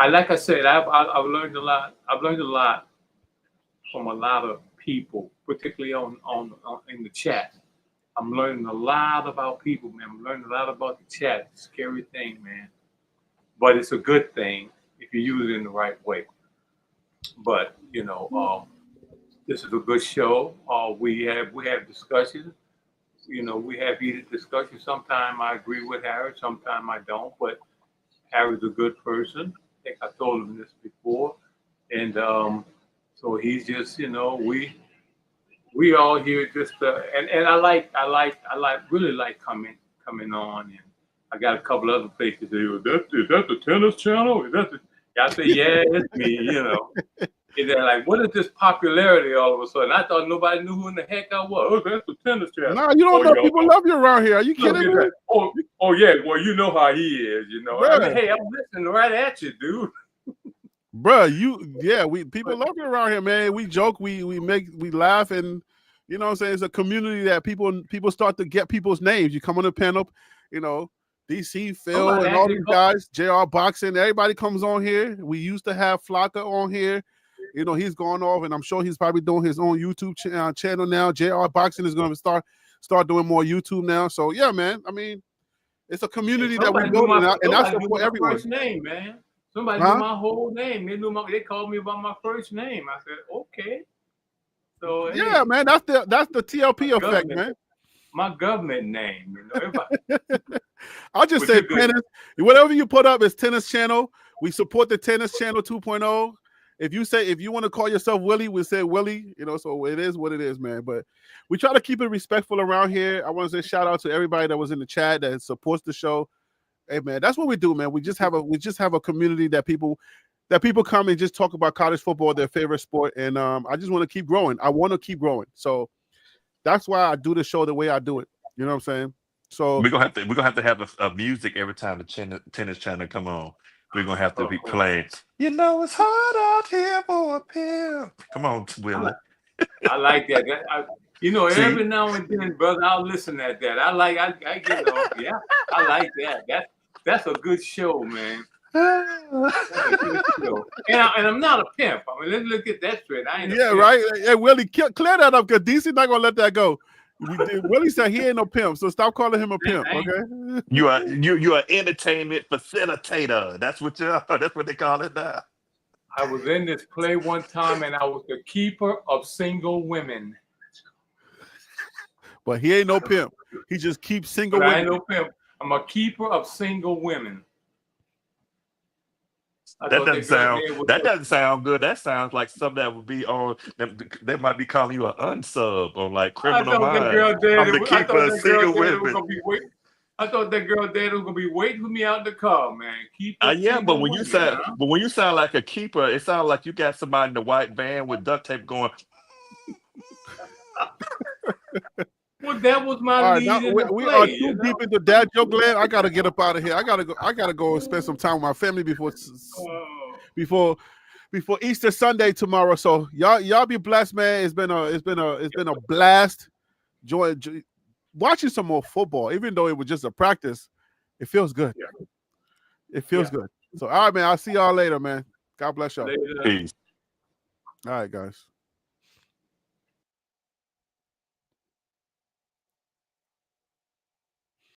like I said, I've learned a lot. I've learned a lot from a lot of people, particularly on in the chat. I'm learning a lot about people, man. I'm learning a lot about the chat. It's a scary thing, man, but it's a good thing if you use it in the right way. But you know, this is a good show. We have discussions. You know, we have heated discussions. Sometimes I agree with Harry, sometimes I don't. But Harry's a good person. I think I told him this before, and so he's just, you know, we all here just and I really like coming on, and I got a couple other places. Is that the tennis channel? Is that the? I say, yeah, it's me, you know. And they're like, what is this popularity all of a sudden? I thought nobody knew who in the heck I was. Oh, that's the tennis channel. No, you don't know. People love you around here. Are you kidding me? Oh yeah, well, you know how he is, you know. I mean, hey, I'm listening right at you, dude. Bruh, people love you around here, man. We joke, we laugh, and you know what I'm saying? It's a community that people start to get people's names. You come on the panel, you know, DC, Phil, and all these guys, JR Boxing, everybody comes on here. We used to have Flocka on here. You know, he's gone off, and I'm sure he's probably doing his own YouTube channel now. JR Boxing is going to start doing more YouTube now. So, yeah, man. I mean, it's a community that we're building out, and that's for everyone. First name, man. Somebody knew my whole name. They called me by my first name. I said, okay. So yeah, man, that's the TLP effect, man. My government name, you know. I'll just say tennis. Whatever you put up is Tennis Channel. We support the Tennis Channel 2.0. If you want to call yourself Willie, we say Willie, you know, so it is what it is, man. But we try to keep it respectful around here. I want to say shout out to everybody that was in the chat that supports the show. Hey man, that's what we do, man. We just have a community that people come and just talk about college football, their favorite sport. And I just want to keep growing. I want to keep growing. So that's why I do the show the way I do it. You know what I'm saying? So we're gonna have to have a music every time the tennis channel come on. We're gonna have to be playing. You know it's hard out here for a pimp. Come on, Willie. I like that. You know, every now and then, brother, I'll listen at that. I like that. That's a good show, man. That's a good show. And I'm not a pimp. I mean, let's look at that straight. I ain't a pimp. Right. Hey, Willie, clear that up because DC not gonna let that go. Willie said he ain't no pimp, so stop calling him a pimp, okay? You are entertainment facilitator. That's what they call it now. I was in this play one time, and I was the keeper of single women. But he ain't no pimp. He just keeps single women. I ain't no pimp. I'm a keeper of single women. That doesn't sound good. That sounds like something that would be on. They might be calling you an unsub on like Criminal Minds. I'm the keeper of single women. I thought that girl daddy was gonna be waiting for me out in the car, man. But when you sound like a keeper, it sounds like you got somebody in the white van with duct tape going. Well, that was my lead. We are too deep into dad joke land. I gotta get up out of here. I gotta go and spend some time with my family before Easter Sunday tomorrow. So y'all be blessed, man. It's been a blast. Joy watching some more football, even though it was just a practice. It feels good. Yeah. It feels good. So all right, man. I'll see y'all later, man. God bless y'all. Peace. All right, guys.